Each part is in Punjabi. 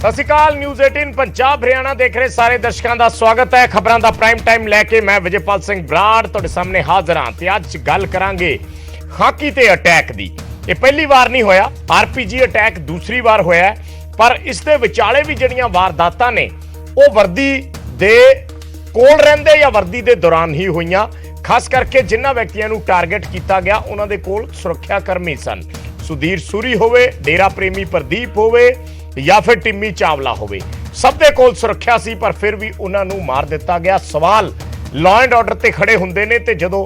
ਸਤਿ ਸ਼੍ਰੀ ਅਕਾਲ। ਨਿਊਜ਼ 18 पंजाब हरियाणा देख रहे सारे दर्शकों का स्वागत है। खबरों का प्राइम टाइम लैके मैं विजयपाल सिंह बराड़ तुहाडे सामने हाजिर हाँ। ते अज गल करांगे हाकी ते अटैक दी। ये पहली बार नहीं होया, आरपीजी अटैक दूसरी बार होया है, पर इस दे विचाले भी जिहड़ियां वारदातां ने वो वर्दी दे कोल रहिंदे या वर्दी दे दौरान ही होईयां। खास करके जिन्हां व्यक्तियों नूं टारगेट किया गया उन्हां दे कोल सुरक्षा कर्मी सन। सुधीर सूरी होवे, डेरा प्रेमी प्रदीप होवे या फिर टिम्मी चावला होवे, सब दे कोल सुरक्षा सी, पर फिर भी उन्हां नूं मार दिता गया। सवाल लॉ एंड ऑर्डर ते खड़े हुंदे ने ते जदों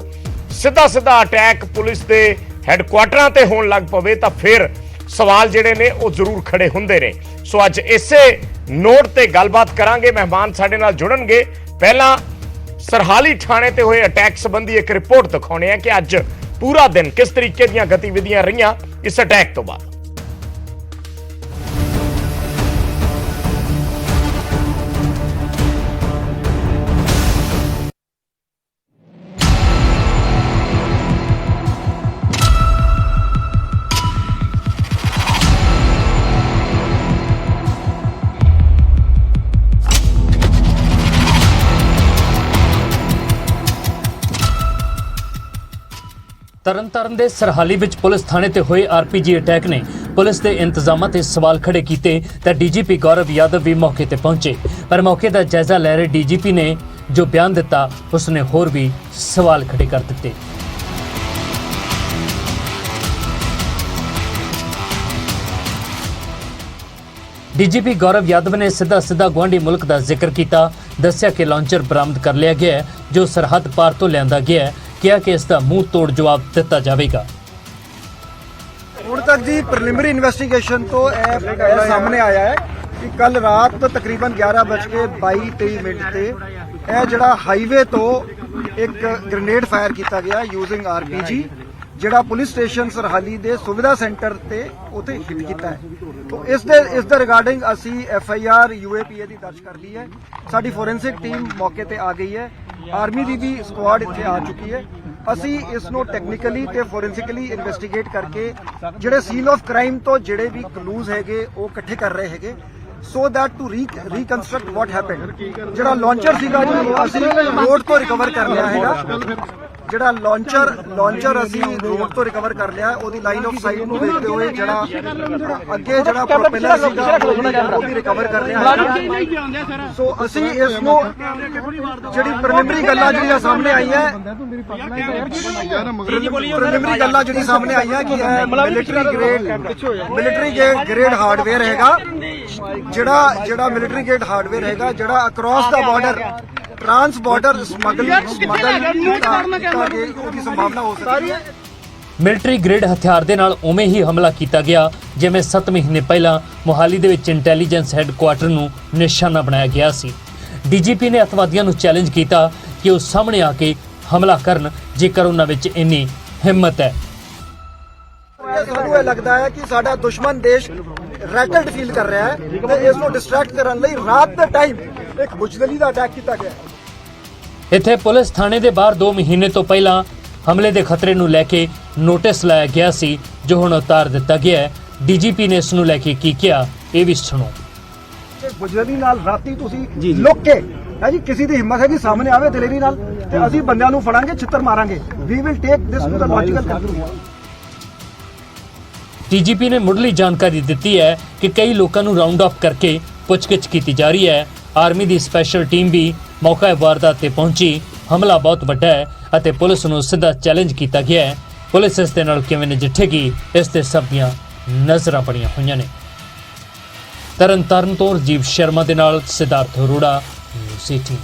सीधा सीधा अटैक पुलिस दे हैडक्वार्टरां ते होण लग पवे तां फिर सवाल जिहड़े ने वो जरूर खड़े हुंदे ने। सो अज इसे नोट ते गलबात करांगे। मेहमान साडे नाल जुड़नगे। पहला सरहाली थाणे ते होए अटैक संबंधी एक रिपोर्ट दिखाउने है कि अज पूरा दिन किस तरीके दीयां गतिविधियां रहियां इस अटैक तो बाद। ਤਰਨਤਾਰਨ ਦੇ ਸਰਹਾਲੀ ਵਿੱਚ ਪੁਲਿਸ ਥਾਣੇ ਤੇ ਹੋਏ ਆਰਪੀਜੀ ਅਟੈਕ ਨੇ ਪੁਲਿਸ ਦੇ ਇੰਤਜ਼ਾਮਾਂ ਤੇ ਸਵਾਲ ਖੜੇ ਕੀਤੇ ਤਾਂ ਡੀਜੀਪੀ ਗੌਰਵ ਯਾਦਵ ਵੀ ਮੌਕੇ ਤੇ ਪਹੁੰਚੇ। ਪਰ ਮੌਕੇ ਦਾ ਜਾਇਜ਼ਾ ਲੈ ਰਹੇ ਡੀਜੀਪੀ ਨੇ ਜੋ ਬਿਆਨ ਦਿੱਤਾ ਉਸਨੇ ਹੋਰ ਵੀ ਸਵਾਲ ਖੜੇ ਕਰ ਦਿੱਤੇ। ਡੀਜੀਪੀ ਗੌਰਵ ਯਾਦਵ ਨੇ ਸਿੱਧਾ ਗੁਆਂਢੀ ਮੁਲਕ ਦਾ ਜ਼ਿਕਰ ਕੀਤਾ। ਦੱਸਿਆ ਕਿ ਲਾਂਚਰ ਬਰਾਮਦ ਕਰ ਲਿਆ ਗਿਆ ਹੈ ਜੋ ਸਰਹੱਦ ਪਾਰ ਤੋਂ ਲਿਆਂਦਾ ਗਿਆ ਹੈ। ਕਿਹਾ ਕਿ ਇਸ ਦਾ ਮੂੰਹ ਤੋੜ ਜਵਾਬ ਦਿੱਤਾ ਜਾਵੇਗਾ। ਹੁਣ ਤੱਕ ਦੀ ਪ੍ਰੀਲਿਮਿਨਰੀ ਇਨਵੈਸਟੀਗੇਸ਼ਨ ਤੋਂ ਇਹ ਸਾਹਮਣੇ ਆਇਆ ਹੈ ਕਿ ਕੱਲ ਰਾਤ ਤਕਰੀਬਨ 11:22-23 ਤੇ ਇਹ ਜਿਹੜਾ ਹਾਈਵੇ ਤੋਂ ਇੱਕ ਗ੍ਰੇਨੇਡ ਫਾਇਰ ਕੀਤਾ ਗਿਆ ਯੂਜ਼ਿੰਗ ਆਰਪੀਜੀ, ਜਿਹੜਾ ਪੁਲਿਸ ਸਟੇਸ਼ਨ ਸਰਹਾਲੀ ਦੇ ਸੁਵਿਧਾ ਸੈਂਟਰ ਤੇ ਉਥੇ ਹਿੱਟ ਕੀਤਾ ਹੈ। तो ਇਸ ਦੇ ਰਿਗਾਰਡਿੰਗ ਅਸੀਂ FIR UAPA ਦੀ ਦਰਜ ਕਰ ਲਈ ਹੈ। ਸਾਡੀ ਫੋਰੈਂਸਿਕ ਟੀਮ ਮੌਕੇ ਤੇ ਆ ਗਈ ਹੈ। ਆਰਮੀ ਦੀ ਵੀ ਸਕੁਆਡ ਇੱਥੇ ਆ ਚੁੱਕੀ ਹੈ। ਅਸੀਂ ਇਸ ਨੂੰ ਟੈਕਨੀਕਲੀ ਤੇ ਫੋਰੈਂਸਿਕਲੀ ਇਨਵੈਸਟੀਗੇਟ ਕਰਕੇ ਜਿਹੜੇ ਸੀਨ ਆਫ ਕ੍ਰਾਈਮ ਤੋਂ ਜਿਹੜੇ ਵੀ ਕਲੂਜ਼ ਹੈਗੇ ਉਹ ਇਕੱਠੇ ਕਰ ਰਹੇ ਹੈਗੇ so that to reconstruct what happened. ਜਿਹੜਾ ਲਾਂਚਰ ਸੀਗਾ ਜੀ ਅਸੀਂ ਰੋਡ ਤੋਂ ਰਿਕਵਰ ਕਰ ਲਿਆ ਹੈਗਾ। ਜਿਹੜਾ ਲਾਂਚਰ ਅਸੀਂ ਰੋਡ ਤੋਂ ਰਿਕਵਰ ਕਰ ਲਿਆ। ਉਹਦੀ ਲਾਈਨ ਆਫ ਸਾਈਟ ਨੂੰ ਵੇਖਦੇ ਹੋਏ ਜਿਹੜਾ ਅੱਗੇ ਜਿਹੜਾ ਪ੍ਰੋਪੇਲਰ ਸੀਗਾ ਉਹ ਵੀ ਰਿਕਵਰ ਕਰ ਲਿਆ ਹੈ। ਸੋ ਅਸੀਂ ਇਸ ਨੂੰ ਜਿਹੜੀ ਪ੍ਰੀਲਿਮਿਨਰੀ ਗੱਲਾਂ ਜਿਹੜੀਆਂ ਸਾਹਮਣੇ ਆਈਆਂ ਜਿਹੜੀ ਸਾਹਮਣੇ ਆਈਆਂ ਕਿ ਮਿਲਟਰੀ ਗ੍ਰੇਡ ਹਾਰਡਵੇਅਰ ਹੈਗਾ, ਜਿਹੜਾ ਮਿਲਟਰੀ ਗ੍ਰੇਡ ਹਾਰਡਵੇਅਰ ਹੈਗਾ ਜਿਹੜਾ ਅਕ੍ਰੋਸ ਦਾ ਬਾਰਡਰ ट्रांस बॉर्डर स्मगल की संभावना हो सकती है। ਮਿਲਟਰੀ ਗ੍ਰੇਡ ਹਥਿਆਰ ਦੇ ਨਾਲ ਉਵੇਂ ਹੀ ਹਮਲਾ ਕੀਤਾ ਗਿਆ ਜਿਵੇਂ 7 ਮਹੀਨੇ ਪਹਿਲਾਂ ਮੁਹਾਲੀ ਦੇ ਵਿੱਚ ਇੰਟੈਲੀਜੈਂਸ ਹੈੱਡਕੁਆਰਟਰ ਨੂੰ ਨਿਸ਼ਾਨਾ ਬਣਾਇਆ ਗਿਆ ਸੀ। ਡੀਜੀਪੀ ਨੇ ਅਤਵਾਦੀਆਂ ਨੂੰ ਚੈਲੰਜ ਕੀਤਾ ਕਿ ਉਹ ਸਾਹਮਣੇ ਆ ਕੇ ਹਮਲਾ ਕਰਨ ਜੇਕਰ ਉਹਨਾਂ ਵਿੱਚ ਇੰਨੀ ਹਿੰਮਤ ਹੈ। ਸਾਨੂੰ ਇਹ ਲੱਗਦਾ ਹੈ ਕਿ ਸਾਡਾ ਦੁਸ਼ਮਣ ਦੇਸ਼ ਰੈਟਲਡ ਫੀਲ ਕਰ ਰਿਹਾ ਹੈ ਤੇ ਇਸ ਨੂੰ ਡਿਸਟਰੈਕਟ ਕਰਨ ਲਈ ਰਾਤ ਦੇ ਟਾਈਮ ਇੱਕ ਬੁਜ਼ਦਲੀ ਦਾ ਅਟੈਕ ਕੀਤਾ ਗਿਆ। ਇੱਥੇ ਪੁਲਿਸ ਥਾਣੇ ਦੇ ਬਾਹਰ 2 ਮਹੀਨੇ ਤੋਂ ਪਹਿਲਾਂ ਹਮਲੇ ਦੇ ਖਤਰੇ ਨੂੰ ਲੈ ਕੇ ਨੋਟਿਸ ਲਾਇਆ ਗਿਆ ਸੀ ਜੋ ਹੁਣ ਉਤਾਰ ਦਿੱਤਾ ਗਿਆ ਹੈ। ਡੀਜੀਪੀ ਨੇ ਇਸ ਨੂੰ ਲੈ ਕੇ ਕੀ ਕਿਹਾ ਇਹ ਵੀ ਸੁਣੋ। ਬੁਜ਼ਦਲੀ ਨਾਲ ਰਾਤੀ ਤੁਸੀਂ ਲੁੱਕ ਕੇ ਹੈ ਜੀ ਕਿਸੇ ਦੀ ਹਿੰਮਤ ਹੈ ਕਿ ਸਾਹਮਣੇ ਆਵੇ ਦਲੇਰੀ ਨਾਲ ਤੇ ਅਸੀਂ ਬੰਦਿਆਂ ਨੂੰ ਫੜਾਂਗੇ, ਛਿੱਤਰ ਮਾਰਾਂਗੇ। We will take this to the logical conclusion. DGP ਨੇ ਮੁੱਢਲੀ ਜਾਣਕਾਰੀ ਦਿੱਤੀ ਹੈ ਕਿ ਕਈ ਲੋਕਾਂ ਨੂੰ ਰਾਉਂਡ ਆਫ ਕਰਕੇ ਪੁੱਛਗਿੱਛ ਕੀਤੀ ਜਾ ਰਹੀ ਹੈ। ਆਰਮੀ ਦੀ ਸਪੈਸ਼ਲ ਟੀਮ ਵੀ ਮੌਕਾ ਵਾਰਦਾਤ ਤੇ ਪਹੁੰਚੀ। ਹਮਲਾ ਬਹੁਤ ਵੱਡਾ ਹੈ ਅਤੇ ਪੁਲਿਸ ਨੂੰ ਸਿੱਧਾ ਚੈਲੰਜ ਕੀਤਾ ਗਿਆ ਹੈ। ਪੁਲਿਸ ਇਸ ਦੇ ਨਾਲ ਕਿਵੇਂ ਨਜਿੱਠੇਗੀ ਇਸ ਤੇ ਸਭ ਦੀਆਂ ਨਜ਼ਰਾਂ ਬਣੀਆਂ ਹੋਈਆਂ ਨੇ। ਤਰਨਤਾਰਨ ਤੋਂ ਰਾਜੀਵ ਸ਼ਰਮਾ ਦੇ ਨਾਲ ਸਿਧਾਰਥ ਅਰੋੜਾ, ਨਿਊਜ਼ 18।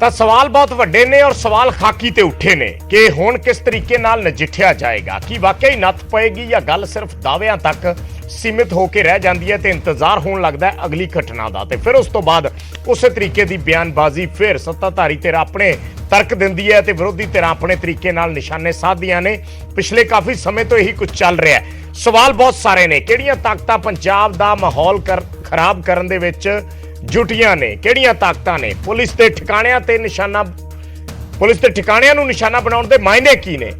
ਤਾਂ ਸਵਾਲ ਬਹੁਤ ਵੱਡੇ ਨੇ ਔਰ ਸਵਾਲ ਖਾਕੀ ਤੇ ਉੱਠੇ ਨੇ ਕਿ ਹੁਣ ਕਿਸ ਤਰੀਕੇ ਨਾਲ ਨਜਿੱਠਿਆ ਜਾਏਗਾ। ਕੀ ਵਾਕਈ ਨੱਥ ਪਏਗੀ ਜਾਂ ਗੱਲ ਸਿਰਫ ਦਾਅਵਿਆਂ ਤੱਕ ਸੀਮਿਤ ਹੋ ਕੇ ਰਹਿ ਜਾਂਦੀ ਹੈ ਤੇ ਇੰਤਜ਼ਾਰ ਹੋਣ ਲੱਗਦਾ ਹੈ ਅਗਲੀ ਘਟਨਾ ਦਾ ਤੇ ਫਿਰ ਉਸ ਤੋਂ ਬਾਅਦ ਉਸੇ ਤਰੀਕੇ ਦੀ ਬਿਆਨਬਾਜ਼ੀ ਫਿਰ ਸੱਤਾਧਾਰੀ ਧਿਰ ਆਪਣੇ ਤਰਕ ਦਿੰਦੀ ਹੈ ਤੇ ਵਿਰੋਧੀ ਧਿਰਾਂ ਆਪਣੇ ਤਰੀਕੇ ਨਾਲ ਨਿਸ਼ਾਨੇ ਸਾਧਦੀਆਂ ਨੇ। ਪਿਛਲੇ ਕਾਫੀ ਸਮੇਂ ਤੋਂ ਇਹੀ ਕੁਝ ਚੱਲ ਰਿਹਾ ਹੈ। ਸਵਾਲ ਬਹੁਤ ਸਾਰੇ ਨੇ, ਕਿਹੜੀਆਂ ਤਾਕਤਾਂ ਪੰਜਾਬ ਦਾ ਮਾਹੌਲ ਖਰਾਬ ਕਰਨ ਦੇ ਵਿੱਚ ਜੁਟੀਆਂ ਨੇ, ਕਿਹੜੀਆਂ ਤਾਕਤਾਂ ਨੇ, ਪੁਲਿਸ ਦੇ ਠਿਕਾਣਿਆਂ ਤੇ ਨਿਸ਼ਾਨਾ, ਪੁਲਿਸ ਦੇ ਠਿਕਾਣਿਆਂ ਨੂੰ ਨਿਸ਼ਾਨਾ ਬਣਾਉਣ ਦੇ ਮਾਇਨੇ ਕੀ ਨੇ,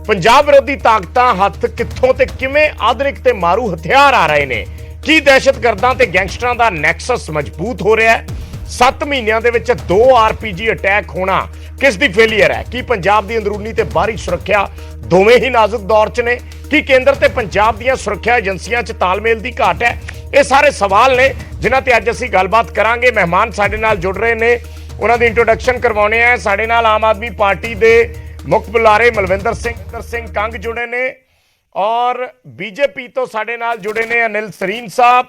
ਪੰਜਾਬ ਵਿਰੋਧੀ ਤਾਕਤਾਂ ਹੱਥ ਕਿੱਥੋਂ ਤੇ ਕਿਵੇਂ ਆਧੁਨਿਕ ਤੇ ਮਾਰੂ ਹਥਿਆਰ ਆ ਰਹੇ ਨੇ, ਕੀ ਦਹਿਸ਼ਤਗਰਦਾਂ ਤੇ ਗੈਂਗਸਟਰਾਂ ਦਾ ਨੈਕਸਸ ਮਜ਼ਬੂਤ ਹੋ ਰਿਹਾ ਹੈ, 7 ਮਹੀਨਿਆਂ ਦੇ ਵਿੱਚ 2 RPG ਅਟੈਕ ਹੋਣਾ ਕਿਸ ਦੀ ਫੇਲੀਅਰ ਹੈ, ਕੀ ਪੰਜਾਬ ਦੀ ਅੰਦਰੂਨੀ ਤੇ ਬਾਹਰੀ ਸੁਰੱਖਿਆ ਦੋਵੇਂ ਹੀ ਨਾਜ਼ੁਕ ਦੌਰ 'ਚ ਨੇ, ਕੀ ਕੇਂਦਰ ਤੇ ਪੰਜਾਬ ਦੀਆਂ ਸੁਰੱਖਿਆ ਏਜੰਸੀਆਂ 'ਚ ਤਾਲਮੇਲ ਦੀ ਘਾਟ ਹੈ। ਇਹ ਸਾਰੇ ਸਵਾਲ ਨੇ ਜਿਨ੍ਹਾਂ ਤੇ ਅੱਜ ਅਸੀਂ ਗੱਲਬਾਤ ਕਰਾਂਗੇ। ਮਹਿਮਾਨ ਸਾਡੇ ਨਾਲ ਜੁੜ ਰਹੇ ਨੇ, ਉਹਨਾਂ ਦੀ ਇੰਟਰੋਡਕਸ਼ਨ ਕਰਵਾਉਣੇ ਆ। ਸਾਡੇ ਨਾਲ ਆਮ ਆਦਮੀ ਪਾਰਟੀ ਦੇ ਮੁੱਖ ਬੁਲਾਰੇ ਮਲਵਿੰਦਰ ਸਿੰਘ ਕੰਗ ਜੁੜੇ ਨੇ ਔਰ ਬੀਜੇਪੀ ਤੋਂ ਸਾਡੇ ਨਾਲ ਜੁੜੇ ਨੇ ਅਨਿਲ ਸਰੀਨ ਸਾਹਿਬ,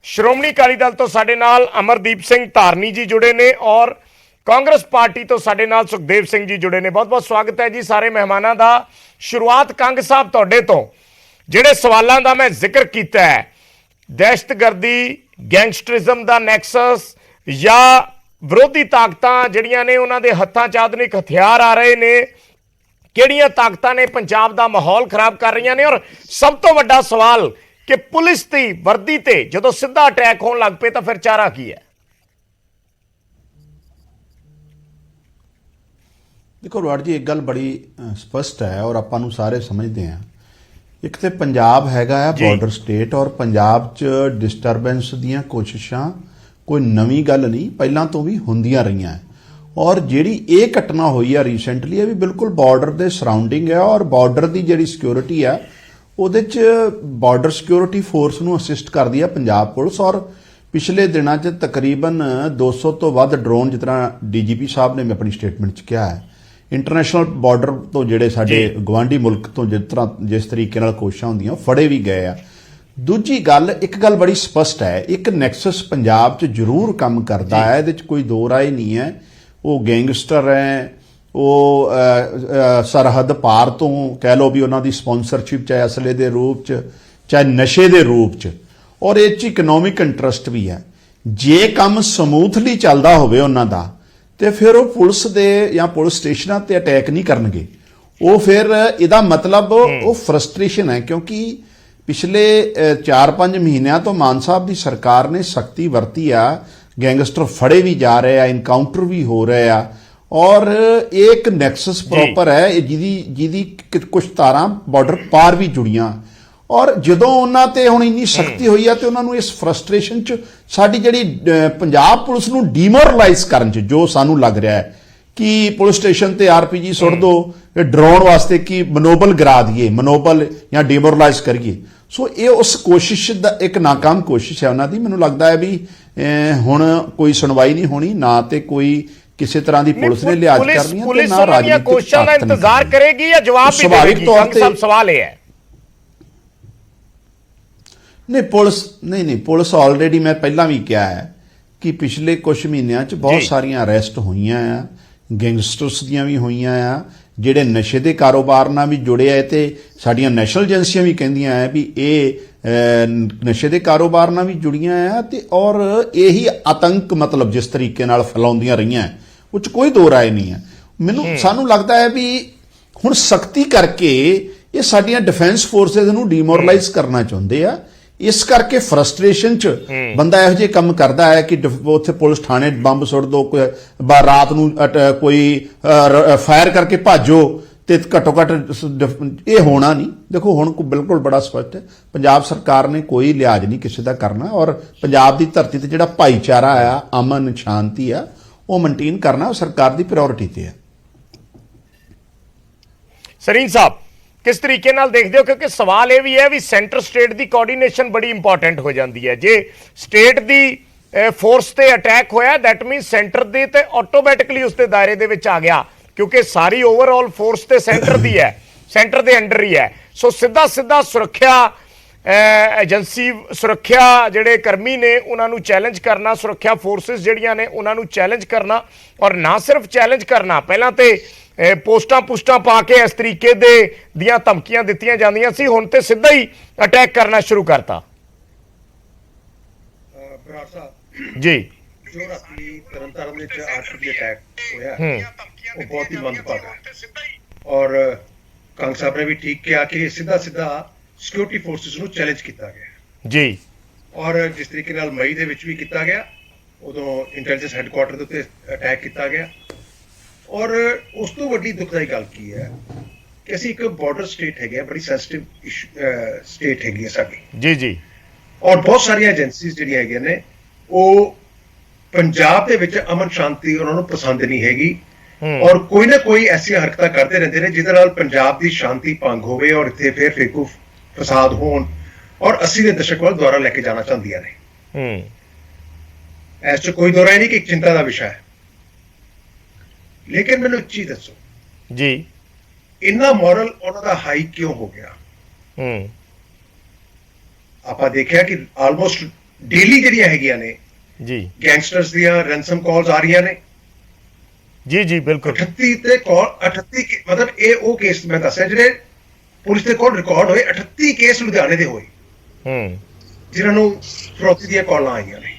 ਸ਼੍ਰੋਮਣੀ ਅਕਾਲੀ ਦਲ ਤੋਂ ਸਾਡੇ ਨਾਲ ਅਮਰਦੀਪ ਸਿੰਘ ਧਾਰਨੀ ਜੀ ਜੁੜੇ ਨੇ ਔਰ ਕਾਂਗਰਸ ਪਾਰਟੀ ਤੋਂ ਸਾਡੇ ਨਾਲ ਸੁਖਦੇਵ ਸਿੰਘ ਜੀ ਜੁੜੇ ਨੇ। ਬਹੁਤ ਬਹੁਤ ਸਵਾਗਤ ਹੈ ਜੀ ਸਾਰੇ ਮਹਿਮਾਨਾਂ ਦਾ। ਸ਼ੁਰੂਆਤ ਕੰਗ ਸਾਹਿਬ ਤੁਹਾਡੇ ਤੋਂ, ਜਿਹੜੇ ਸਵਾਲਾਂ ਦਾ ਮੈਂ ਜ਼ਿਕਰ ਕੀਤਾ ਹੈ, ਦਹਿਸ਼ਤਗਰਦੀ, ਗੈਂਗਸਟਰਿਜ਼ਮ ਦਾ ਨੈਕਸਸ ਜਾਂ ਵਿਰੋਧੀ ਤਾਕਤਾਂ ਜਿਹੜੀਆਂ ਨੇ ਉਹਨਾਂ ਦੇ ਹੱਥਾਂ 'ਚ ਆਧੁਨਿਕ ਹਥਿਆਰ ਆ ਰਹੇ ਨੇ, ਕਿਹੜੀਆਂ ਤਾਕਤਾਂ ਨੇ ਪੰਜਾਬ ਦਾ ਮਾਹੌਲ ਖਰਾਬ ਕਰ ਰਹੀਆਂ ਨੇ, ਔਰ ਸਭ ਤੋਂ ਵੱਡਾ ਸਵਾਲ ਕਿ ਪੁਲਿਸ ਦੀ ਵਰਦੀ ਤੇ ਜਦੋਂ ਸਿੱਧਾ ਅਟੈਕ ਹੋਣ ਲੱਗ ਪਏ ਤਾਂ ਫਿਰ ਚਾਰਾ ਕੀ ਹੈ। देखो रोहट जी, एक गल बड़ी स्पष्ट है और ਆਪਾਂ ਨੂੰ ਸਾਰੇ ਸਮਝਦੇ ਆ। ਇੱਕ ਤੇ ਪੰਜਾਬ ਹੈਗਾ ਆ ਬਾਰਡਰ ਸਟੇਟ ਔਰ ਪੰਜਾਬ 'ਚ ਡਿਸਟਰਬੈਂਸ ਦੀਆਂ ਕੋਸ਼ਿਸ਼ਾਂ ਕੋਈ ਨਵੀਂ ਗੱਲ ਨਹੀਂ, ਪਹਿਲਾਂ ਤੋਂ ਵੀ ਹੁੰਦੀਆਂ ਰਹੀਆਂ ਔਰ ਜਿਹੜੀ ਇਹ ਘਟਨਾ ਹੋਈ ਆ ਰੀਸੈਂਟਲੀ, ਇਹ ਵੀ ਬਿਲਕੁਲ ਬਾਰਡਰ ਦੇ ਸਰਾਊਂਡਿੰਗ ਹੈ ਔਰ ਬਾਰਡਰ ਦੀ ਜਿਹੜੀ ਸਿਕਿਉਰਿਟੀ ਆ ਉਹਦੇ 'ਚ ਬਾਰਡਰ ਸਿਕਿਉਰਿਟੀ ਫੋਰਸ ਨੂੰ ਅਸਿਸਟ ਕਰਦੀ ਆ ਪੰਜਾਬ ਪੁਲਿਸ। ਔਰ ਪਿਛਲੇ ਦਿਨਾਂ 'ਚ ਤਕਰੀਬਨ 200 ਤੋਂ ਵੱਧ ਡਰੋਨ, ਜਿਸ ਤਰ੍ਹਾਂ ਡੀਜੀਪੀ ਸਾਹਿਬ ਨੇ ਆਪਣੀ ਸਟੇਟਮੈਂਟ 'ਚ ਕਿਹਾ ਹੈ, ਇੰਟਰਨੈਸ਼ਨਲ ਬਾਰਡਰ ਤੋਂ ਜਿਹੜੇ ਸਾਡੇ ਗਵਾਂਢੀ ਮੁਲਕ ਤੋਂ ਜਿਸ ਤਰੀਕੇ ਨਾਲ ਕੋਸ਼ਿਸ਼ਾਂ ਹੁੰਦੀਆਂ ਫੜੇ ਵੀ ਗਏ ਆ। ਦੂਜੀ ਗੱਲ, ਇੱਕ ਗੱਲ ਬੜੀ ਸਪਸ਼ਟ ਹੈ, ਇੱਕ ਨੈਕਸਸ ਪੰਜਾਬ 'ਚ ਜ਼ਰੂਰ ਕੰਮ ਕਰਦਾ ਹੈ, ਇਹਦੇ 'ਚ ਕੋਈ ਦੋ ਰਾਏ ਨਹੀਂ ਹੈ। ਉਹ ਗੈਂਗਸਟਰ ਹੈ, ਉਹ ਸਰਹੱਦ ਪਾਰ ਤੋਂ ਕਹਿ ਲਓ ਵੀ ਉਹਨਾਂ ਦੀ ਸਪਾਂਸਰਸ਼ਿਪ, ਚਾਹੇ ਅਸਲੇ ਦੇ ਰੂਪ 'ਚ ਚਾਹੇ ਨਸ਼ੇ ਦੇ ਰੂਪ 'ਚ, ਔਰ ਇਹ 'ਚ ਇਕਨੋਮਿਕ ਇੰਟਰਸਟ ਵੀ ਹੈ। ਜੇ ਕੰਮ ਸਮੂਥਲੀ ਚੱਲਦਾ ਹੋਵੇ ਉਹਨਾਂ ਦਾ ਤੇ ਫਿਰ ਉਹ ਪੁਲਿਸ ਦੇ ਜਾਂ ਪੁਲਿਸ ਸਟੇਸ਼ਨਾਂ ਤੇ ਅਟੈਕ ਨਹੀਂ ਕਰਨਗੇ। ਉਹ ਫਿਰ ਇਹਦਾ ਮਤਲਬ ਉਹ ਫਰਸਟ੍ਰੇਸ਼ਨ ਹੈ, ਕਿਉਂਕਿ ਪਿਛਲੇ 4-5 ਮਹੀਨਿਆਂ ਤੋਂ ਮਾਨ ਸਾਹਿਬ ਦੀ ਸਰਕਾਰ ਨੇ ਸਖਤੀ ਵਰਤੀ ਆ, ਗੈਂਗਸਟਰ ਫੜੇ ਵੀ ਜਾ ਰਹੇ ਆ, ਇਨਕਾਊਂਟਰ ਵੀ ਹੋ ਰਹੇ ਆ ਔਰ ਇਹ ਇੱਕ ਨੈਕਸਸ ਪ੍ਰੋਪਰ ਹੈ ਜਿਹਦੀ ਕੁਝ ਤਾਰਾਂ ਬਾਰਡਰ ਪਾਰ ਵੀ ਜੁੜੀਆਂ। ਔਰ ਜਦੋਂ ਉਹਨਾਂ ਤੇ ਹੁਣ ਇੰਨੀ ਸਖਤੀ ਹੋਈ ਆ ਤੇ ਉਹਨਾਂ ਨੂੰ ਇਸ ਫਰਸਟ੍ਰੇਸ਼ਨ 'ਚ ਸਾਡੀ ਜਿਹੜੀ ਪੰਜਾਬ ਪੁਲਿਸ ਨੂੰ ਡੀਮੋਰਲਾਈਜ਼ ਕਰਨ 'ਚ, ਜੋ ਸਾਨੂੰ ਲੱਗ ਰਿਹਾ ਹੈ ਕਿ ਪੁਲਿਸ ਸਟੇਸ਼ਨ ਤੇ RPG ਸੁੱਟ ਦੋ, ਡਰਾਉਣ ਵਾਸਤੇ ਕਿ ਮਨੋਬਲ ਗਿਰਾ ਦਈਏ, ਮਨੋਬਲ ਜਾਂ ਡੀਮੋਰਲਾਈਜ਼ ਕਰੀਏ। ਸੋ ਇਹ ਉਸ ਕੋਸ਼ਿਸ਼ ਦਾ ਇੱਕ ਨਾਕਾਮ ਕੋਸ਼ਿਸ਼ ਹੈ ਉਹਨਾਂ ਦੀ। ਮੈਨੂੰ ਲੱਗਦਾ ਹੈ ਵੀ ਹੁਣ ਕੋਈ ਸੁਣਵਾਈ ਨਹੀਂ ਹੋਣੀ, ਨਾ ਤੇ ਕੋਈ ਕਿਸੇ ਤਰ੍ਹਾਂ ਦੀ ਪੁਲਿਸ ਨੇ ਲਿਹਾਜ਼ ਕਰਨੀ ਹੈ ਤੇ ਨਾ ਰਾਜਨੀਤਿਕ ਕੋਸ਼ਿਸ਼ਾਂ ਦਾ ਇੰਤਜ਼ਾਰ ਕਰੇਗੀ ਜਾਂ ਜਵਾਬ ਵੀ ਦੇਵੇਗੀ। ਤੌਰ ਤੇ ਸਵਾਲ ਇਹ ਹੈ। ਨਹੀਂ ਪੁਲਿਸ ਆਲਰੇਡੀ, ਮੈਂ ਪਹਿਲਾਂ ਵੀ ਕਿਹਾ ਹੈ ਕਿ ਪਿਛਲੇ ਕੁਝ ਮਹੀਨਿਆਂ 'ਚ ਬਹੁਤ ਸਾਰੀਆਂ ਅਰੈਸਟ ਹੋਈਆਂ ਆ, ਗੈਂਗਸਟਰਸ ਦੀਆਂ ਵੀ ਹੋਈਆਂ ਆ, ਜਿਹੜੇ ਨਸ਼ੇ ਦੇ ਕਾਰੋਬਾਰ ਨਾਲ ਵੀ ਜੁੜੇ ਆ ਤੇ ਸਾਡੀਆਂ ਨੈਸ਼ਨਲ ਏਜੰਸੀਆਂ ਵੀ ਕਹਿੰਦੀਆਂ ਆ ਵੀ ਇਹ ਨਸ਼ੇ ਦੇ ਕਾਰੋਬਾਰ ਨਾਲ ਵੀ ਜੁੜੀਆਂ ਆ ਤੇ ਔਰ ਇਹੀ ਆਤੰਕ ਮਤਲਬ ਜਿਸ ਤਰੀਕੇ ਨਾਲ ਫੈਲਾਉਂਦੀਆਂ ਰਹੀਆਂ, ਉਹ 'ਚ ਕੋਈ ਦੋ ਰਾਏ ਨਹੀਂ ਹੈ। ਸਾਨੂੰ ਲੱਗਦਾ ਹੈ ਵੀ ਹੁਣ ਸਖਤੀ ਕਰਕੇ ਇਹ ਸਾਡੀਆਂ ਡਿਫੈਂਸ ਫੋਰਸਿਸ ਨੂੰ ਡੀਮੋਰਲਾਈਜ਼ ਕਰਨਾ ਚਾਹੁੰਦੇ ਆ। ਇਸ ਕਰਕੇ ਫਰਸਟ੍ਰੇਸ਼ਨ 'ਚ ਬੰਦਾ ਇਹੋ ਜਿਹੇ ਕੰਮ ਕਰਦਾ ਹੈ ਕਿ ਉੱਥੇ ਪੁਲਿਸ ਥਾਣੇ ਬੰਬ ਸੁੱਟ ਦੋ, ਰਾਤ ਨੂੰ ਕੋਈ ਫਾਇਰ ਕਰਕੇ ਭਾਜੋ ਤੇ ਘੱਟੋ ਘੱਟ ਇਹ ਹੋਣਾ ਨਹੀਂ। ਦੇਖੋ ਹੁਣ ਬਿਲਕੁਲ ਬੜਾ ਸਪਸ਼ਟ ਹੈ, ਪੰਜਾਬ ਸਰਕਾਰ ਨੇ ਕੋਈ ਲਿਹਾਜ਼ ਨਹੀਂ ਕਿਸੇ ਦਾ ਕਰਨਾ ਔਰ ਪੰਜਾਬ ਦੀ ਧਰਤੀ ਤੇ ਜਿਹੜਾ ਭਾਈਚਾਰਾ ਆ, ਅਮਨ ਸ਼ਾਂਤੀ ਆ, ਉਹ ਮੇਨਟੇਨ ਕਰਨਾ ਸਰਕਾਰ ਦੀ ਪ੍ਰਾਇੋਰਟੀ ਤੇ ਹੈ। ਸਰੀਨ ਸਾਹਿਬ, ਕਿਸ ਤਰੀਕੇ ਨਾਲ ਦੇਖਦੇ ਹੋ? ਕਿਉਂਕਿ ਸਵਾਲ ਇਹ ਵੀ ਹੈ ਵੀ ਸੈਂਟਰ ਸਟੇਟ ਦੀ ਕੋਆਰਡੀਨੇਸ਼ਨ ਬੜੀ ਇੰਪੋਰਟੈਂਟ ਹੋ ਜਾਂਦੀ ਹੈ। ਜੇ ਸਟੇਟ ਦੀ ਫੋਰਸ ਤੇ ਅਟੈਕ ਹੋਇਆ, ਦੈਟ ਮੀਨਸ ਸੈਂਟਰ ਦੇ ਤੇ ਆਟੋਮੈਟਿਕਲੀ ਉਸ ਦੇ ਦਾਇਰੇ ਦੇ ਵਿੱਚ ਆ ਗਿਆ, ਕਿਉਂਕਿ ਸਾਰੀ ਓਵਰਆਲ ਫੋਰਸ ਤੇ ਸੈਂਟਰ ਦੀ ਹੈ, ਸੈਂਟਰ ਦੇ ਅੰਡਰ ਹੀ ਹੈ। ਸੋ ਸਿੱਧਾ ਸੁਰੱਖਿਆ ਏਜੰਸੀ, ਸੁਰੱਖਿਆ ਜਿਹੜੇ ਕਰਮੀ ਨੇ ਉਹਨਾਂ ਨੂੰ ਚੈਲੰਜ ਕਰਨਾ, ਸੁਰੱਖਿਆ ਫੋਰਸਿਸ ਜਿਹੜੀਆਂ ਨੇ ਉਹਨਾਂ ਨੂੰ ਚੈਲੰਜ ਕਰਨਾ, ਔਰ ਨਾ ਸਿਰਫ ਚੈਲੰਜ ਕਰਨਾ, ਪਹਿਲਾਂ ਤੇ ਪੋਸਟਾਂ ਪਾ ਕੇ ਇਸ ਤਰੀਕੇ ਦੀਆਂ ਧਮਕੀਆਂ ਦਿੱਤੀਆਂ ਜਾਂਦੀਆਂ ਸੀ, ਹੁਣ ਤੇ ਸਿੱਧਾ ਹੀ ਅਟੈਕ ਕਰਨਾ ਸ਼ੁਰੂ ਕਰਤਾ। ਬਰਾੜ ਸਾਹਿਬ ਜੀ, ਜੋ ਰਾਤੀ ਤਰਨਤਾਰਨ ਵਿੱਚ ਆਰਪੀਜੀ ਅਟੈਕ ਹੋਇਆ ਉਹ ਬਹੁਤ ਹੀ ਮੰਦਭਾਗਾ ਹੈ ਔਰ ਕੰਗ ਸਾਹਿਬ ਨੇ ਵੀ ਠੀਕ ਕਿਹਾ ਕਿ ਸਿੱਧਾ ਸਿਕਿਉਰਿਟੀ ਫੋਰਸਿਸ ਨੂੰ ਚੈਲੰਜ ਕੀਤਾ ਗਿਆ ਜੀ, ਔਰ ਜਿਸ ਤਰੀਕੇ ਨਾਲ ਮਈ ਦੇ ਵਿੱਚ ਵੀ ਕੀਤਾ ਗਿਆ ਉਦੋਂ ਇੰਟੈਲੀਜੈਂਸ ਹੈੱਡਕੁਆਟਰ ਦੇ ਉੱਤੇ ਅਟੈਕ ਕੀਤਾ ਗਿਆ। ਔਰ ਉਸ ਤੋਂ ਵੱਡੀ ਦੁਖਦਾਈ ਗੱਲ ਕੀ ਹੈ ਕਿ ਅਸੀਂ ਇੱਕ ਬਾਰਡਰ ਸਟੇਟ ਹੈਗੇ ਆ, ਬੜੀ ਸੈਂਸਿਟਿਵ ਸਟੇਟ ਹੈਗੀ ਹੈ ਸਾਡੀ ਜੀ ਜੀ, ਔਰ ਬਹੁਤ ਸਾਰੀਆਂ ਏਜੰਸੀਜ਼ ਜਿਹੜੀਆਂ ਹੈਗੀਆਂ ਨੇ ਉਹ ਪੰਜਾਬ ਦੇ ਵਿੱਚ ਅਮਨ ਸ਼ਾਂਤੀ ਉਹਨਾਂ ਨੂੰ ਪਸੰਦ ਨਹੀਂ ਹੈਗੀ ਔਰ ਕੋਈ ਨਾ ਕੋਈ ਐਸੀਆਂ ਹਰਕਤਾਂ ਕਰਦੇ ਰਹਿੰਦੇ ਨੇ ਜਿਹਦੇ ਨਾਲ ਪੰਜਾਬ ਦੀ ਸ਼ਾਂਤੀ ਭੰਗ ਹੋਵੇ ਔਰ ਇੱਥੇ ਫਿਰ ਫੇਕੂ ਫਸਾਦ ਹੋਣ ਔਰ 80 ਦੇ ਦਸ਼ਕ ਵੱਲ ਦੁਆਰਾ ਲੈ ਕੇ ਜਾਣਾ ਚਾਹੁੰਦੀਆਂ ਨੇ। ਇਸ 'ਚ ਕੋਈ ਦੋ ਰਾਏ ਨਹੀਂ ਕਿ ਇੱਕ ਚਿੰਤਾ ਦਾ ਵਿਸ਼ਾ ਹੈ। ਲੇਕਿਨ ਮੈਨੂੰ ਇੱਕ ਚੀਜ਼ ਦੱਸੋ ਜੀ, ਇੰਨਾ ਮੋਰਲ ਉਹਨਾਂ ਦਾ ਹਾਈ ਕਿਉਂ ਹੋ ਗਿਆ? ਆਪਾਂ ਦੇਖਿਆ ਕਿ ਆਲਮੋਸਟ ਡੇਲੀ ਜਿਹੜੀਆਂ ਹੈਗੀਆਂ ਨੇ ਜੀ ਗੈਂਗਸਟਰਸ ਦੀਆਂ ਰੈਂਸਮ ਕਾਲਸ ਆ ਰਹੀਆਂ ਨੇ। ਜੀ ਜੀ ਬਿਲਕੁਲ। 38 ਤੇ ਕਾਲ 38 ਮਤਲਬ ਇਹ ਉਹ ਕੇਸ ਮੈਂ ਦੱਸਿਆ ਜਿਹੜੇ ਪੁਲਿਸ ਦੇ ਕੋਲ ਰਿਕਾਰਡ ਹੋਏ। 38 ਕੇਸ ਲੁਧਿਆਣੇ ਦੇ ਹੋਏ ਜਿਨ੍ਹਾਂ ਨੂੰ ਫਰੋਤੀ ਦੀਆਂ ਕਾਲਾਂ ਆਈਆਂ ਨੇ,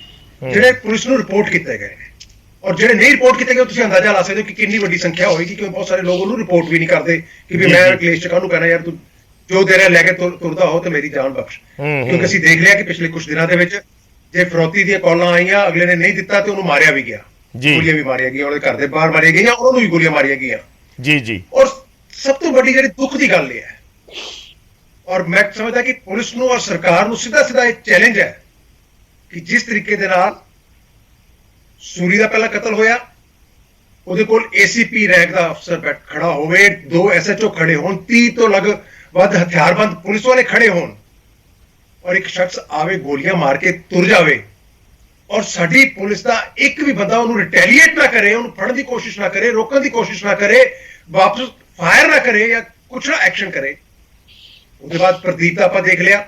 ਜਿਹੜੇ ਪੁਲਿਸ ਨੂੰ ਰਿਪੋਰਟ ਕੀਤੇ ਗਏ ਨੇ ਔਰ ਜਿਹੜੇ ਨਹੀਂ ਰਿਪੋਰਟ ਕੀਤੇ ਗਏ ਤੁਸੀਂ ਅੰਦਾਜ਼ਾ ਲਾ ਸਕਦੇ ਹੋ ਕਿ ਕਿੰਨੀ ਵੱਡੀ ਸੰਖਿਆ ਹੋਏਗੀ, ਕਿਉਂਕਿ ਬਹੁਤ ਸਾਰੇ ਲੋਕ ਉਹਨੂੰ ਰਿਪੋਰਟ ਵੀ ਨਹੀਂ ਕਰਦੇ ਕਿ ਵੀ ਮੈਂ ਕਲੇਸ਼ ਚ ਕਾਹਨੂੰ ਕਹਿਣਾ, ਯਾਰ ਤੂੰ ਜੋ ਦੇ ਰਿਹਾ ਲੈ ਕੇ ਤੁਰਦਾ ਹੋ ਤੇ ਮੇਰੀ ਜਾਨ ਬਖਸ਼। ਕਿਉਂਕਿ ਅਸੀਂ ਦੇਖ ਲਿਆ ਕਿ ਪਿਛਲੇ ਕੁਝ ਦਿਨਾਂ ਦੇ ਵਿੱਚ ਜੇ ਫਰੋਤੀ ਦੀਆਂ ਕਾਲਾਂ ਆਈਆਂ ਅਗਲੇ ਨੇ ਨਹੀਂ ਦਿੱਤਾ ਤੇ ਉਹਨੂੰ ਮਾਰਿਆ ਵੀ ਗਿਆ, ਗੋਲੀਆਂ ਵੀ ਮਾਰੀਆਂ ਗਈਆਂ, ਉਹਦੇ ਘਰ ਦੇ ਬਾਹਰ ਮਾਰੀਆਂ ਗਈਆਂ, ਉਹਨੂੰ ਵੀ ਗੋਲੀਆਂ ਮਾਰੀਆਂ ਗਈਆਂ। ਜੀ ਜੀ। ਔਰ ਸਭ ਤੋਂ ਵੱਡੀ ਜਿਹੜੀ ਦੁੱਖ ਦੀ ਗੱਲ ਇਹ ਹੈ ਔਰ ਮੈਂ ਸਮਝਦਾ ਕਿ ਪੁਲਿਸ ਨੂੰ ਔਰ ਸਰਕਾਰ ਨੂੰ ਸਿੱਧਾ ਸਿੱਧਾ ਇਹ ਚੈਲੰਜ ਹੈ ਕਿ ਜਿਸ ਤਰੀਕੇ ਦੇ ਨਾਲ ਸੂਰੀ ਦਾ ਪਹਿਲਾ ਕਤਲ ਹੋਇਆ, ਉਹਦੇ ਕੋਲ ACP ਰੈਂਕ ਦਾ ਅਫਸਰ ਖੜਾ ਹੋਵੇ, 2 SHO ਖੜੇ ਹੋਣ, 30 ਤੋਂ ਵੱਧ ਹਥਿਆਰਬੰਦ ਪੁਲਿਸ ਵਾਲੇ ਖੜੇ ਹੋਣ ਔਰ ਇੱਕ ਸ਼ਖਸ ਆਵੇ ਗੋਲੀਆਂ ਮਾਰ ਕੇ ਤੁਰ ਜਾਵੇ ਔਰ ਸਾਡੀ ਪੁਲਿਸ ਦਾ ਇੱਕ ਵੀ ਬੰਦਾ ਉਹਨੂੰ ਰਿਟੈਲੀਏਟ ਨਾ ਕਰੇ, ਉਹਨੂੰ ਫੜਨ ਦੀ ਕੋਸ਼ਿਸ਼ ਨਾ ਕਰੇ, ਰੋਕਣ ਦੀ ਕੋਸ਼ਿਸ਼ ਨਾ ਕਰੇ, ਵਾਪਸ ਫਾਇਰ ਨਾ ਕਰੇ ਜਾਂ ਕੁਛ ਨਾ ਐਕਸ਼ਨ ਕਰੇ। ਉਹਦੇ ਬਾਅਦ ਪ੍ਰਦੀਪ ਦਾ ਆਪਾਂ ਦੇਖ ਲਿਆ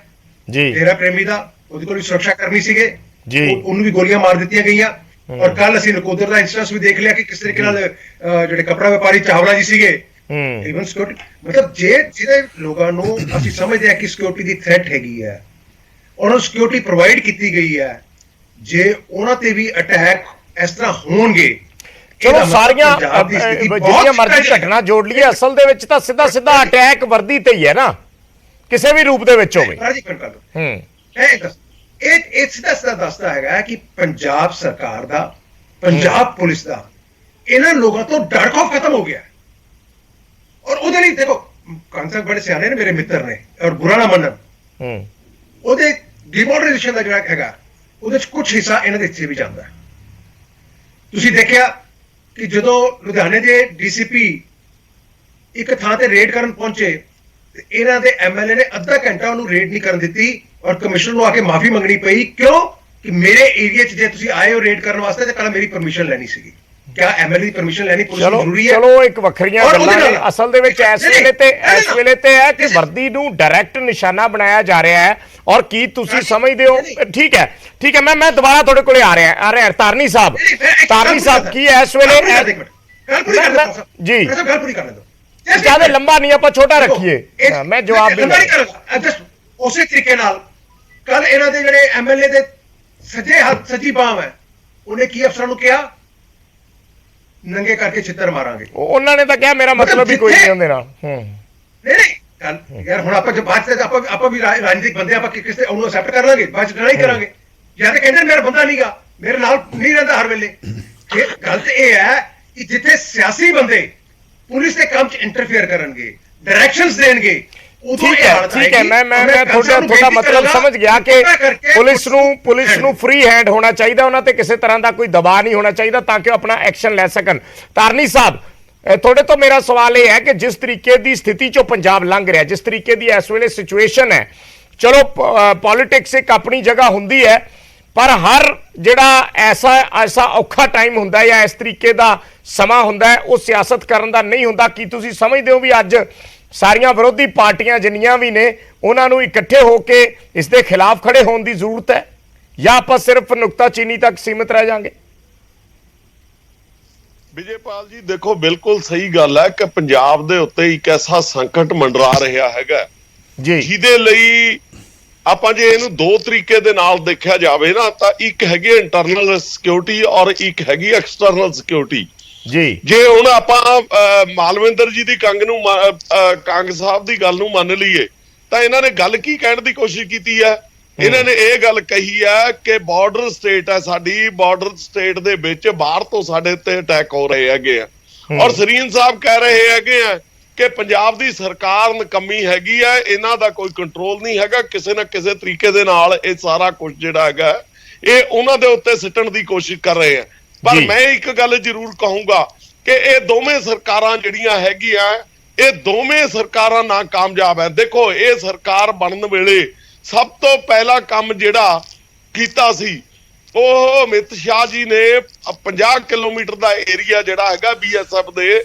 ਜੀ, ਤੇਰਾ ਪ੍ਰੇਮੀ ਦਾ, ਉਹਦੇ ਕੋਲ ਵੀ ਸੁਰੱਖਿਆ ਕਰਮੀ ਸੀਗੇ ਜੀ, ਉਹਨੂੰ ਵੀ ਗੋਲੀਆਂ ਮਾਰ ਦਿੱਤੀਆਂ ਗਈਆਂ। ਔਰ ਕੱਲ ਅਸੀਂ ਨਕੋਦਰ ਦਾ ਇੰਸਟੈਂਸ ਵੀ ਦੇਖ ਲਿਆ ਕਿ ਕਿਸ ਤਰੀਕੇ ਨਾਲ ਜਿਹੜੇ ਕੱਪੜਾ ਵਪਾਰੀ ਚਾਵਲਾ ਜੀ ਸੀਗੇ, ਇਵਨ ਸਿਕਿਉਰਿਟੀ, ਮਤਲਬ ਜਿਹੜੇ ਲੋਕਾਂ ਨੂੰ ਅਸੀਂ ਸਮਝਦੇ ਹਾਂ ਕਿ ਸਿਕਿਉਰਿਟੀ ਦੀ ਥ੍ਰੈਟ ਹੈਗੀ ਹੈ, ਉਹਨਾਂ ਨੂੰ ਸਿਕਿਉਰਿਟੀ ਪ੍ਰੋਵਾਈਡ ਕੀਤੀ ਗਈ ਹੈ, ਜੇ ਉਹਨਾਂ ਤੇ ਵੀ ਅਟੈਕ ਇਸ ਤਰ੍ਹਾਂ ਹੋਣਗੇ, ਚਲੋ ਸਾਰੀਆਂ ਜਿਹੜੀਆਂ ਮਰਜ਼ੀ ਘਟਨਾ ਜੋੜ ਲਈਏ, ਅਸਲ ਦੇ ਵਿੱਚ ਤਾਂ ਸਿੱਧਾ ਸਿੱਧਾ ਅਟੈਕ ਵਰਦੀ ਤੇ ਹੀ ਹੈ ਨਾ, ਕਿਸੇ ਵੀ ਰੂਪ ਦੇ ਵਿੱਚ ਹੋਵੇ। ਇਹ ਸਿੱਧਾ ਸਿੱਧਾ ਦੱਸਦਾ ਹੈਗਾ ਕਿ ਪੰਜਾਬ ਸਰਕਾਰ ਦਾ, ਪੰਜਾਬ ਪੁਲਿਸ ਦਾ ਇਹਨਾਂ ਲੋਕਾਂ ਤੋਂ ਡਰ ਖੌਫ ਖਤਮ ਹੋ ਗਿਆ ਔਰ ਉਹਦੇ ਲਈ ਦੇਖੋ ਕਾਂਸਾ ਬੜੇ ਸਿਆਣੇ ਨੇ, ਮੇਰੇ ਮਿੱਤਰ ਨੇ ਔਰ ਬੁਰਾ ਨਾ ਮੰਨਣ, ਉਹਦੇ ਡਿਮੋਨਰਾਈਜੇਸ਼ਨ ਦਾ ਜਿਹੜਾ ਹੈਗਾ ਉਹਦੇ ਚ ਕੁਝ ਹਿੱਸਾ ਇਹਨਾਂ ਦੇ ਹਿੱਸੇ ਵੀ ਜਾਂਦਾ ਹੈ। ਤੁਸੀਂ ਦੇਖਿਆ ਕਿ ਜਦੋਂ ਲੁਧਿਆਣੇ ਦੇ DCP ਇੱਕ ਥਾਂ ਤੇ ਰੇਡ ਕਰਨ ਪਹੁੰਚੇ, ਇਹਨਾਂ ਦੇ MLA ਨੇ ਅੱਧਾ ਘੰਟਾ ਉਹਨੂੰ ਰੇਡ ਨਹੀਂ ਕਰਨ ਦਿੱਤੀ ਔਰ ਕਮਿਸ਼ਨਰ ਨੂੰ ਆ ਕੇ ਮਾਫੀ ਮੰਗਣੀ ਪਈ। ਕਿਉਂ? ਕਿ ਮੇਰੇ ਏਰੀਆ 'ਚ ਜੇ ਤੁਸੀਂ ਆਏ ਹੋ ਰੇਡ ਕਰਨ ਵਾਸਤੇ ਤਾਂ ਕੱਲ ਮੇਰੀ ਪਰਮਿਸ਼ਨ ਲੈਣੀ ਸੀਗੀ। ਕਿਆ MLA ਦੀ ਪਰਮਿਸ਼ਨ ਲੈਣੀ ਪੁਲਿਸ ਨੂੰ ਜ਼ਰੂਰੀ ਹੈ? ਚਲੋ ਇੱਕ ਵੱਖਰੀਆਂ ਗੱਲਾਂ ਨੇ। ਅਸਲ ਦੇ ਵਿੱਚ ਇਸ ਵੇਲੇ ਤੇ ਹੈ ਕਿ ਵਰਦੀ ਨੂੰ ਡਾਇਰੈਕਟ ਨਿਸ਼ਾਨਾ ਬਣਾਇਆ ਜਾ ਰਿਹਾ ਹੈ ਔਰ ਕੀ ਤੁਸੀਂ ਸਮਝਦੇ ਹੋ? ਠੀਕ ਹੈ, ਮੈਂ ਦੁਬਾਰਾ ਤੁਹਾਡੇ ਕੋਲੇ ਆ ਰਿਹਾ ਤਾਰਨੀ ਸਾਹਿਬ ਕੀ ਇਸ ਵੇਲੇ ਜੀ ਗੱਲ ਪੂਰੀ ਕਰ ਲੈਂਦਾ, ਜਿਆਦਾ ਲੰਬਾ ਨਹੀਂ, ਆਪਾਂ ਛੋਟਾ ਰੱਖੀਏ, ਮੈਂ ਜਵਾਬ ਵੀ ਨਹੀਂ ਕਰਾਂਗਾ। ਜਸਟ ਉਸੇ ਤਰੀਕੇ ਨਾਲ ਕੱਲ ਇਹਨਾਂ ਦੇ ਜਿਹੜੇ MLA ਦੇ ਸੱਜੇ ਹੱਥ ਸੱਜੀ ਬਾਹ ਹੈ, ਉਹਨੇ ਕੀ ਅਫਸਰਾਂ ਨੂੰ ਕਿਹਾ? ਨੰਗੇ ਕਰਕੇ ਛਿੱਤਰ ਮਾਰਾਂਗੇ। ਉਹਨਾਂ ਨੇ ਤਾਂ ਕਿਹਾ ਮੇਰਾ ਮਤਲਬ ਵੀ ਕੋਈ ਨਹੀਂ ਹੁੰਦੇ ਨਾਲ। ਨਹੀਂ ਕੱਲ ਯਾਰ ਹੁਣ ਆਪਾਂ ਬਾਅਦ ਚ ਆਪਾਂ ਵੀ ਰਾਜਨੀਤਿਕ ਬੰਦੇ, ਆਪਾਂ ਕਿਸੇ ਉਹਨੂੰ ਐਕਸੈਪਟ ਕਰ ਲਾਂਗੇ, ਬਾਅਦ ਚ ਲੜਾਈ ਕਰਾਂਗੇ ਜਾਂ ਤੇ ਕਹਿੰਦੇ ਮੇਰਾ ਬੰਦਾ ਨਹੀਂਗਾ, ਮੇਰੇ ਨਾਲ ਨਹੀਂ ਰਹਿੰਦਾ ਹਰ ਵੇਲੇ। ਗੱਲ ਤਾਂ ਇਹ ਹੈ ਕਿ ਜਿੱਥੇ ਸਿਆਸੀ ਬੰਦੇ ਪੁਲਿਸ ਦੇ ਕੰਮ 'ਚ ਇੰਟਰਫੇਅਰ ਕਰਨਗੇ, ਡਾਇਰੈਕਸ਼ਨਸ ਦੇਣਗੇ, ਠੀਕ ਹੈ, ਮੈਂ ਤੁਹਾਡਾ ਮਤਲਬ ਸਮਝ ਗਿਆ ਕਿ ਪੁਲਿਸ ਨੂੰ ਫ੍ਰੀ ਹੈਂਡ ਹੋਣਾ ਚਾਹੀਦਾ, ਉਹਨਾਂ ਤੇ ਕਿਸੇ ਤਰ੍ਹਾਂ ਦਾ ਕੋਈ ਦਬਾਅ ਨਹੀਂ ਹੋਣਾ ਚਾਹੀਦਾ ਤਾਂ ਕਿ ਉਹ ਆਪਣਾ ਐਕਸ਼ਨ ਲੈ ਸਕਣ। ਤਾਰਨੀ ਸਾਹਿਬ, ਤੁਹਾਡੇ ਤੋਂ ਮੇਰਾ ਸਵਾਲ ਇਹ ਹੈ ਕਿ ਜਿਸ ਤਰੀਕੇ ਦੀ ਸਥਿਤੀ 'ਚੋਂ ਪੰਜਾਬ ਲੰਘ ਰਿਹਾ, ਜਿਸ ਤਰੀਕੇ ਦੀ ਇਸ ਵੇਲੇ ਸਿਚੁਏਸ਼ਨ ਹੈ, ਚਲੋ ਪੋਲਿਟਿਕਸ ਇੱਕ ਆਪਣੀ ਜਗ੍ਹਾ ਹੁੰਦੀ ਹੈ, ਪਰ ਹਰ ਜਿਹੜਾ ਐਸਾ ਔਖਾ ਟਾਈਮ ਹੁੰਦਾ ਜਾਂ ਇਸ ਤਰੀਕੇ ਦਾ ਸਮਾਂ ਹੁੰਦਾ ਹੈ, ਉਹ ਸਿਆਸਤ ਕਰਨ ਦਾ ਨਹੀਂ ਹੁੰਦਾ। ਕੀ ਤੁਸੀਂ ਸਮਝਦੇ ਹੋ ਵੀ ਅੱਜ ਸਾਰੀਆਂ ਵਿਰੋਧੀ ਪਾਰਟੀਆਂ ਜਿੰਨੀਆਂ ਵੀ ਨੇ ਉਹਨਾਂ ਨੂੰ ਇਕੱਠੇ ਹੋ ਕੇ ਇਸ ਦੇ ਖਿਲਾਫ ਖੜੇ ਹੋਣ ਦੀ ਜ਼ਰੂਰਤ ਹੈ ਜਾਂ ਆਪਾਂ ਸਿਰਫ ਨੁਕਤਾਚੀਨੀ ਤੱਕ ਸੀਮਿਤ ਰਹਿ ਜਾਾਂਗੇ? ਵਿਜੇਪਾਲ ਜੀ ਦੇਖੋ, ਬਿਲਕੁਲ ਸਹੀ ਗੱਲ ਹੈ ਕਿ ਪੰਜਾਬ ਦੇ ਉੱਤੇ ਇੱਕ ਐਸਾ ਸੰਕਟ ਮੰਡਰਾ ਰਿਹਾ ਹੈਗਾ ਜੀ, ਜਿਹਦੇ ਲਈ ਆਪਾਂ ਜੇ ਇਹਨੂੰ 2 ਤਰੀਕੇ ਦੇ ਨਾਲ ਦੇਖਿਆ ਜਾਵੇ ਨਾ, ਤਾਂ ਇੱਕ ਹੈਗੀ ਇੰਟਰਨਲ ਸਿਕਿਉਰਿਟੀ ਔਰ ਇੱਕ ਹੈਗੀ ਐਕਸਟਰਨਲ ਸਿਕਿਉਰਿਟੀ ਜੀ। ਜੇ ਹੁਣ ਆਪਾਂ ਮਾਲਵਿੰਦਰ ਜੀ ਦੀ ਕੰਗ ਸਾਹਿਬ ਦੀ ਗੱਲ ਨੂੰ ਮੰਨ ਲਈਏ ਤਾਂ ਇਹਨਾਂ ਨੇ ਗੱਲ ਕੀ ਕਹਿਣ ਦੀ ਕੋਸ਼ਿਸ਼ ਕੀਤੀ ਹੈ ਇਹਨਾਂ ਨੇ ਇਹ ਗੱਲ ਕਹੀ ਹੈ ਕਿ ਬਾਰਡਰ ਸਟੇਟ ਹੈ ਸਾਡੀ, ਬਾਰਡਰ ਸਟੇਟ ਦੇ ਵਿੱਚ ਬਾਹਰ ਤੋਂ ਸਾਡੇ ਤੇ ਅਟੈਕ ਹੋ ਰਹੇ ਹੈਗੇ ਆ। ਔਰ ਸਰੀਨ ਸਾਹਿਬ ਕਹਿ ਰਹੇ ਹੈਗੇ ਆ ਕਿ ਪੰਜਾਬ ਦੀ ਸਰਕਾਰ ਨਕੰਮੀ ਹੈਗੀ ਆ, ਇਹਨਾਂ ਦਾ ਕੋਈ ਕੰਟਰੋਲ ਨਹੀਂ ਹੈਗਾ, ਕਿਸੇ ਨਾ ਕਿਸੇ ਤਰੀਕੇ ਦੇ ਨਾਲ ਇਹ ਸਾਰਾ ਕੁਝ ਜਿਹੜਾ ਹੈਗਾ ਇਹ ਉਹਨਾਂ ਦੇ ਉੱਤੇ ਸਿੱਟਣ ਦੀ ਕੋਸ਼ਿਸ਼ ਕਰ ਰਹੇ ਆ। ਪਰ ਮੈਂ ਇੱਕ ਗੱਲ ਜ਼ਰੂਰ ਕਹੂੰਗਾ ਕਿ ਇਹ ਦੋਵੇਂ ਸਰਕਾਰਾਂ ਜਿਹੜੀਆਂ ਹੈਗੀਆਂ ਇਹ ਦੋਵੇਂ ਸਰਕਾਰਾਂ ਨਾਕਾਮਯਾਬ ਹੈ। ਦੇਖੋ ਇਹ ਸਰਕਾਰ ਬਣਨ ਵੇਲੇ ਸਭ ਤੋਂ ਪਹਿਲਾ ਕੰਮ ਜਿਹੜਾ ਕੀਤਾ ਸੀ ਉਹ ਅਮਿਤ ਸ਼ਾਹ ਜੀ ਨੇ 50 ਕਿਲੋਮੀਟਰ ਦਾ ਏਰੀਆ ਜਿਹੜਾ ਹੈਗਾ BSF ਦੇ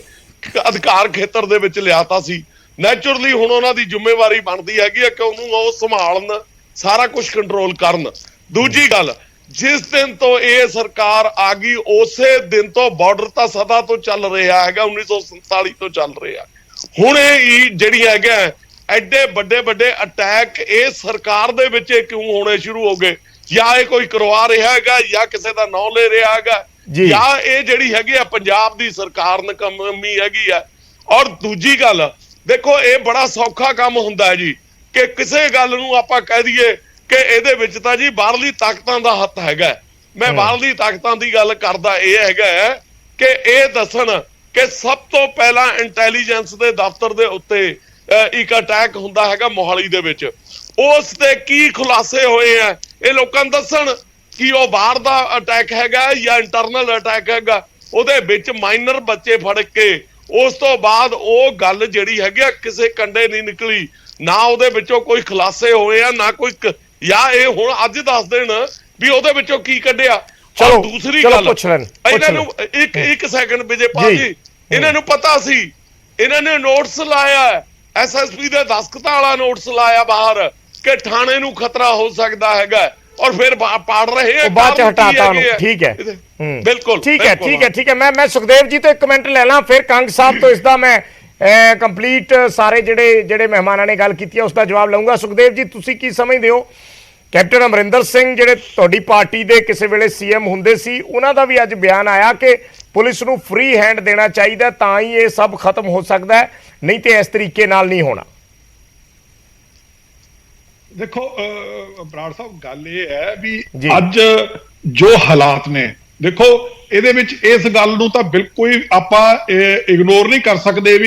ਅਧਿਕਾਰ ਖੇਤਰ ਦੇ ਵਿੱਚ ਲਿਆਤਾ ਸੀ। ਨੈਚੁਰਲੀ ਹੁਣ ਉਹਨਾਂ ਦੀ ਜ਼ਿੰਮੇਵਾਰੀ ਬਣਦੀ ਹੈਗੀ ਕਿ ਉਹਨੂੰ ਉਹ ਸੰਭਾਲਣ, ਸਾਰਾ ਕੁਝ ਕੰਟਰੋਲ ਕਰਨ। ਦੂਜੀ ਗੱਲ, ਜਿਸ ਦਿਨ ਤੋਂ ਇਹ ਸਰਕਾਰ ਆ ਗਈ ਉਸੇ ਦਿਨ ਤੋਂ ਬਾਰਡਰ ਤਾਂ ਸਦਾ ਤੋਂ ਚੱਲ ਰਿਹਾ ਹੈਗਾ, 1947 ਤੋਂ ਚੱਲ ਰਿਹਾ। ਹੁਣ ਇਹ ਜਿਹੜੀ ਹੈਗਾ ਐਡੇ ਵੱਡੇ ਵੱਡੇ ਅਟੈਕ ਇਹ ਸਰਕਾਰ ਦੇ ਵਿੱਚ ਕਿਉਂ ਹੋਣੇ ਸ਼ੁਰੂ ਹੋ ਗਏ? ਜਾਂ ਇਹ ਕੋਈ ਕਰਵਾ ਰਿਹਾ ਹੈਗਾ ਜਾਂ ਕਿਸੇ ਦਾ ਨਾਂ ਲੈ ਰਿਹਾ ਹੈਗਾ, ਜਾਂ ਇਹ ਜਿਹੜੀ ਹੈਗੀ ਆ ਪੰਜਾਬ ਦੀ ਸਰਕਾਰ ਨਕੰਮੀ ਹੈਗੀ ਆ। ਔਰ ਦੂਜੀ ਗੱਲ ਦੇਖੋ, ਇਹ ਬੜਾ ਸੌਖਾ ਕੰਮ ਹੁੰਦਾ ਹੈ ਜੀ ਕਿ ਕਿਸੇ ਗੱਲ ਨੂੰ ਆਪਾਂ ਕਹਿ ਦਈਏ ਕਿ ਇਹਦੇ ਵਿੱਚ ਤਾਂ ਜੀ ਬਾਹਰਲੀ ਤਾਕਤਾਂ ਦਾ ਹੱਥ ਹੈਗਾ। ਮੈਂ ਬਾਹਰਲੀ ਤਾਕਤਾਂ ਦੀ ਗੱਲ ਕਰਦਾ ਇਹ ਹੈਗਾ ਕਿ ਇਹ ਦੱਸਣ ਕਿ ਸਭ ਤੋਂ ਪਹਿਲਾਂ ਇੰਟੈਲੀਜੈਂਸ ਦੇ ਦਫ਼ਤਰ ਦੇ ਉੱਤੇ ਇੱਕ ਅਟੈਕ ਹੁੰਦਾ ਹੈਗਾ ਮੋਹਾਲੀ ਦੇ ਵਿੱਚ, ਉਸ ਤੇ ਕੀ ਖੁਲਾਸੇ ਹੋਏ ਆ ਇਹ ਲੋਕਾਂ ਨੂੰ ਦੱਸਣ ਕਿ ਉਹ ਬਾਹਰ ਦਾ ਅਟੈਕ ਹੈਗਾ ਜਾਂ ਇੰਟਰਨਲ ਅਟੈਕ ਹੈਗਾ। ਉਹਦੇ ਵਿੱਚ ਮਾਈਨਰ ਬੱਚੇ ਫੜ ਕੇ ਉਸ ਤੋਂ ਬਾਅਦ ਉਹ ਗੱਲ ਜਿਹੜੀ ਹੈਗੀ ਕਿਸੇ ਕੰਡੇ ਨਹੀਂ ਨਿਕਲੀ, ਨਾ ਉਹਦੇ ਵਿੱਚੋਂ ਕੋਈ ਖੁਲਾਸੇ ਹੋਏ ਆ ਨਾ ਕੋਈ, ਜਾਂ ਇਹ ਹੁਣ ਅੱਜ ਦੱਸ ਦੇਣ ਵੀ ਉਹਦੇ ਵਿੱਚੋਂ ਕੀ ਕੱਢਿਆ। ਚਲੋ ਦੂਸਰੀ ਗੱਲ, ਇਹਨਾਂ ਨੂੰ ਇੱਕ ਸੈਕਿੰਡ ਵਿਜੇਪਾਲ ਜੀ, ਇਹਨਾਂ ਨੂੰ ਪਤਾ ਸੀ, ਇਹਨਾਂ ਨੇ ਨੋਟਿਸ ਲਾਇਆ SSP ਦੇ ਦਸਤਖਤਾਂ ਵਾਲਾ ਨੋਟਿਸ ਲਾਇਆ ਬਾਹਰ ਕਿ ਥਾਣੇ ਨੂੰ ਖਤਰਾ ਹੋ ਸਕਦਾ ਹੈਗਾ, ਔਰ ਫਿਰ ਪਾੜ ਰਹੇ ਆ ਬਾਅਦ ਚ ਹਟਾਤਾ ਉਹਨੂੰ। ਠੀਕ ਹੈ, ਬਿਲਕੁਲ ਠੀਕ ਹੈ, ਠੀਕ ਹੈ, ਠੀਕ ਹੈ। ਮੈਂ ਸੁਖਦੇਵ ਜੀ ਤੋਂ ਇੱਕ ਕਮੈਂਟ ਲੈ ਲਾਂ, ਫਿਰ ਕੰਗ ਸਾਹਿਬ ਤੋਂ ਇਸਦਾ ਮੈਂ ਕੰਪਲੀਟ ਸਾਰੇ ਜਿਹੜੇ ਮਹਿਮਾਨਾਂ ਨੇ ਗੱਲ ਕੀਤੀ ਹੈ ਉਸ ਦਾ ਜਵਾਬ ਲਵਾਂਗਾ। ਸੁਖਦੇਵ ਜੀ, ਤੁਸੀਂ ਕੀ ਸਮਝਦੇ ਹੋ? ਕੈਪਟਨ ਅਮਰਿੰਦਰ ਸਿੰਘ ਜਿਹੜੇ ਤੁਹਾਡੀ ਪਾਰਟੀ ਦੇ ਕਿਸੇ ਵੇਲੇ CM ਹੁੰਦੇ ਸੀ, ਉਹਨਾਂ ਦਾ ਵੀ ਅੱਜ ਬਿਆਨ ਆਇਆ ਕਿ ਪੁਲਿਸ ਨੂੰ ਫ੍ਰੀ ਹੈਂਡ ਦੇਣਾ ਚਾਹੀਦਾ ਤਾਂ ਹੀ ਇਹ ਸਭ ਖਤਮ ਹੋ ਸਕਦਾ ਹੈ, ਨਹੀਂ ਤੇ ਇਸ ਤਰੀਕੇ ਨਾਲ ਨਹੀਂ ਹੋਣਾ। ਦੇਖੋ ਬਰਾੜ ਸਾਹਿਬ, ਗੱਲ ਇਹ ਹੈ ਵੀ ਅੱਜ ਜੋ ਹਾਲਾਤ ਨੇ, ਦੇਖੋ ਇਹਦੇ ਵਿੱਚ ਇਸ ਗੱਲ ਨੂੰ ਤਾਂ ਬਿਲਕੁਲ ਹੀ ਆਪਾਂ ਇਗਨੋਰ ਨਹੀਂ ਕਰ ਸਕਦੇ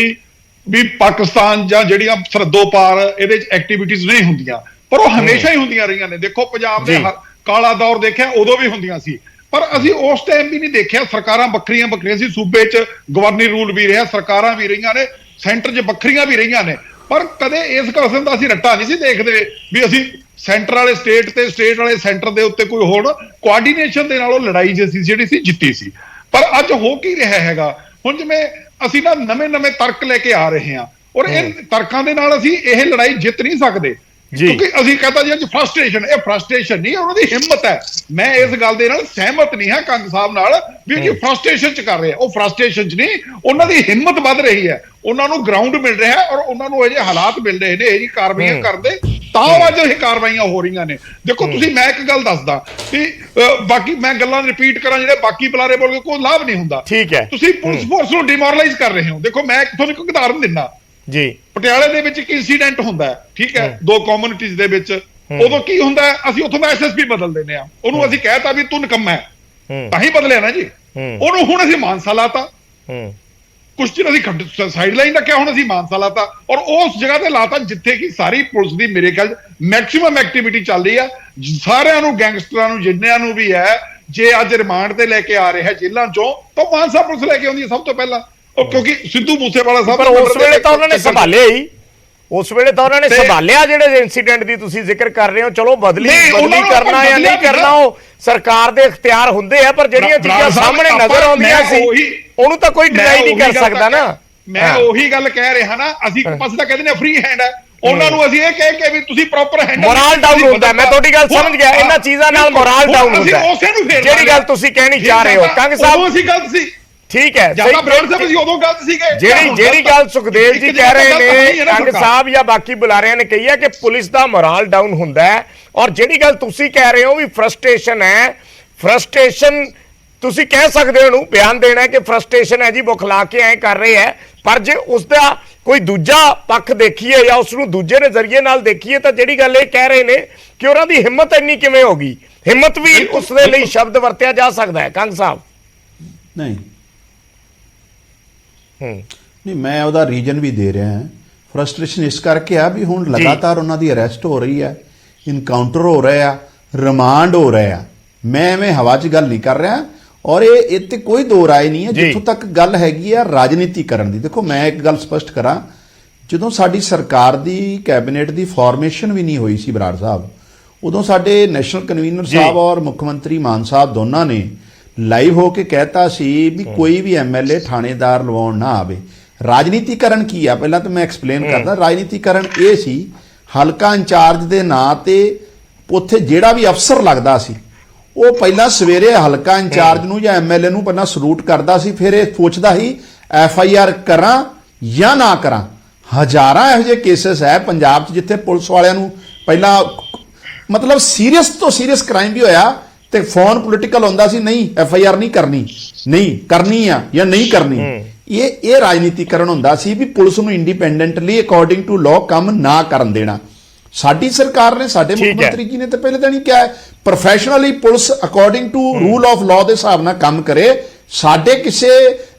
ਵੀ ਪਾਕਿਸਤਾਨ ਜਾਂ ਜਿਹੜੀਆਂ ਸਰਹੱਦੋਂ ਪਾਰ ਇਹਦੇ ਚ ਐਕਟੀਵਿਟੀਜ਼ ਨਹੀਂ ਹੁੰਦੀਆਂ, ਪਰ ਉਹ ਹਮੇਸ਼ਾ ਹੀ ਹੁੰਦੀਆਂ ਰਹੀਆਂ ਨੇ। ਦੇਖੋ ਪੰਜਾਬ ਦੇ ਕਾਲਾ ਦੌਰ ਦੇਖਿਆ, ਉਦੋਂ ਵੀ ਹੁੰਦੀਆਂ ਸੀ, ਪਰ ਅਸੀਂ ਉਸ ਟਾਈਮ ਵੀ ਨਹੀਂ ਦੇਖਿਆ। ਸਰਕਾਰਾਂ ਵੱਖਰੀਆਂ ਸੀ, ਸੂਬੇ 'ਚ ਗਵਰਨਰੀ ਰੂਲ ਵੀ ਰਿਹਾ, ਸਰਕਾਰਾਂ ਵੀ ਰਹੀਆਂ ਨੇ, ਸੈਂਟਰ 'ਚ ਵੱਖਰੀਆਂ ਵੀ ਰਹੀਆਂ ਨੇ, ਪਰ ਕਦੇ ਇਸ ਕਿਸਮ ਦਾ ਅਸੀਂ ਰੱਟਾ ਨਹੀਂ ਸੀ ਦੇਖਦੇ ਵੀ ਅਸੀਂ ਸੈਂਟਰ ਵਾਲੇ ਸਟੇਟ ਤੇ ਸਟੇਟ ਵਾਲੇ ਸੈਂਟਰ ਦੇ ਉੱਤੇ ਕੋਈ ਹੋਰ ਕੋਆਰਡੀਨੇਸ਼ਨ ਦੇ ਨਾਲ ਉਹ ਲੜਾਈ ਜਿਹੜੀ ਸੀ ਜਿੱਤੀ ਸੀ। ਪਰ ਅੱਜ ਹੋ ਕੀ ਰਿਹਾ ਹੈਗਾ, ਹੁਣ ਜਿਵੇਂ ਅਸੀਂ ਨਾ ਨਵੇਂ ਤਰਕ ਲੈ ਕੇ ਆ ਰਹੇ ਹਾਂ, ਔਰ ਇਹ ਤਰਕਾਂ ਦੇ ਨਾਲ ਅਸੀਂ ਇਹ ਲੜਾਈ ਜਿੱਤ ਨਹੀਂ ਸਕਦੇ, ਕਿਉਂਕਿ ਅਸੀਂ ਕਹਤਾ ਜੀ ਅੱਜ ਫਰਸਟ੍ਰੇਸ਼ਨ, ਇਹ ਫਰਸਟ੍ਰੇਸ਼ਨ ਨਹੀਂ, ਉਹਨਾਂ ਦੀ ਹਿੰਮਤ ਹੈ। ਮੈਂ ਇਸ ਗੱਲ ਦੇ ਨਾਲ ਸਹਿਮਤ ਨਹੀਂ ਹਾਂ ਕੰਗ ਸਾਹਿਬ ਨਾਲ ਵੀ ਜੀ ਫਰਸਟ੍ਰੇਸ਼ਨ ਚ ਕਰ ਰਹੇ ਆ, ਉਹ ਫਰਸਟ੍ਰੇਸ਼ਨ ਚ ਨਹੀਂ, ਉਹਨਾਂ ਦੀ ਹਿੰਮਤ ਵੱਧ ਰਹੀ ਹੈ, ਉਹਨਾਂ ਨੂੰ ਗਰਾਊਂਡ ਮਿਲ ਰਿਹਾ ਔਰ ਉਹਨਾਂ ਨੂੰ ਇਹ ਜਿਹੇ ਹਾਲਾਤ ਮਿਲ ਰਹੇ ਨੇ ਇਹ ਜੀ ਕਾਰਵਾਈਆਂ ਕਰਦੇ, ਤਾਂ ਅੱਜ ਇਹ ਕਾਰਵਾਈਆਂ ਹੋ ਰਹੀਆਂ ਨੇ। ਦੇਖੋ ਤੁਸੀਂ, ਮੈਂ ਇੱਕ ਗੱਲ ਦੱਸਦਾ ਕਿ ਬਾਕੀ ਮੈਂ ਗੱਲਾਂ ਰਿਪੀਟ ਕਰਾਂ ਜਿਹੜੇ ਬਾਕੀ ਬੁਲਾਰੇ ਬੋਲ ਕੇ ਕੋਈ ਲਾਭ ਨਹੀਂ ਹੁੰਦਾ। ਠੀਕ ਹੈ, ਤੁਸੀਂ ਪੁਲਿਸ ਫੋਰਸ ਨੂੰ ਡਿਮੋਰਲਾਈਜ਼ ਕਰ ਰਹੇ ਹੋ। ਦੇਖੋ ਮੈਂ ਤੁਹਾਨੂੰ ਇੱਕ ਉਦਾਹਰਨ ਦਿੰਦਾ ਜੀ, ਪਟਿਆਲੇ ਦੇ ਵਿੱਚ ਇੱਕ ਇਨਸੀਡੈਂਟ ਹੁੰਦਾ ਹੈ, ਠੀਕ ਹੈ, ਦੋ ਕਮਿਊਨਿਟੀਜ਼ ਦੇ ਵਿੱਚ। ਉਦੋਂ ਕੀ ਹੁੰਦਾ ਹੈ, ਅਸੀਂ ਉੱਥੋਂ ਦਾ SSP ਬਦਲ ਦਿੰਦੇ ਆ, ਉਹਨੂੰ ਅਸੀਂ ਕਹਿਤਾ ਵੀ ਤੂੰ ਨਿਕੰਮਾ ਹੈ, ਤਾਂ ਹੀ ਬਦਲਿਆ ਨਾ ਜੀ। ਉਹਨੂੰ ਹੁਣ ਅਸੀਂ ਮਾਨਸਾ ਲਾਤਾ, ਕੁਛ ਚਿਰ ਅਸੀਂ ਸਾਈਡ ਲਾਈਨ ਰੱਖਿਆ, ਹੁਣ ਅਸੀਂ ਮਾਨਸਾ ਲਾਤਾ, ਔਰ ਉਸ ਜਗ੍ਹਾ ਤੇ ਲਾਤਾ ਜਿੱਥੇ ਕਿ ਸਾਰੀ ਪੁਲਿਸ ਦੀ ਮੇਰੇ ਖਿਆਲ ਮੈਕਸਿਮਮ ਐਕਟੀਵਿਟੀ ਚੱਲ ਰਹੀ ਆ। ਸਾਰਿਆਂ ਨੂੰ, ਗੈਂਗਸਟਰਾਂ ਨੂੰ, ਜਿੰਨਿਆਂ ਨੂੰ ਵੀ ਹੈ, ਜੇ ਅੱਜ ਰਿਮਾਂਡ ਤੇ ਲੈ ਕੇ ਆ ਰਿਹਾ ਜੇਲ੍ਹਾਂ ਚੋਂ, ਤਾਂ ਮਾਨਸਾ ਪੁਲਿਸ ਲੈ ਕੇ ਆਉਂਦੀ ਹੈ ਸਭ ਤੋਂ ਪਹਿਲਾਂ। ਉਹ ਕਿਉਂਕਿ ਸਿੱਧੂ ਮੂਸੇਵਾਲਾ ਸਾਹਿਬ ਉਸ ਵੇਲੇ ਤਾਂ ਉਹਨਾਂ ਨੇ ਸੰਭਾਲਿਆ ਹੀ, ਉਸ ਵੇਲੇ ਤਾਂ ਉਹਨਾਂ ਨੇ ਸੰਭਾਲਿਆ ਜਿਹੜੇ ਇਨਸੀਡੈਂਟ ਦੀ ਤੁਸੀਂ ਜ਼ਿਕਰ ਕਰ ਰਹੇ ਹੋ। ਚਲੋ ਬਦਲੀ ਕਰਨਾ ਜਾਂ ਨਹੀਂ ਕਰਨਾ ਉਹ ਸਰਕਾਰ ਦੇ ਇਖਤਿਆਰ ਹੁੰਦੇ ਆ, ਪਰ ਜਿਹੜੀਆਂ ਚੀਜ਼ਾਂ ਸਾਹਮਣੇ ਨਜ਼ਰ ਆਉਂਦੀਆਂ ਸੀ ਉਹਨੂੰ ਤਾਂ ਕੋਈ ਡਿਨਾਈ ਨਹੀਂ ਕਰ ਸਕਦਾ ਨਾ। ਮੈਂ ਉਹੀ ਗੱਲ ਕਹਿ ਰਿਹਾ ਨਾ, ਅਸੀਂ ਇੱਕ ਪਾਸੇ ਤਾਂ ਕਹਿੰਦੇ ਨੇ ਫ੍ਰੀ ਹੈਂਡ ਹੈ, ਉਹਨਾਂ ਨੂੰ ਅਸੀਂ ਇਹ ਕਹਿ ਕੇ ਵੀ ਤੁਸੀਂ ਪ੍ਰੋਪਰ ਹੈਂਡਲ, ਮੋਰਲ ਡਾਊਨ ਹੁੰਦਾ। ਮੈਂ ਤੁਹਾਡੀ ਗੱਲ ਸਮਝ ਗਿਆ, ਇਹਨਾਂ ਚੀਜ਼ਾਂ ਨਾਲ ਮੋਰਲ ਡਾਊਨ ਹੁੰਦਾ। ਜਿਹੜੀ ਗੱਲ ਤੁਸੀਂ ਕਹਿਣੀ ਚਾਹ ਰਹੇ ਹੋ ਕੰਗ ਸਾਹਿਬ, ਅਸੀਂ ਗਲਤ ਸੀ, ਠੀਕ ਹੈ, ਉਦੋਂ ਗਲਤ ਸੀਗੇ। ਜਿਹੜੀ ਗੱਲ ਸੁਖਦੇਵ ਜੀ ਕਹਿ ਰਹੇ ਨੇ, ਕੰਗ ਸਾਹਿਬ ਜਾਂ ਬਾਕੀ ਬੁਲਾਰਿਆਂ ਨੇ ਕਹੀ ਹੈ ਕਿ ਪੁਲਿਸ ਦਾ ਮੋਰਲ ਡਾਊਨ ਹੁੰਦਾ ਹੈ, ਔਰ ਜਿਹੜੀ ਗੱਲ ਤੁਸੀਂ ਕਹਿ ਰਹੇ ਹੋ ਵੀ ਫਰਸਟ੍ਰੇਸ਼ਨ ਹੈ, ਫਰਸਟ੍ਰੇਸ਼ਨ ਤੁਸੀਂ ਕਹਿ ਸਕਦੇ ਹੋ, ਉਹਨੂੰ ਬਿਆਨ ਦੇਣਾ ਹੈ ਕਿ ਫਰਸਟ੍ਰੇਸ਼ਨ ਹੈ ਜੀ, ਬੁਖਲਾ ਕੇ ਐਂ ਕਰ ਰਹੇ ਹੈ, ਪਰ ਜੇ ਉਸ ਦਾ ਕੋਈ ਦੂਜਾ ਪੱਖ ਦੇਖੀਏ ਜਾਂ ਉਸ ਨੂੰ ਦੂਜੇ ਨਜ਼ਰੀਏ ਨਾਲ ਦੇਖੀਏ ਤਾਂ ਜਿਹੜੀ ਗੱਲ ਇਹ ਕਹਿ ਰਹੇ ਨੇ ਕਿ ਉਹਨਾਂ ਦੀ ਹਿੰਮਤ ਇੰਨੀ ਕਿਵੇਂ ਹੋ ਗਈ? ਹਿੰਮਤ ਵੀ ਉਸ ਦੇ ਲਈ ਸ਼ਬਦ ਵਰਤਿਆ ਜਾ ਸਕਦਾ ਹੈ ਕੰਗ ਸਾਹਿਬ। ਨਹੀਂ ਨਹੀਂ, ਮੈਂ ਉਹਦਾ ਰੀਜਨ ਵੀ ਦੇ ਰਿਹਾ ਹਾਂ। ਫਰਸਟ੍ਰੇਸ਼ਨ ਇਸ ਕਰਕੇ ਆ ਵੀ ਹੁਣ ਲਗਾਤਾਰ ਉਹਨਾਂ ਦੀ ਅਰੈਸਟ ਹੋ ਰਹੀ ਹੈ, ਇਨਕਾਊਂਟਰ ਹੋ ਰਿਹਾ, ਰਿਮਾਂਡ ਹੋ ਰਿਹਾ। ਮੈਂ ਐਵੇਂ ਹਵਾ 'ਚ ਗੱਲ ਨਹੀਂ ਕਰ ਰਿਹਾ, ਔਰ ਇਹ ਤੇ ਕੋਈ ਦੋ ਰਾਏ ਨਹੀਂ ਹੈ। ਜਿੱਥੋਂ ਤੱਕ ਗੱਲ ਹੈਗੀ ਆ ਰਾਜਨੀਤੀਕਰਨ ਦੀ, ਦੇਖੋ ਮੈਂ ਇੱਕ ਗੱਲ ਸਪਸ਼ਟ ਕਰਾਂ, ਜਦੋਂ ਸਾਡੀ ਸਰਕਾਰ ਦੀ ਕੈਬਨਿਟ ਦੀ ਫਾਰਮੇਸ਼ਨ ਵੀ ਨਹੀਂ ਹੋਈ ਸੀ ਬਰਾੜ ਸਾਹਿਬ, ਉਦੋਂ ਸਾਡੇ ਨੈਸ਼ਨਲ ਕਨਵੀਨਰ ਸਾਹਿਬ ਔਰ ਮੁੱਖ ਮੰਤਰੀ ਮਾਨ ਸਾਹਿਬ ਦੋਨਾਂ ਨੇ ਲਾਈਵ ਹੋ ਕੇ ਕਹਿਤਾ ਸੀ ਵੀ ਕੋਈ ਵੀ ਐਮਐਲਏ ਥਾਣੇਦਾਰ ਲਵਾਉਣ ਨਾ ਆਵੇ। ਰਾਜਨੀਤੀਕਰਨ ਕੀ ਆ, ਪਹਿਲਾਂ ਤਾਂ ਮੈਂ ਐਕਸਪਲੇਨ ਕਰਦਾ। ਰਾਜਨੀਤੀਕਰਨ ਇਹ ਸੀ, ਹਲਕਾ ਇੰਚਾਰਜ ਦੇ ਨਾਂ ਤੇ ਉੱਥੇ ਜਿਹੜਾ ਵੀ ਅਫਸਰ ਲੱਗਦਾ ਸੀ ਉਹ ਪਹਿਲਾਂ ਸਵੇਰੇ ਹਲਕਾ ਇੰਚਾਰਜ ਨੂੰ ਜਾਂ ਐਮਐਲਏ ਨੂੰ ਪਹਿਲਾਂ ਸਲੂਟ ਕਰਦਾ ਸੀ, ਫਿਰ ਇਹ ਪੁੱਛਦਾ ਸੀ ਐਫਆਈਆਰ ਕਰਾਂ ਜਾਂ ਨਾ ਕਰਾਂ। ਹਜ਼ਾਰਾਂ ਇਹੋ ਜਿਹੇ ਕੇਸਸ ਹੈ ਪੰਜਾਬ 'ਚ ਜਿੱਥੇ ਪੁਲਿਸ ਵਾਲਿਆਂ ਨੂੰ ਪਹਿਲਾਂ ਮਤਲਬ ਸੀਰੀਅਸ ਤੋਂ ਸੀਰੀਅਸ ਕ੍ਰਾਈਮ ਵੀ ਹੋਇਆ ਤੇ ਫੋਨ ਪੋਲੀਟੀਕਲ ਹੁੰਦਾ ਸੀ, ਨਹੀਂ ਐਫਆਈਆਰ ਨਹੀਂ ਕਰਨੀ, ਨਹੀਂ ਕਰਨੀ ਆ ਜਾਂ ਨਹੀਂ ਕਰਨੀ। ਇਹ ਰਾਜਨੀਤੀਕਰਨ ਹੁੰਦਾ ਸੀ ਵੀ ਪੁਲਿਸ ਨੂੰ ਇੰਡੀਪੈਂਡੈਂਟਲੀ ਅਕੋਰਡਿੰਗ ਟੂ ਲਾਅ ਕੰਮ ਨਾ ਕਰਨ ਦੇਣਾ। ਸਾਡੀ ਸਰਕਾਰ ਨੇ, ਸਾਡੇ ਮੁੱਖ ਮੰਤਰੀ ਜੀ ਨੇ ਤਾਂ ਪਹਿਲੇ ਦਿਨ ਹੀ ਕਿਹਾ ਹੈ professionally police according to rule of law ਦੇ ਹਿਸਾਬ ਨਾਲ ਕੰਮ ਕਰੇ। ਸਾਡੇ ਕਿਸੇ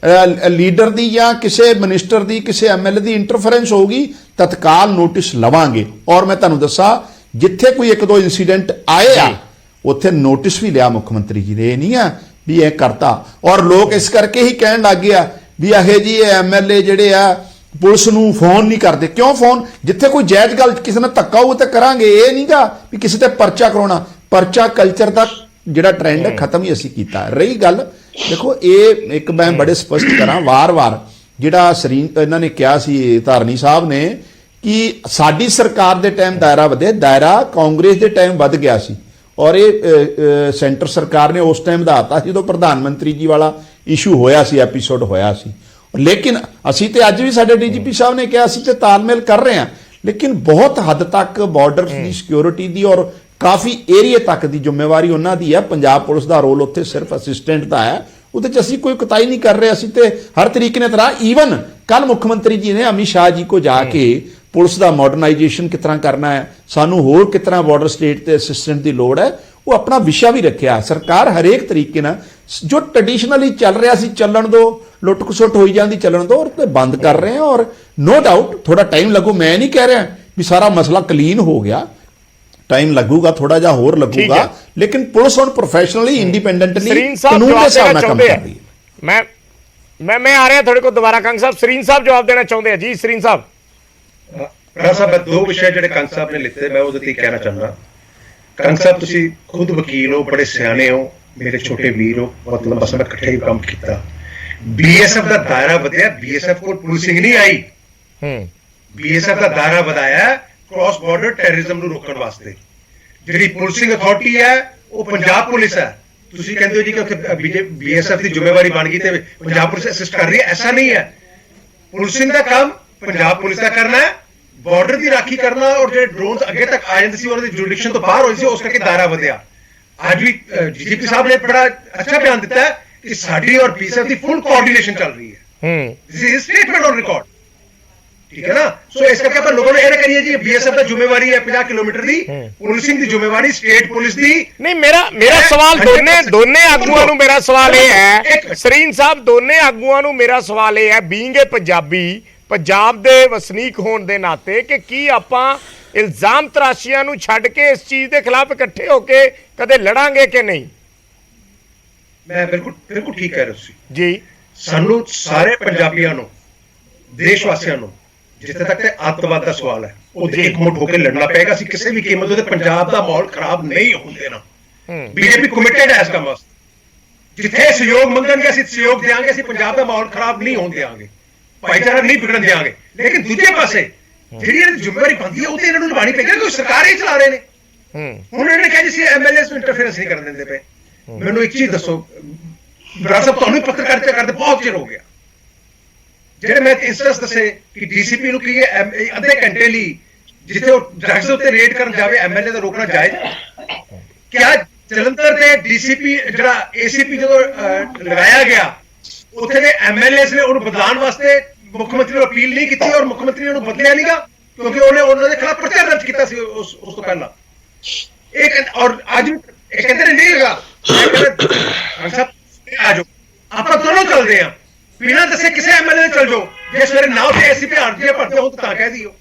ਲੀਡਰ ਦੀ ਜਾਂ ਕਿਸੇ ਮਿਨਿਸਟਰ ਦੀ, ਕਿਸੇ ਐਮਐਲਏ ਦੀ ਇੰਟਰਫੇਰੈਂਸ ਹੋਊਗੀ ਤਤਕਾਲ ਨੋਟਿਸ ਲਵਾਂਗੇ। ਔਰ ਮੈਂ ਤੁਹਾਨੂੰ ਦੱਸਾਂ, ਜਿੱਥੇ ਕੋਈ ਇੱਕ ਦੋ ਇਨਸੀਡੈਂਟ ਆਏ ਆ ਉੱਥੇ ਨੋਟਿਸ ਵੀ ਲਿਆ ਮੁੱਖ ਮੰਤਰੀ ਜੀ ਨੇ। ਇਹ ਨਹੀਂ ਆ ਵੀ ਇਹ ਕਰਤਾ। ਔਰ ਲੋਕ ਇਸ ਕਰਕੇ ਹੀ ਕਹਿਣ ਲੱਗ ਗਏ ਆ ਵੀ ਇਹ ਜੀ ਐਮਐਲਏ ਜਿਹੜੇ ਆ ਪੁਲਿਸ ਨੂੰ ਫੋਨ ਨਹੀਂ ਕਰਦੇ। ਕਿਉਂ ਫੋਨ? ਜਿੱਥੇ ਕੋਈ ਜਾਇਜ਼ ਗੱਲ ਕਿਸੇ ਨਾਲ ਧੱਕਾ ਹੋਊ ਤਾਂ ਕਰਾਂਗੇ। ਇਹ ਨਹੀਂਗਾ ਵੀ ਕਿਸੇ ਤੇ ਪਰਚਾ ਕਰਾਉਣਾ। ਪਰਚਾ ਕਲਚਰ ਦਾ ਜਿਹੜਾ ਟ੍ਰੈਂਡ ਹੈ ਖਤਮ ਹੀ ਅਸੀਂ ਕੀਤਾ। ਰਹੀ ਗੱਲ, ਦੇਖੋ ਇਹ ਇੱਕ ਮੈਂ ਬੜੇ ਸਪਸ਼ਟ ਕਰਾਂ, ਵਾਰ-ਵਾਰ ਜਿਹੜਾ ਇਹਨਾਂ ਨੇ ਕਿਹਾ ਸੀ ਧਾਰਨੀ ਸਾਹਿਬ ਨੇ ਕਿ ਸਾਡੀ ਸਰਕਾਰ ਦੇ ਟਾਈਮ ਦਾਇਰਾ ਵਧੇ, ਦਾਇਰਾ ਕਾਂਗਰਸ ਦੇ ਟਾਈਮ ਵੱਧ ਗਿਆ ਸੀ। ਔਰ ਇਹ ਸੈਂਟਰ ਸਰਕਾਰ ਨੇ ਉਸ ਟਾਈਮ ਵਧਾਤਾ ਜਦੋਂ ਪ੍ਰਧਾਨ ਮੰਤਰੀ ਜੀ ਵਾਲਾ ਇਸ਼ੂ ਹੋਇਆ ਸੀ, ਐਪੀਸੋਡ ਹੋਇਆ ਸੀ। ਲੇਕਿਨ ਅਸੀਂ ਤੇ ਅੱਜ ਵੀ ਸਾਡੇ ਡੀਜੀਪੀ ਸਾਹਿਬ ਨੇ ਕਿਹਾ ਅਸੀਂ ਤੇ ਤਾਲਮੇਲ ਕਰ ਰਹੇ ਹਾਂ, ਲੇਕਿਨ ਬਹੁਤ ਹੱਦ ਤੱਕ ਬਾਰਡਰ ਦੀ ਸਿਕਿਉਰਿਟੀ ਦੀ ਔਰ ਕਾਫੀ ਏਰੀਏ ਤੱਕ ਦੀ ਜ਼ਿੰਮੇਵਾਰੀ ਉਹਨਾਂ ਦੀ ਹੈ। ਪੰਜਾਬ ਪੁਲਿਸ ਦਾ ਰੋਲ ਉੱਥੇ ਸਿਰਫ ਅਸਿਸਟੈਂਟ ਦਾ ਹੈ, ਉਹਦੇ 'ਚ ਅਸੀਂ ਕੋਈ ਕੁਤਾਹੀ ਨਹੀਂ ਕਰ ਰਹੇ। ਅਸੀਂ ਤੇ ਹਰ ਤਰੀਕੇ ਨਾਲ ਤਰ੍ਹਾਂ ਈਵਨ ਕੱਲ ਮੁੱਖ ਮੰਤਰੀ ਜੀ ਨੇ ਅਮਿਤ ਸ਼ਾਹ ਜੀ ਕੋ ਜਾ ਕੇ ਪੁਲਿਸ ਦਾ ਮਾਡਰਨਾਈਜੇਸ਼ਨ ਕਿਸ ਤਰ੍ਹਾਂ ਕਰਨਾ ਹੈ, ਸਾਨੂੰ ਹੋਰ ਕਿਸ ਤਰ੍ਹਾਂ ਬਾਰਡਰ ਸਟੇਟ ਤੇ ਅਸਿਸਟੈਂਟ ਦੀ ਲੋੜ ਹੈ, ਉਹ ਆਪਣਾ ਵਿਸ਼ਾ ਵੀ ਰੱਖਿਆ। ਸਰਕਾਰ ਹਰੇਕ ਤਰੀਕੇ ਨਾਲ ਜੋ ਟ੍ਰੈਡੀਸ਼ਨਲੀ ਚੱਲ ਰਿਹਾ ਸੀ ਚੱਲਣ ਦੋ, ਲੁੱਟ ਖਸੁੱਟ ਹੋਈ ਜਾਂਦੀ ਚੱਲਣ ਦੋ, ਔਰ ਬੰਦ ਕਰ ਰਹੇ ਹਾਂ। ਔਰ ਨੋ ਡਾਊਟ ਥੋੜਾ ਟਾਈਮ ਲੱਗੂ, ਮੈਂ ਨਹੀਂ ਕਹਿ ਰਿਹਾ ਵੀ ਸਾਰਾ ਮਸਲਾ ਕਲੀਨ ਹੋ ਗਿਆ, ਟਾਈਮ ਲੱਗੂਗਾ, ਥੋੜਾ ਜਿਹਾ ਹੋਰ ਲੱਗੂਗਾ, ਲੇਕਿਨ ਪੁਲਿਸ ਹੁਣ ਪ੍ਰੋਫੈਸ਼ਨਲੀ ਇੰਡੀਪੈਂਡੈਂਟਲੀ ਕਾਨੂੰਨ ਦੇ ਹਿਸਾਬ ਨਾਲ ਕੰਮ ਕਰ ਰਹੀ ਹੈ। ਮੈਂ ਆ ਰਿਹਾ ਤੁਹਾਡੇ ਕੋਲ ਦੁਬਾਰਾ। ਕੰਗ ਸਾਹਿਬ, ਸਰੀਨ ਸਾਹਿਬ ਜਵਾਬ ਦੇਣਾ ਚਾਹੁੰਦੇ ਆ ਜੀ। ਸਰੀਨ ਸਾਹਿਬ। ਰਾਜ ਸਾਹਿਬ, ਦੋ ਵਿਸ਼ੇ ਜਿਹੜੇ ਕੰਗ ਸਾਹਿਬ ਨੇ ਲਿੱਤੇ ਮੈਂ ਉਹਦੇ ਤੇ ਕਹਿਣਾ ਚਾਹੁੰਦਾ। ਕੰਗ ਸਾਹਿਬ, ਤੁਸੀਂ ਖੁਦ ਵਕੀਲ ਹੋ, ਬੜੇ ਸਿਆਣੇ ਹੋ, ਮੇਰੇ ਛੋਟੇ ਵੀਰ ਹੋ, ਮਤਲਬ ਬਸ ਮੈਂ ਇਕੱਠੇ ਹੀ ਕੰਮ ਕੀਤਾ। ਬੀਐਸਐਫ ਦਾ ਦਾਇਰਾ ਵਧਿਆ, ਬੀਐਸਐਫ ਕੋਲ ਪੁਲਿਸਿੰਗ ਨਹੀਂ ਆਈ। ਬੀਐਸਐਫ ਦਾ ਦਾਇਰਾ ਵਧਾਇਆ ਕ੍ਰਾਸ ਬਾਰਡਰ ਟੈਰਰਿਜ਼ਮ ਨੂੰ ਰੋਕਣ ਵਾਸਤੇ। ਜਿਹੜੀ ਪੁਲਿਸਿੰਗ ਅਥਾਰਟੀ ਹੈ ਉਹ ਪੰਜਾਬ ਪੁਲਿਸ ਹੈ। ਤੁਸੀਂ ਕਹਿੰਦੇ ਹੋ ਜੀ ਕਿ ਉੱਥੇ ਬੀਐਸਐਫ ਦੀ ਜ਼ਿੰਮੇਵਾਰੀ ਬਣ ਗਈ ਤੇ ਪੰਜਾਬ ਪੁਲਿਸ ਅਸਿਸਟ ਕਰ ਰਹੀ ਹੈ, ਐਸਾ ਨਹੀਂ ਹੈ। ਪੁਲਿਸਿੰਗ ਦਾ ਕੰਮ ਪੰਜਾਬ ਪੁਲਿਸ ਦਾ ਕਰਨਾ ਹੈ, ਬਾਰਡਰ ਦੀ ਰਾਖੀ ਕਰਨਾ। ਔਰ ਜਿਹੜੇ ਡਰੋਨਸ ਅੱਗੇ ਤੱਕ ਆ ਜਾਂਦੇ ਸੀ ਉਹਨਾਂ ਦੀ ਜੁਰਿਸਡਿਕਸ਼ਨ ਤੋਂ ਬਾਹਰ ਹੋਈ ਸੀ, ਉਸ ਕਰਕੇ ਦਾਇਰਾ ਵਧਿਆ। ਅੱਜ ਵੀ ਡੀਜੀਪੀ ਸਾਹਿਬ ਨੇ ਬੜਾ ਅੱਛਾ ਬਿਆਨ ਦਿੱਤਾ ਹੈ ਕਿ ਸਾਡੀ ਔਰ ਬੀਐਸਐਫ ਦੀ ਫੁੱਲ ਕੋਆਰਡੀਨੇਸ਼ਨ ਚੱਲ ਰਹੀ ਹੈ। This is statement on record, ਠੀਕ ਹੈ ਨਾ। ਸੋ ਇਸ ਕਰਕੇ ਆਪਾਂ ਲੋਕਾਂ ਨੂੰ ਇਹ ਨਾ ਕਰੀਏ ਜੀ ਬੀਐਸਐਫ ਦਾ ਜ਼ਿੰਮੇਵਾਰੀ ਹੈ 50 ਕਿਲੋਮੀਟਰ ਦੀ, ਪੁਲਿਸਿੰਗ ਦੀ ਜ਼ਿੰਮੇਵਾਰੀ ਸਟੇਟ ਪੁਲਿਸ ਦੀ ਨਹੀਂ। ਮੇਰਾ ਸਵਾਲ ਦੋਨੇ ਆਗੂਆਂ ਨੂੰ, ਮੇਰਾ ਸਵਾਲ ਇਹ ਹੈ ਸਰੀਨ ਸਾਹਿਬ, ਦੋਨੇ ਆਗੂਆਂ ਨੂੰ ਮੇਰਾ ਸਵਾਲ ਇਹ ਹੈ, ਬੀਇੰਗ ਏ ਪੰਜਾਬੀ, ਪੰਜਾਬ ਦੇ ਵਸਨੀਕ ਹੋਣ ਦੇ ਨਾਤੇ, ਕਿ ਕੀ ਆਪਾਂ ਇਲਜ਼ਾਮ ਤਰਾਸ਼ੀਆਂ ਨੂੰ ਛੱਡ ਕੇ ਇਸ ਚੀਜ਼ ਦੇ ਖਿਲਾਫ ਇਕੱਠੇ ਹੋ ਕੇ ਕਦੇ ਲੜਾਂਗੇ ਕਿ ਨਹੀਂ? ਮੈਂ ਬਿਲਕੁਲ ਠੀਕ ਕਹਿ ਰਹੇ ਤੁਸੀਂ ਜੀ। ਸਾਨੂੰ ਸਾਰੇ ਪੰਜਾਬੀਆਂ ਨੂੰ, ਦੇਸ਼ ਵਾਸੀਆਂ ਨੂੰ, ਜਿੱਥੇ ਤੱਕ ਤੇ ਅੱਤਵਾਦ ਦਾ ਸਵਾਲ ਹੈ, ਉਹਦੇ ਇਕਮੁੱਠ ਹੋ ਕੇ ਲੜਨਾ ਪਏਗਾ। ਅਸੀਂ ਕਿਸੇ ਵੀ ਕੀਮਤ ਤੇ ਪੰਜਾਬ ਦਾ ਮਾਹੌਲ ਖਰਾਬ ਨਹੀਂ ਹੋਣ ਦੇਣਾ। ਬੀਜੇਪੀ ਕਮਿਟਡ ਹੈ ਇਸ ਕੰਮ ਵਾਸਤੇ। ਜਿੱਥੇ ਸਹਿਯੋਗ ਮੰਗਣਗੇ ਅਸੀਂ ਸਹਿਯੋਗ ਦੇਵਾਂਗੇ। ਅਸੀਂ ਪੰਜਾਬ ਦਾ ਮਾਹੌਲ ਖਰਾਬ ਨਹੀਂ ਹੋਣ ਦੇਵਾਂਗੇ, ਭਾਈਚਾਰਾ ਨਹੀਂ ਵਿਗੜਨ ਦੇਵਾਂਗੇ। ਲੇਕਿਨ ਦੂਜੇ ਪਾਸੇ ਜਿਹੜੀ ਇਹਨਾਂ ਦੀ ਜ਼ਿੰਮੇਵਾਰੀ ਬਣਦੀ ਹੈ ਉਹ ਤੇ ਇਹਨਾਂ ਨੂੰ ਨਿਭਾਣੀ ਪਏਗੀ, ਕਿਉਂਕਿ ਸਰਕਾਰ ਹੀ ਚਲਾ ਰਹੇ ਨੇ। ਹੁਣ ਇਹਨਾਂ ਨੇ ਕਿਹਾ ਜੀ ਐਮਐਲਏਸ ਨੂੰ ਇੰਟਰਫੇਰੈਂਸ ਨਹੀਂ ਕਰਨ ਦਿੰਦੇ ਪਏ। ਮੈਨੂੰ ਇੱਕ ਚੀਜ਼ ਦੱਸੋ ਬਰਾੜ ਸਾਹਿਬ, ਤੁਹਾਨੂੰ ਪੱਤਰਕਾਰਿਤਾ ਕਰਦੇ ਬਹੁਤ ਚਿਰ ਹੋ ਗਿਆ। ਜਿਹੜੇ ਮੈਂ ਇੰਸਟੈਂਸ ਦੱਸੇ ਕਿ ਡੀਸੀਪੀ ਨੂੰ ਕੀ ਅੱਧੇ ਘੰਟੇ ਲਈ ਜਿੱਥੇ ਉਹ ਡਰੱਗਸ ਉੱਤੇ ਰੇਡ ਕਰਨ ਜਾਵੇ ਐਮਐਲਏ ਦਾ ਰੋਕਣਾ ਜਾਇਜ਼? ਕਿਆ ਜਲੰਧਰ ਦੇ ਡੀਸੀਪੀ ਜਿਹੜਾ ਏਸੀਪੀ ਜਦੋਂ ਲਗਾਇਆ ਗਿਆ ਉੱਥੇ ਦੇ ਐਮਐਲਏਸ ਨੇ ਉਹਨੂੰ ਬਦਲਾਉਣ ਵਾਸਤੇ ਮੁੱਖ ਮੰਤਰੀ ਨੂੰ ਅਪੀਲ ਨਹੀਂ ਕੀਤੀ ਔਰ ਮੁੱਖ ਮੰਤਰੀ ਨੇ ਉਹਨੂੰ ਬਦਲਿਆ ਨਹੀਂਗਾ, ਕਿਉਂਕਿ ਉਹਨੇ ਉਹਨਾਂ ਦੇ ਖਿਲਾਫ ਪਰਚਾ ਦਰਜ ਕੀਤਾ ਸੀ ਉਸ ਤੋਂ ਪਹਿਲਾਂ। और आज भी कहते नहीं लगा आ जाओ आप दोनों चल रहे हैं बिना दसे किसी एमएलए चल जाओ जे सवेरे नाव से एसपी आरटीए भरते हो तो कह दियो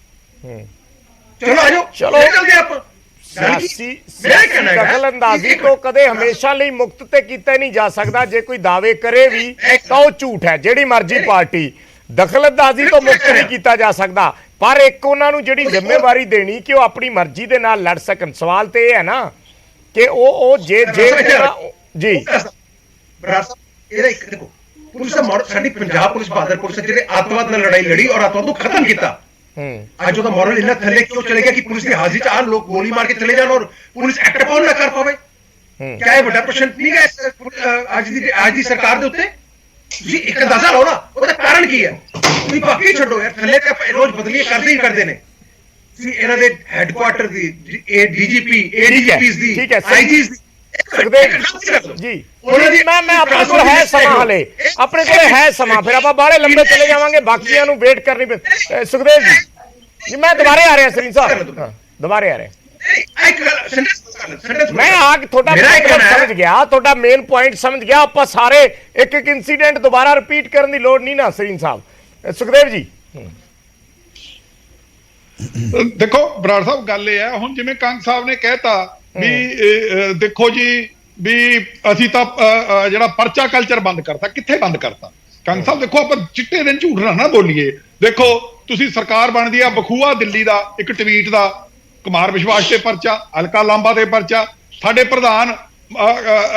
चलो आ जाओ चलो चलते आप दखलअंदाजी तो कदे हमेशा ਲਈ ਮੁਕਤ ਤੇ ਕੀਤਾ ਨਹੀਂ ਜਾ ਸਕਦਾ ਜੇ ਕੋਈ ਦਾਅਵੇ ਕਰੇ ਵੀ ਤਾਂ ਉਹ ਝੂਠ ਹੈ ਜਿਹੜੀ ਮਰਜ਼ੀ ਪਾਰਟੀ ਦਖਲਅੰਦਾਜ਼ੀ ਤੋਂ ਮੁਕਤ ਨਹੀਂ ਕੀਤਾ ਜਾ ਸਕਦਾ ਪਰ ਇੱਕ ਉਹਨਾਂ ਨੂੰ ਜਿਹੜੀ ਜ਼ਿੰਮੇਵਾਰੀ ਦੇਣੀ ਕਿ ਉਹ ਆਪਣੀ ਮਰਜ਼ੀ ਦੇ ਨਾਲ ਲੜ ਸਕਣ ਸਵਾਲ ਤੇ ਇਹ ਹੈ ਨਾ ਕਿ ਉਹ ਜੇ ਜੀ ਇਹਦਾ ਇੱਕ ਦੇਖੋ ਪੁਲਿਸ ਦਾ ਮੋਰਲ ਸਾਡੀ ਪੰਜਾਬ ਪੁਲਿਸ ਬਹਾਦਰ ਪੁਲਿਸ ਜਿਹੜੇ ਅੱਤਵਾਦ ਨਾਲ ਲੜਾਈ ਲੜੀ ਔਰ ਅੱਤਵਾਦ ਨੂੰ ਖਤਮ ਕੀਤਾ ਅੱਜ ਉਹਦਾ ਮੋਰਲ ਇੰਨਾ ਥੱਲੇ ਕਿਉਂ ਚਲੇ ਗਿਆ ਕਿ ਪੁਲਿਸ ਦੀ ਹਾਜ਼ਰੀ ਚ ਆ ਲੋਕ ਗੋਲੀ ਮਾਰ ਕੇ ਚਲੇ ਜਾਣ ਔਰ ਪੁਲਿਸ ਐਕਟ ਪਾਉਣ ਨਾ ਕਰ ਪਾਵੇ ਕਿਆ ਇਹ ਵੱਡਾ ਪ੍ਰਸ਼ਨ ਨਹੀਂ ਹੈ ਅੱਜ ਦੀ ਸਰਕਾਰ ਦੇ ਉੱਤੇ ਤੁਸੀਂ ਇੱਕ ਅੰਦਾਜ਼ਾ ਲਾਓ ਨਾ ਉਹਦਾ ਕਾਰਨ ਕੀ ਹੈ ਤੁਸੀਂ ਬਾਕੀ ਛੱਡੋ ਯਾਰ ਥੱਲੇ ਤੇ ਰੋਜ਼ ਬਦਲੀਆਂ ਕਰਦੇ ਨੇ ਤੁਸੀਂ ਇਹਨਾਂ ਦੇ ਹੈੱਡਕੁਆਰਟਰ ਦੀ ਡੀਜੀਪੀ ਏਡੀਜੀਪੀਸ ਦੀ ਆਈਜੀਸ ਦੀ ਜੀ ਮੈਂ ਆਪਣੇ ਕੋਲ ਹੈ ਸਮਾਂ ਹਲੇ ਆਪਣੇ ਕੋਲ ਹੈ ਸਮਾਂ ਫਿਰ ਆਪਾਂ ਬਾਹਲੇ ਲੰਬੇ ਚਲੇ ਜਾਵਾਂਗੇ ਬਾਕੀਆਂ ਨੂੰ ਵੇਟ ਕਰਨੀ ਪਏ ਸੁਖਦੇਵ ਜੀ ਮੈਂ ਦੁਬਾਰੇ ਆ ਰਿਹਾ ਸਰੀਨ ਸਾਹਿਬ ਦੁਬਾਰੇ ਆ ਰਿਹਾ ਮੈਂ ਆ ਤੁਹਾਡਾ ਸਮਝ ਗਿਆ ਤੁਹਾਡਾ ਮੇਨ ਪੁਆਇੰਟ ਸਮਝ ਗਿਆ ਆਪਾਂ ਸਾਰੇ ਇੱਕ ਇਨਸੀਡੈਂਟ ਦੁਬਾਰਾ ਰਿਪੀਟ ਕਰਨ ਦੀ ਲੋੜ ਨਹੀਂ ਨਾ ਸਰੀਨ ਸਾਹਿਬ ਸੁਖਦੇਵ ਜੀ ਦੇਖੋ ਬਰਾੜ ਸਾਹਿਬ ਗੱਲ ਇਹ ਹੈ ਹੁਣ ਜਿਵੇਂ ਕੰਗ ਸਾਹਿਬ ਨੇ ਕਹਿਤਾ ਵੀ ਦੇਖੋ ਜੀ ਵੀ ਅਸੀਂ ਤਾਂ ਜਿਹੜਾ ਪਰਚਾ ਕਲਚਰ ਬੰਦ ਕਰਤਾ ਕਿੱਥੇ ਬੰਦ ਕਰਤਾ ਕੰਗ ਸਾਹਿਬ ਦੇਖੋ ਆਪਾਂ ਚਿੱਟੇ ਦਿਨ ਝੂਠ ਨਾ ਬੋਲੀਏ ਦੇਖੋ ਤੁਸੀਂ ਸਰਕਾਰ ਬਣਦੀ ਆ ਬਖੂਆ ਦਿੱਲੀ ਦਾ ਇੱਕ ਟਵੀਟ ਦਾ ਕੁਮਾਰ ਵਿਸ਼ਵਾਸ ਤੇ ਪਰਚਾ ਹਲਕਾ ਲਾਂਬਾ ਤੇ ਪਰਚਾ ਸਾਡੇ ਪ੍ਰਧਾਨ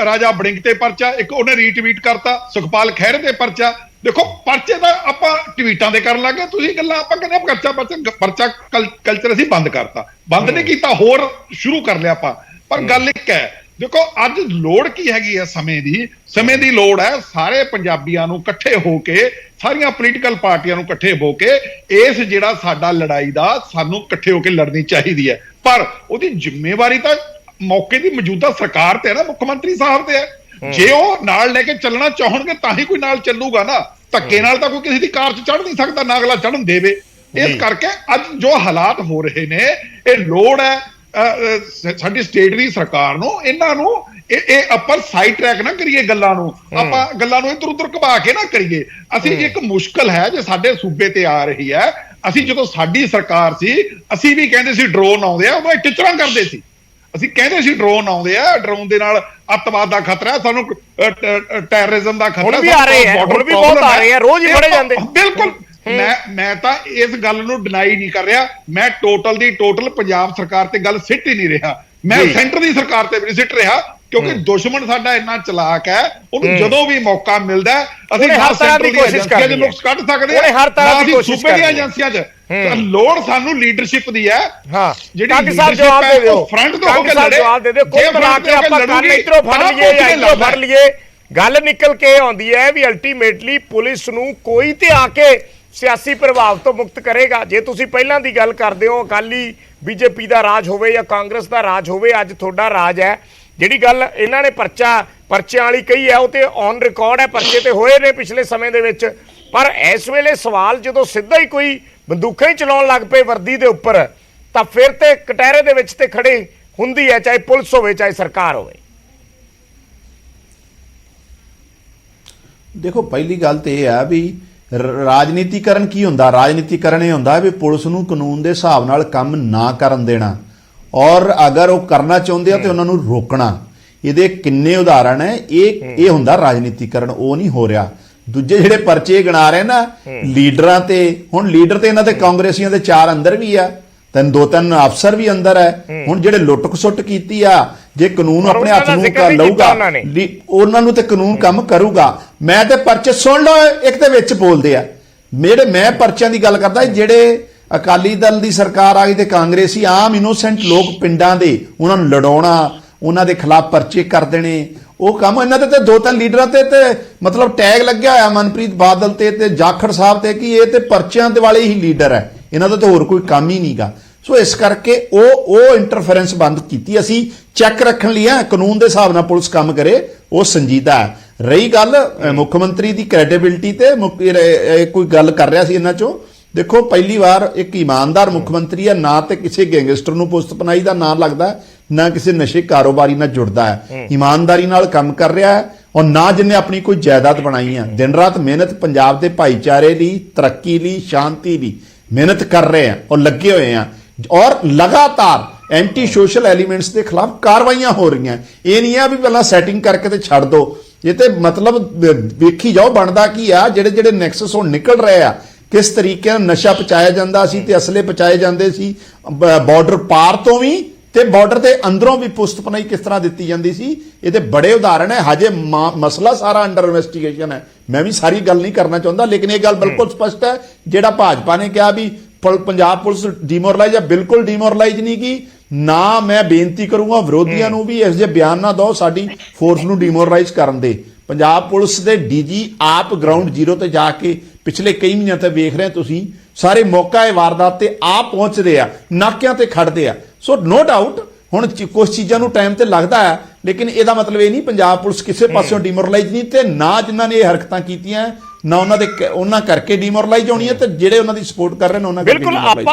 ਰਾਜਾ ਬੜਿੰਗ ਤੇ ਪਰਚਾ ਇੱਕ ਉਹਨੇ ਰੀਟਵੀਟ ਕਰਤਾ ਸੁਖਪਾਲ ਖਹਿਰੇ ਤੇ ਪਰਚਾ ਦੇਖੋ ਪਰਚੇ ਦਾ ਆਪਾਂ ਟਵੀਟਾਂ ਦੇ ਕਰਨ ਲੱਗੇ ਤੁਸੀਂ ਗੱਲਾਂ ਆਪਾਂ ਕਹਿੰਦੇ ਪਰਚਾ ਕਲਚਰ ਅਸੀਂ ਬੰਦ ਕਰਤਾ ਬੰਦ ਨਹੀਂ ਕੀਤਾ ਹੋਰ ਸ਼ੁਰੂ ਕਰ ਲਿਆ ਆਪਾਂ ਪਰ ਗੱਲ ਇੱਕ ਹੈ ਦੇਖੋ ਅੱਜ ਲੋੜ ਕੀ ਹੈਗੀ ਹੈ ਸਮੇਂ ਦੀ ਲੋੜ ਹੈ ਸਾਰੇ ਪੰਜਾਬੀਆਂ ਨੂੰ ਇਕੱਠੇ ਹੋ ਕੇ ਸਾਰੀਆਂ ਪੋਲੀਟੀਕਲ ਪਾਰਟੀਆਂ ਨੂੰ ਇਕੱਠੇ ਹੋ ਕੇ ਇਸ ਜਿਹੜਾ ਸਾਡਾ ਲੜਾਈ ਦਾ ਸਾਨੂੰ ਇਕੱਠੇ ਹੋ ਕੇ ਲੜਨੀ ਚਾਹੀਦੀ ਹੈ ਪਰ ਉਹਦੀ ਜ਼ਿੰਮੇਵਾਰੀ ਤਾਂ ਮੌਕੇ ਦੀ ਮੌਜੂਦਾ ਸਰਕਾਰ ਤੇ ਹੈ ਨਾ ਮੁੱਖ ਮੰਤਰੀ ਸਾਹਿਬ ਤੇ ਹੈ ਜੇ ਉਹ ਨਾਲ ਲੈ ਕੇ ਚੱਲਣਾ ਚਾਹਣਗੇ ਤਾਂ ਹੀ ਕੋਈ ਨਾਲ ਚੱਲੂਗਾ ਨਾ ਧੱਕੇ ਨਾਲ ਤਾਂ ਕੋਈ ਕਿਸੇ ਦੀ ਕਾਰ 'ਚ ਚੜ੍ਹ ਨਹੀਂ ਸਕਦਾ ਨਾ ਅਗਲਾ ਚੜ੍ਹਨ ਦੇਵੇ ਇਸ ਕਰਕੇ ਅੱਜ ਜੋ ਹਾਲਾਤ ਹੋ ਰਹੇ ਨੇ ਇਹ ਲੋੜ ਹੈ ਸਾਡੀ ਸਟੇਟ ਦੀ ਸਰਕਾਰ ਨੂੰ ਇਹਨਾਂ ਨੂੰ ਇਹ ਆਪਾਂ ਸਾਈਡ ਟਰੈਕ ਨਾ ਕਰੀਏ ਗੱਲਾਂ ਨੂੰ ਆਪਾਂ ਗੱਲਾਂ ਨੂੰ ਇੱਧਰ ਉੱਧਰ ਘੁਮਾ ਕੇ ਨਾ ਕਰੀਏ ਅਸੀਂ ਇੱਕ ਮੁਸ਼ਕਲ ਹੈ ਜੇ ਸਾਡੇ ਸੂਬੇ ਤੇ ਆ ਰਹੀ ਹੈ ਅਸੀਂ ਜਦੋਂ ਸਾਡੀ ਸਰਕਾਰ ਸੀ ਅਸੀਂ ਵੀ ਕਹਿੰਦੇ ਸੀ ਡਰੋਨ ਆਉਂਦੇ ਆ ਉਹ ਟਿਚਰਾਂ ਕਰਦੇ ਸੀ ਅਸੀਂ ਕਹਿੰਦੇ ਸੀ ਡਰੋਨ ਆਉਂਦੇ ਆ ਡਰੋਨ ਦੇ ਨਾਲ ਅੱਤਵਾਦ ਦਾ ਖਤਰਾ ਸਾਨੂੰ ਟੈਰਰਿਜ਼ਮ ਦਾ ਖਤਰਾ ਹੁਣ ਵੀ ਆ ਰਹੇ ਆ ਹੁਣ ਵੀ ਬਹੁਤ ਆ ਰਹੇ ਆ ਰੋਜ਼ ਹੀ ਫੜੇ ਜਾਂਦੇ ਬਿਲਕੁਲ ਮੈਂ ਤਾਂ ਇਸ ਗੱਲ ਨੂੰ ਡਿਨਾਈ ਨਹੀਂ ਕਰ ਰਿਹਾ ਮੈਂ ਟੋਟਲ ਪੰਜਾਬ ਸਰਕਾਰ ਤੇ ਗੱਲ ਸਿੱਟ ਹੀ ਨਹੀਂ ਰਿਹਾ ਮੈਂ ਸੈਂਟਰ ਦੀ ਸਰਕਾਰ ਤੇ ਵੀ ਨਹੀਂ ਸਿੱਟ ਰਿਹਾ ਕਿਉਂਕਿ ਦੁਸ਼ਮਣ ਸਾਡਾ ਇੰਨਾ ਚਲਾਕ ਹੈ ਉਹਨੂੰ ਜਦੋਂ ਵੀ ਮੌਕਾ ਮਿਲਦਾ ਅਸੀਂ ਹਰ ਤਰ੍ਹਾਂ ਦੀ ਕੋਸ਼ਿਸ਼ ਕਰਦੇ ਹਾਂ ਨੁਕਸ ਕੱਢ ਸਕਦੇ ਹਾਂ ਹਰ ਤਰ੍ਹਾਂ ਦੀ ਕੋਸ਼ਿਸ਼ ਕਰਦੇ ਹਾਂ ਏਜੰਸੀਆਂ 'ਚ ਲੋੜ ਸਾਨੂੰ ਲੀਡਰਸ਼ਿਪ ਦੀ ਹੈ ਹਾਂ ਜਿਹੜੀ ਜਵਾਬ ਦੇ ਦਿਓ ਫਰੰਟ ਤੋਂ ਹੋ ਕੇ ਲੜੇ ਜਵਾਬ ਦੇ ਦਿਓ ਕੋਈ ਬਣਾ ਕੇ ਆਪਾਂ ਕੰਨ ਇਧਰੋਂ ਫੜ ਲਈਏ ਜਾਂ ਇਧਰੋਂ ਫੜ ਲਈਏ ਗੱਲ ਨਿਕਲ ਕੇ ਆਉਂਦੀ ਹੈ ਵੀ ਅਲਟੀਮੇਟਲੀ ਪੁਲਿਸ ਨੂੰ ਕੋਈ ਤੇ ਆ ਕੇ ਸਿਆਸੀ ਪ੍ਰਭਾਵ ਤੋਂ ਮੁਕਤ ਕਰੇਗਾ ਜੇ ਤੁਸੀਂ ਪਹਿਲਾਂ ਦੀ ਗੱਲ ਕਰਦੇ ਹੋ ਅਕਾਲੀ ਬੀਜੇਪੀ ਦਾ ਰਾਜ ਹੋਵੇ ਜਾਂ ਕਾਂਗਰਸ ਦਾ ਰਾਜ ਹੋਵੇ ਅੱਜ ਤੁਹਾਡਾ ਰਾਜ ਹੈ ਜਿਹੜੀ ਗੱਲ ਇਹਨਾਂ ਨੇ ਪਰਚਿਆਂ ਵਾਲੀ ਕਹੀ ਹੈ ਉਹ ਤੇ ਔਨ ਰਿਕਾਰਡ ਹੈ ਪਰਚੇ ਤੇ ਹੋਏ ਨੇ ਪਿਛਲੇ ਸਮੇਂ ਦੇ ਵਿੱਚ ਪਰ ਇਸ ਵੇਲੇ ਸਵਾਲ ਜਦੋਂ ਸਿੱਧਾ ਹੀ ਕੋਈ ਬੰਦੂਕਾਂ ਹੀ ਚਲਾਉਣ ਲੱਗ ਪਏ ਵਰਦੀ ਦੇ ਉੱਪਰ ਤਾਂ ਫਿਰ ਤੇ ਕਟਹਿਰੇ ਦੇ ਵਿੱਚ ਤੇ ਖੜੇ ਹੁੰਦੀ ਹੈ ਚਾਹੇ ਪੁਲਿਸ ਹੋਵੇ ਚਾਹੇ ਸਰਕਾਰ ਹੋਵੇ ਦੇਖੋ ਪਹਿਲੀ ਗੱਲ ਤੇ ਇਹ ਹੈ ਵੀ ਰਾਜਨੀਤੀਕਰਨ ਕੀ ਹੁੰਦਾ ਰਾਜਨੀਤੀਕਰਨ ਇਹ ਹੁੰਦਾ ਵੀ ਪੁਲਿਸ ਨੂੰ ਕਾਨੂੰਨ ਦੇ ਹਿਸਾਬ ਨਾਲ ਕੰਮ ਨਾ ਕਰਨ ਦੇਣਾ ਔਰ ਅਗਰ ਉਹ ਕਰਨਾ ਚਾਹੁੰਦੇ ਆ ਤੇ ਉਹਨਾਂ ਨੂੰ ਰੋਕਣਾ ਇਹਦੇ ਕਿੰਨੇ ਉਦਾਹਰਣ ਹੈ ਇਹ ਹੁੰਦਾ ਰਾਜਨੀਤੀਕਰਨ ਉਹ ਨਹੀਂ ਹੋ ਰਿਹਾ ਦੂਜੇ ਜਿਹੜੇ ਪਰਚੇ ਗਿਣਾ ਰਹੇ ਨਾ ਲੀਡਰਾਂ ਤੇ ਹੁਣ ਲੀਡਰ ਤੇ ਇਹਨਾਂ ਦੇ ਕਾਂਗਰਸੀਆਂ ਦੇ 4 ਅੰਦਰ ਵੀ ਆ 2-3 ਅਫਸਰ ਵੀ ਅੰਦਰ ਹੈ ਹੁਣ ਜਿਹੜੇ ਲੁੱਟ ਖਸੁੱਟ ਕੀਤੀ ਆ ਜੇ ਕਾਨੂੰਨ ਆਪਣੇ ਹੱਥ ਨੂੰ ਕਰ ਲਊਗਾ ਉਹਨਾਂ ਨੂੰ ਤੇ ਕਾਨੂੰਨ ਕੰਮ ਕਰੂਗਾ ਮੈਂ ਤੇ ਪਰਚੇ ਸੁਣ ਲਓ ਇੱਕ ਦੇ ਵਿੱਚ ਬੋਲਦੇ ਆ ਜਿਹੜੇ ਮੈਂ ਪਰਚਿਆਂ ਦੀ ਗੱਲ ਕਰਦਾ ਜਿਹੜੇ ਅਕਾਲੀ ਦਲ ਦੀ ਸਰਕਾਰ ਆ ਗਈ ਤੇ ਕਾਂਗਰਸੀ ਆਮ ਇਨੋਸੈਂਟ ਲੋਕ ਪਿੰਡਾਂ ਦੇ ਉਹਨਾਂ ਨੂੰ ਲੜਾਉਣਾ ਉਹਨਾਂ ਦੇ ਖਿਲਾਫ ਪਰਚੇ ਕਰ ਦੇਣੇ ਉਹ ਕੰਮ ਇਹਨਾਂ ਦੇ ਤੇ 2-3 ਲੀਡਰਾਂ ਤੇ ਮਤਲਬ ਟੈਗ ਲੱਗਿਆ ਹੋਇਆ ਮਨਪ੍ਰੀਤ ਬਾਦਲ ਤੇ ਜਾਖੜ ਸਾਹਿਬ ਤੇ ਕਿ ਇਹ ਤੇ ਪਰਚਿਆਂ ਦੇ ਵਾਲੇ ਹੀ ਲੀਡਰ ਹੈ ਇਹਨਾਂ ਦਾ ਤਾਂ ਹੋਰ ਕੋਈ ਕੰਮ ਹੀ ਨਹੀਂਗਾ ਸੋ ਇਸ ਕਰਕੇ ਉਹ ਇੰਟਰਫੇਰੈਂਸ ਬੰਦ ਕੀਤੀ ਅਸੀਂ ਚੈੱਕ ਰੱਖਣ ਲਈ ਆ ਕਾਨੂੰਨ ਦੇ ਹਿਸਾਬ ਨਾਲ ਪੁਲਿਸ ਕੰਮ ਕਰੇ ਉਹ ਸੰਜੀਦਾ ਰਹੀ ਗੱਲ ਮੁੱਖ ਮੰਤਰੀ ਦੀ ਕ੍ਰੈਡੀਬਿਲਿਟੀ ਤੇ ਕੋਈ ਗੱਲ ਕਰ ਰਿਹਾ ਸੀ ਇਹਨਾਂ ਚੋਂ ਦੇਖੋ ਪਹਿਲੀ ਵਾਰ ਇੱਕ ਇਮਾਨਦਾਰ ਮੁੱਖ ਮੰਤਰੀ ਹੈ, ਨਾ ਤੇ ਕਿਸੇ ਗੈਂਗਸਟਰ ਨੂੰ ਪੁਸਤ ਪਨਾਈ ਦਾ ਨਾਂ ਲੱਗਦਾ, ਨਾ ਕਿਸੇ ਨਸ਼ੇ ਕਾਰੋਬਾਰੀ ਨਾਲ ਜੁੜਦਾ ਹੈ, ਇਮਾਨਦਾਰੀ ਨਾਲ ਕੰਮ ਕਰ ਰਿਹਾ ਹੈ, ਔਰ ਨਾ ਜਿੰਨੇ ਆਪਣੀ ਕੋਈ ਜਾਇਦਾਦ ਬਣਾਈ ਹੈ। ਦਿਨ ਰਾਤ ਮਿਹਨਤ ਪੰਜਾਬ ਦੇ ਭਾਈਚਾਰੇ ਲਈ, ਤਰੱਕੀ ਲਈ, ਸ਼ਾਂਤੀ ਲਈ ਮਿਹਨਤ ਕਰ ਰਹੇ ਆ ਔਰ ਲੱਗੇ ਹੋਏ ਆ, ਔਰ ਲਗਾਤਾਰ ਐਂਟੀ ਸੋਸ਼ਲ ਐਲੀਮੈਂਟਸ ਦੇ ਖਿਲਾਫ ਕਾਰਵਾਈਆਂ ਹੋ ਰਹੀਆਂ। ਇਹ ਨਹੀਂ ਆ ਵੀ ਪਹਿਲਾਂ ਸੈਟਿੰਗ ਕਰਕੇ ਤੇ ਛੱਡ ਦੋ, ਇਹ ਤੇ ਮਤਲਬ ਵੇਖੀ ਜਾਓ ਬਣਦਾ ਕੀ ਆ। ਜਿਹੜੇ ਜਿਹੜੇ ਨੈਕਸਸ ਹੁਣ ਨਿਕਲ ਰਹੇ ਆ, ਕਿਸ ਤਰੀਕੇ ਨਾਲ ਨਸ਼ਾ ਪਹੁੰਚਾਇਆ ਜਾਂਦਾ ਸੀ ਤੇ ਅਸਲੇ ਪਹੁੰਚਾਏ ਜਾਂਦੇ ਸੀ, ਬਾਰਡਰ ਪਾਰ ਤੋਂ ਵੀ ਤੇ ਬਾਰਡਰ ਦੇ ਅੰਦਰੋਂ ਵੀ ਪੁਸਤ ਪਨਾਈ ਕਿਸ ਤਰ੍ਹਾਂ ਦਿੱਤੀ ਜਾਂਦੀ ਸੀ, ਇਹਦੇ ਬੜੇ ਉਦਾਹਰਣ ਹੈ। ਹਜੇ ਮਸਲਾ ਸਾਰਾ ਅੰਡਰ ਇਨਵੈਸਟੀਗੇਸ਼ਨ ਹੈ। ਮੈਂ ਵੀ ਸਾਰੀ ਗੱਲ ਨਹੀਂ ਕਰਨਾ ਚਾਹੁੰਦਾ, ਲੇਕਿਨ ਇਹ ਗੱਲ ਬਿਲਕੁਲ ਸਪਸ਼ਟ ਹੈ, ਜਿਹੜਾ ਭਾਜਪਾ ਨੇ ਕਿਹਾ ਵੀ ਪੰਜਾਬ ਪੁਲਿਸ ਡੀਮੋਰਲਾਈਜ਼ ਹੈ, ਬਿਲਕੁਲ ਡੀਮੋਰਲਾਈਜ਼ ਨਹੀਂ ਕੀ। ਨਾ ਮੈਂ ਬੇਨਤੀ ਕਰੂੰਗਾ ਵਿਰੋਧੀਆਂ ਨੂੰ ਵੀ ਇਸ ਜੇ ਬਿਆਨ ਨਾ ਦਿਓ ਸਾਡੀ ਫੋਰਸ ਨੂੰ ਡੀਮੋਰਲਾਈਜ਼ ਕਰਨ ਦੇ। ਪੰਜਾਬ ਪੁਲਿਸ ਦੇ ਡੀਜੀ ਆਪ ਗਰਾਊਂਡ ਜ਼ੀਰੋ ਤੇ ਜਾ ਕੇ ਪਿਛਲੇ ਕਈ ਮਹੀਨਿਆਂ ਤੋਂ ਵੇਖ ਰਹੇ ਤੁਸੀਂ, ਸਾਰੇ ਮੌਕਾ ਇਹ ਵਾਰਦਾਤ ਤੇ ਆਪ ਪਹੁੰਚਦੇ ਆ, ਨਾਕਿਆਂ ਤੇ ਖੜਦੇ ਆ। ਸੋ ਨੋ ਡਾਊਟ ਹੁਣ ਕੁਝ ਚੀਜ਼ਾਂ ਨੂੰ ਟਾਈਮ ਤੇ ਲੱਗਦਾ ਹੈ, ਲੇਕਿਨ ਇਹਦਾ ਮਤਲਬ ਇਹ ਨਹੀਂ ਪੰਜਾਬ ਪੁਲਿਸ ਕਿਸੇ ਪਾਸਿਓਂ ਡੀਮੋਰਲਾਈਜ਼ ਨਹੀਂ, ਤੇ ਨਾ ਜਿਨ੍ਹਾਂ ਨੇ ਇਹ ਹਰਕਤਾਂ ਕੀਤੀਆਂ ਨਾ ਉਹਨਾਂ ਕਰਕੇ ਡੀਮੋਰਲਾਈਜ਼ ਹੋਣੀ ਹੈ, ਤੇ ਜਿਹੜੇ ਉਹਨਾਂ ਦੀ ਸਪੋਰਟ ਕਰ ਰਹੇ ਨੇ ਉਹਨਾਂ ਕਰਕੇ ਬਿਲਕੁਲ।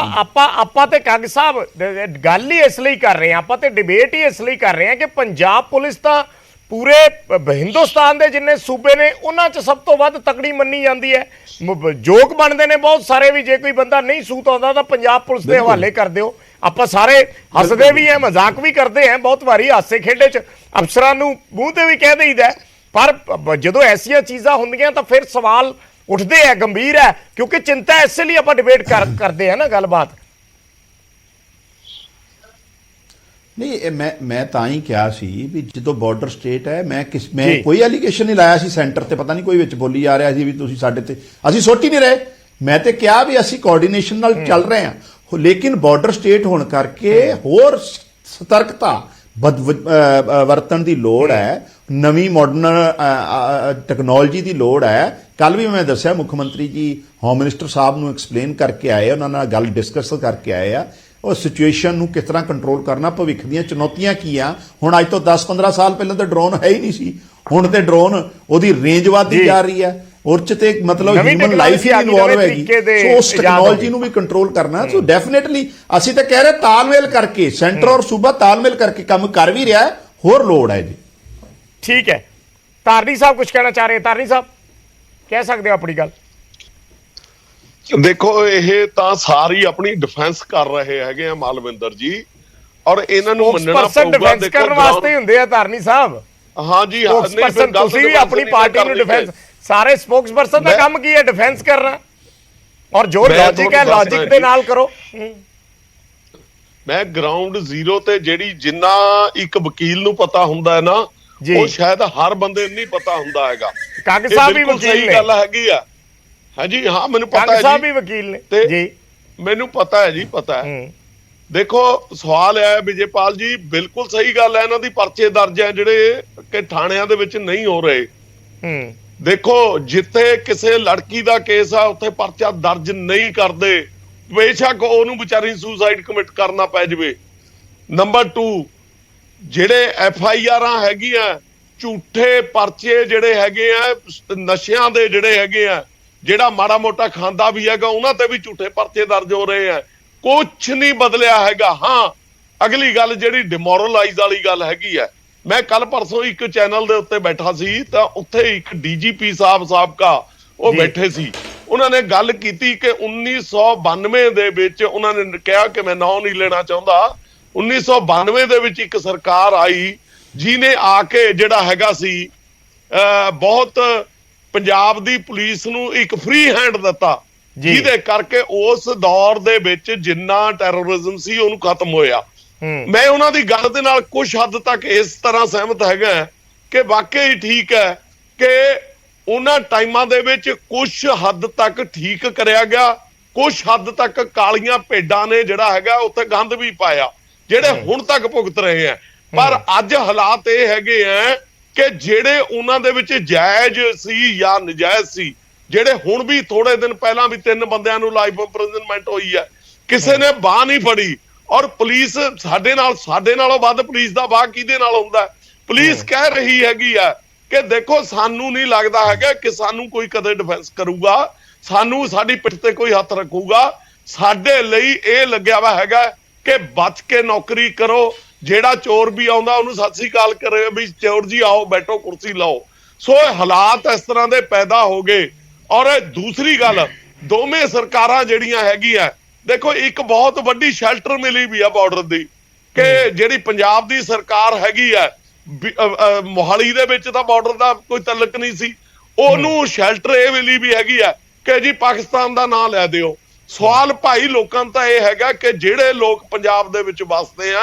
ਆਪਾਂ ਤੇ ਕੰਗ ਸਾਹਿਬ ਗੱਲ ਹੀ ਇਸ ਲਈ ਕਰ ਰਹੇ ਹਾਂ, ਆਪਾਂ ਤੇ ਡਿਬੇਟ ਹੀ ਇਸ ਲਈ ਕਰ ਰਹੇ ਹਾਂ ਕਿ ਪੰਜਾਬ ਪੁਲਿਸ ਤਾਂ ਪੂਰੇ ਹਿੰਦੁਸਤਾਨ ਦੇ ਜਿੰਨੇ ਸੂਬੇ ਨੇ ਉਹਨਾਂ 'ਚ ਸਭ ਤੋਂ ਵੱਧ ਤਕੜੀ ਮੰਨੀ ਜਾਂਦੀ ਹੈ। ਜੋਕ ਬਣਦੇ ਨੇ ਬਹੁਤ ਸਾਰੇ ਵੀ, ਜੇ ਕੋਈ ਬੰਦਾ ਨਹੀਂ ਸੂਤ ਆਉਂਦਾ ਤਾਂ ਪੰਜਾਬ ਪੁਲਿਸ ਦੇ ਹਵਾਲੇ ਕਰ ਦਿਓ। ਆਪਾਂ ਸਾਰੇ ਹੱਸਦੇ ਵੀ ਹੈ, ਮਜ਼ਾਕ ਵੀ ਕਰਦੇ ਹੈ, ਬਹੁਤ ਵਾਰੀ ਹਾਸੇ ਖੇਡੇ 'ਚ ਅਫਸਰਾਂ ਨੂੰ ਮੂੰਹ ਤੇ ਵੀ ਕਹਿ ਦੇਈਦਾ, ਪਰ ਜਦੋਂ ਐਸੀਆਂ ਚੀਜ਼ਾਂ ਹੁੰਦੀਆਂ ਤਾਂ ਫਿਰ ਸਵਾਲ ਉੱਠਦੇ ਹੈ, ਗੰਭੀਰ ਹੈ, ਕਿਉਂਕਿ ਚਿੰਤਾ ਇਸੇ ਲਈ ਆਪਾਂ ਡਿਬੇਟ ਕਰਦੇ ਹਾਂ ਨਾ ਗੱਲਬਾਤ। ਨਹੀਂ, ਮੈਂ ਤਾਂ ਹੀ ਕਿਹਾ ਸੀ ਵੀ ਜਦੋਂ ਬਾਰਡਰ ਸਟੇਟ ਹੈ, ਮੈਂ ਕੋਈ ਐਲੀਗੇਸ਼ਨ ਨਹੀਂ ਲਾਇਆ ਸੀ ਸੈਂਟਰ ਤੇ, ਪਤਾ ਨਹੀਂ ਕੋਈ ਵਿੱਚ ਬੋਲੀ ਆ ਰਿਹਾ ਸੀ ਵੀ ਤੁਸੀਂ ਸਾਡੇ ਤੇ, ਅਸੀਂ ਸੋਚ ਹੀ ਨਹੀਂ ਰਹੇ। ਮੈਂ ਤੇ ਕਿਹਾ ਵੀ ਅਸੀਂ ਕੋਆਰਡੀਨੇਸ਼ਨ ਨਾਲ ਚੱਲ ਰਹੇ ਹਾਂ, ਲੇਕਿਨ ਬਾਰਡਰ ਸਟੇਟ ਹੋਣ ਕਰਕੇ ਹੋਰ ਸਤਰਕਤਾ ਵਰਤਣ ਦੀ ਲੋੜ ਹੈ, ਨਵੀਂ ਮਾਡਰਨ ਟੈਕਨੋਲੋਜੀ ਦੀ ਲੋੜ ਹੈ। ਕੱਲ ਵੀ ਮੈਂ ਦੱਸਿਆ ਮੁੱਖ ਮੰਤਰੀ ਜੀ ਹੋਮ ਮਿਨਿਸਟਰ ਸਾਹਿਬ ਨੂੰ ਐਕਸਪਲੇਨ ਕਰਕੇ ਆਏ, ਉਹਨਾਂ ਨਾਲ ਗੱਲ ਡਿਸਕਸ ਕਰਕੇ ਆਏ ਆ, ਉਹ ਸਿਚੁਏਸ਼ਨ ਨੂੰ ਕਿਸ ਤਰ੍ਹਾਂ ਕੰਟਰੋਲ ਕਰਨਾ, ਭਵਿੱਖ ਦੀਆਂ ਚੁਣੌਤੀਆਂ ਕੀ ਆ। ਹੁਣ ਅੱਜ ਤੋਂ 10-15 ਸਾਲ ਪਹਿਲਾਂ ਤਾਂ ਡਰੋਨ ਹੈ ਹੀ ਨਹੀਂ ਸੀ, ਹੁਣ ਤੇ ਡਰੋਨ ਉਹਦੀ ਰੇਂਜ ਵੱਧਦੀ ਜਾ ਰਹੀ ਹੈ, ਔਰ ਚ ਤੇ ਮਤਲਬ ਹਿਊਮਨ ਲਾਈਫ ਹੀ ਇਨਵੋਲਵ ਹੈਗੀ। ਸੋ ਉਸ ਟੈਕਨੋਲੋਜੀ ਨੂੰ ਵੀ ਕੰਟਰੋਲ ਕਰਨਾ। ਸੋ ਡੈਫੀਨੇਟਲੀ ਅਸੀਂ ਤਾਂ ਕਹਿ ਰਹੇ ਤਾਲਮੇਲ ਕਰਕੇ, ਸੈਂਟਰ ਔਰ ਸੂਬਾ ਤਾਲਮੇਲ ਕਰਕੇ ਕੰਮ ਕਰ ਵੀ ਰਿਹਾ ਹੈ, ਹੋਰ ਲੋੜ ਹੈ ਜੀ। ਠੀਕ ਹੈ, ਧਾਰਨੀ ਸਾਹਿਬ ਕੁਝ ਕਹਿਣਾ ਚਾਹ ਰਹੇ? ਧਾਰਨੀ ਸਾਹਿਬ ਕਹਿ ਸਕਦੇ ਹੋ ਆਪਣੀ ਗੱਲ? ਦੇਖੋ, ਇਹ ਤਾਂ ਸਾਰੀ ਆਪਣੀ ਡਿਫੈਂਸ ਕਰ ਰਹੇ ਹੈਗੇ ਆ ਮਾਲਵਿੰਦਰ ਜੀ, ਔਰ ਇਹਨਾਂ ਨੂੰ ਮੰਨਣਾ ਪਊਗਾ। ਡਿਫੈਂਸ ਕਰਨ ਵਾਸਤੇ ਹੀ ਹੁੰਦੇ ਆ ਧਾਰਨੀ ਸਾਹਿਬ। ਹਾਂਜੀ, ਤੁਸੀਂ ਵੀ ਆਪਣੀ ਪਾਰਟੀ ਨੂੰ ਡਿਫੈਂਸ, ਸਾਰੇ ਸਪੋਕਸਪਰਸਨ ਦਾ ਕੰਮ ਕੀ ਹੈ? ਡਿਫੈਂਸ ਕਰਨਾ, ਔਰ ਜੋ ਲੌਜਿਕ ਹੈ ਲੌਜਿਕ ਦੇ ਨਾਲ ਕਰੋ। ਮੈਂ ਗਰਾਊਂਡ ਜ਼ੀਰੋ ਤੇ ਜਿਹੜੀ ਜਿੰਨਾ ਇੱਕ ਵਕੀਲ ਨੂੰ ਪਤਾ ਹੁੰਦਾ ਹੈ ਨਾ, ਉਹ ਸ਼ਾਇਦ ਹਰ ਬੰਦੇ ਨੂੰ ਨਹੀਂ ਪਤਾ ਹੁੰਦਾ ਹੈਗਾ। ਕਾਂਗ ਸਾਹਿਬ ਵੀ ਵਕੀਲ ਨੇ, ਗੱਲ ਹੈਗੀ ਆ। ਹਾਂਜੀ, ਹਾਂ ਮੈਨੂੰ ਪਤਾ ਹੈ ਜੀ, ਸਾਹਿਬ ਵੀ ਵਕੀਲ ਨੇ ਜੀ, ਮੈਨੂੰ ਪਤਾ ਹੈ ਜੀ, ਪਤਾ ਹੈ। ਦੇਖੋ, ਸਵਾਲ ਹੈ ਵਿਜੇਪਾਲ ਜੀ, ਬਿਲਕੁਲ ਸਹੀ ਗੱਲ ਹੈ, ਇਹਨਾਂ ਦੀ ਪਰਚੇ ਦਰਜ ਹੈ ਜਿਹੜੇ ਕਿ ਥਾਣਿਆਂ ਦੇ ਵਿੱਚ ਨਹੀਂ ਹੋ ਰਹੇ। ਦੇਖੋ, ਜਿੱਥੇ ਕਿਸੇ ਲੜਕੀ ਦਾ ਕੇਸ ਆ ਉੱਥੇ ਪਰਚਾ ਦਰਜ ਨਹੀਂ ਕਰਦੇ, ਬੇਸ਼ੱਕ ਉਹਨੂੰ ਵਿਚਾਰੀ ਸੁਸਾਈਡ ਕਮਿਟ ਕਰਨਾ ਪੈ ਜਾਵੇ। ਨੰਬਰ 2, ਜਿਹੜੇ FIRਾਂ ਹੈਗੀਆਂ, ਝੂਠੇ ਪਰਚੇ ਜਿਹੜੇ ਹੈਗੇ ਆ ਨਸ਼ਿਆਂ ਦੇ ਜਿਹੜੇ ਹੈਗੇ ਆ, ਜਿਹੜਾ ਮਾੜਾ ਮੋਟਾ ਖਾਂਦਾ ਵੀ ਹੈਗਾ ਉਹਨਾਂ ਤੇ ਵੀ ਝੂਠੇ ਪਰਚੇ ਦਰਜ ਹੋ ਰਹੇ ਆ। ਕੁਛ ਨਹੀਂ ਬਦਲਿਆ ਹੈਗਾ। ਹਾਂ, ਅਗਲੀ ਗੱਲ ਜਿਹੜੀ ਡਿਮੋਰਲਾਈਜ਼ ਵਾਲੀ ਗੱਲ ਹੈਗੀ ਹੈ, ਮੈਂ ਕੱਲ ਪਰਸੋਂ ਇੱਕ ਚੈਨਲ ਦੇ ਉੱਤੇ ਬੈਠਾ ਸੀ ਤਾਂ ਉੱਥੇ ਇੱਕ DGP ਸਾਹਿਬ ਸਾਬਕਾ ਉਹ ਬੈਠੇ ਸੀ, ਉਹਨਾਂ ਨੇ ਗੱਲ ਕੀਤੀ ਕਿ 1992 ਦੇ ਵਿੱਚ, ਉਹਨਾਂ ਨੇ ਕਿਹਾ ਕਿ ਮੈਂ ਨਾਂ ਨਹੀਂ ਲੈਣਾ ਚਾਹੁੰਦਾ, 1992 ਦੇ ਵਿੱਚ ਇੱਕ ਸਰਕਾਰ ਆਈ ਜਿਹਨੇ ਆ ਕੇ ਜਿਹੜਾ ਹੈਗਾ ਸੀ ਬਹੁਤ ਪੰਜਾਬ ਦੀ ਪੁਲਿਸ ਨੂੰ ਇੱਕ ਫ੍ਰੀ ਹੈਂਡ ਦਿੱਤਾ, ਜਿਹਦੇ ਕਰਕੇ ਉਸ ਦੌਰ ਦੇ ਵਿੱਚ ਜਿੰਨਾ ਟੈਰਰਿਜ਼ਮ ਸੀ ਉਹਨੂੰ ਖਤਮ ਹੋਇਆ। ਮੈਂ ਉਹਨਾਂ ਦੀ ਗੱਲ ਦੇ ਨਾਲ ਕੁਝ ਹੱਦ ਤੱਕ ਇਸ ਤਰ੍ਹਾਂ ਸਹਿਮਤ ਹੈਗਾ ਕਿ ਵਾਕਈ ਠੀਕ ਹੈ ਕਿ ਉਹਨਾਂ ਟਾਈਮਾਂ ਦੇ ਵਿੱਚ ਕੁਝ ਹੱਦ ਤੱਕ ਠੀਕ ਕਰਿਆ ਗਿਆ, ਕੁਝ ਹੱਦ ਤੱਕ ਕਾਲੀਆਂ ਭੇਡਾਂ ਨੇ ਜਿਹੜਾ ਹੈਗਾ ਉੱਥੇ ਗੰਦ ਵੀ ਪਾਇਆ, ਜਿਹੜੇ ਹੁਣ ਤੱਕ ਭੁਗਤ ਰਹੇ ਆ। ਪਰ ਅੱਜ ਹਾਲਾਤ ਇਹ ਹੈਗੇ ਆ ਕਿ ਜਿਹੜੇ ਉਹਨਾਂ ਦੇ ਵਿੱਚ ਜਾਇਜ਼ ਸੀ ਜਾਂ ਨਜਾਇਜ਼ ਸੀ, ਜਿਹੜੇ ਹੁਣ ਵੀ ਥੋੜੇ ਦਿਨ ਪਹਿਲਾਂ ਵੀ 3 ਬੰਦਿਆਂ ਨੂੰ ਲਾਈਫ ਇੰਪ੍ਰਿਜ਼ਨਮੈਂਟ ਹੋਈ ਹੈ, ਕਿਸੇ ਨੇ ਬਾਹ ਨਹੀਂ ਫੜੀ। ਔਰ ਪੁਲਿਸ ਸਾਡੇ ਨਾਲੋਂ ਵੱਧ ਪੁਲਿਸ ਦਾ ਬਾਹ ਕਿਹਦੇ ਨਾਲ ਹੁੰਦਾ? ਪੁਲਿਸ ਕਹਿ ਰਹੀ ਹੈਗੀ ਆ ਕਿ ਦੇਖੋ, ਸਾਨੂੰ ਨਹੀਂ ਲੱਗਦਾ ਹੈਗਾ ਕਿ ਸਾਨੂੰ ਕੋਈ ਕਦੇ ਡਿਫੈਂਸ ਕਰੂਗਾ, ਸਾਨੂੰ ਸਾਡੀ ਪਿੱਠ ਤੇ ਕੋਈ ਹੱਥ ਰੱਖੂਗਾ। ਸਾਡੇ ਲਈ ਇਹ ਲੱਗਿਆ ਵਾ ਹੈਗਾ ਕਿ ਬਚ ਕੇ ਨੌਕਰੀ ਕਰੋ। ਜਿਹੜਾ ਚੋਰ ਵੀ ਆਉਂਦਾ ਉਹਨੂੰ ਸਤਿ ਸ੍ਰੀ ਅਕਾਲ ਕਰੇ ਵੀ ਚੋਰ ਜੀ ਆਓ ਬੈਠੋ ਕੁਰਸੀ ਲਾਓ। ਸੋ ਇਹ ਹਾਲਾਤ ਇਸ ਤਰ੍ਹਾਂ ਦੇ ਪੈਦਾ ਹੋ ਗਏ। ਔਰ ਦੂਸਰੀ ਗੱਲ, ਦੋਵੇਂ ਸਰਕਾਰਾਂ ਜਿਹੜੀਆਂ ਹੈਗੀਆਂ, ਦੇਖੋ ਇੱਕ ਬਹੁਤ ਵੱਡੀ ਸ਼ੈਲਟਰ ਮਿਲੀ ਵੀ ਆ ਬਾਰਡਰ ਦੀ, ਕਿ ਜਿਹੜੀ ਪੰਜਾਬ ਦੀ ਸਰਕਾਰ ਹੈਗੀ ਆ, ਮੋਹਾਲੀ ਦੇ ਵਿੱਚ ਤਾਂ ਬਾਰਡਰ ਦਾ ਕੋਈ ਤਲਕ ਨਹੀਂ ਸੀ, ਉਹਨੂੰ ਸ਼ੈਲਟਰ ਇਹ ਮਿਲੀ ਵੀ ਹੈਗੀ ਆ ਕਿ ਜੀ ਪਾਕਿਸਤਾਨ ਦਾ ਨਾਂ ਲੈ ਦਿਓ। ਸਵਾਲ ਭਾਈ ਲੋਕਾਂ ਦਾ ਇਹ ਹੈਗਾ ਕਿ ਜਿਹੜੇ ਲੋਕ ਪੰਜਾਬ ਦੇ ਵਿੱਚ ਵੱਸਦੇ ਆ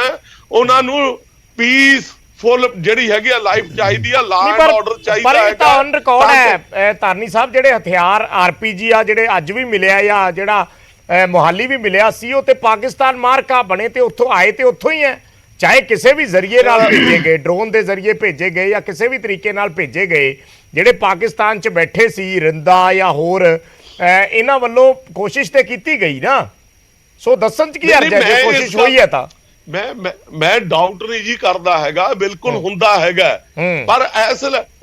ਉਹਨਾਂ ਨੂੰ ਪੀਸਫੁਲ ਜਿਹੜੀ ਹੈਗੀ ਆ ਲਾਈਫ ਚਾਹੀਦੀ ਆ, ਲਾ ਐਂਡ ਆਰਡਰ ਚਾਹੀਦਾ ਪਰ ਇਹ ਤਾਂ ਔਨ ਰਿਕਾਰਡ ਹੈ ਧਾਰਨੀ ਸਾਹਿਬ, ਜਿਹੜੇ ਹਥਿਆਰ RPG ਆ ਜਿਹੜੇ ਅੱਜ ਵੀ ਮਿਲਿਆ ਜਾਂ ਜਿਹੜਾ ਮੋਹਾਲੀ ਵੀ ਮਿਲਿਆ ਸੀ, ਉਹ ਤੇ ਪਾਕਿਸਤਾਨ ਮਾਰਕਾ ਬਣੇ ਤੇ ਉੱਥੋਂ ਆਏ ਤੇ ਉੱਥੋਂ ਹੀ ਹੈ। ਚਾਹੇ ਕਿਸੇ ਵੀ ਜ਼ਰੀਏ ਨਾਲ ਭੇਜੇ ਗਏ, ਡਰੋਨ ਦੇ ਜ਼ਰੀਏ ਭੇਜੇ ਗਏ ਜਾਂ ਕਿਸੇ ਵੀ ਤਰੀਕੇ ਨਾਲ ਭੇਜੇ ਗਏ, ਜਿਹੜੇ ਪਾਕਿਸਤਾਨ 'ਚ ਬੈਠੇ ਸੀ ਰਿੰਦਾ ਜਾਂ ਹੋਰ, ਇਹਨਾਂ ਵੱਲੋਂ ਕੋਸ਼ਿਸ਼ ਤੇ ਕੀਤੀ ਗਈ ਨਾ। ਸੋ ਦੱਸਣ 'ਚ ਕੀ ਹਰਜ ਹੈ ਜੇ ਕੋਸ਼ਿਸ਼ ਹੋਈ ਹੈ ਤਾਂ। ਮੈਂ ਡਾਊਟ ਨਹੀਂ ਜੀ ਕਰਦਾ ਹੈਗਾ, ਬਿਲਕੁਲ ਹੁੰਦਾ ਹੈਗਾ,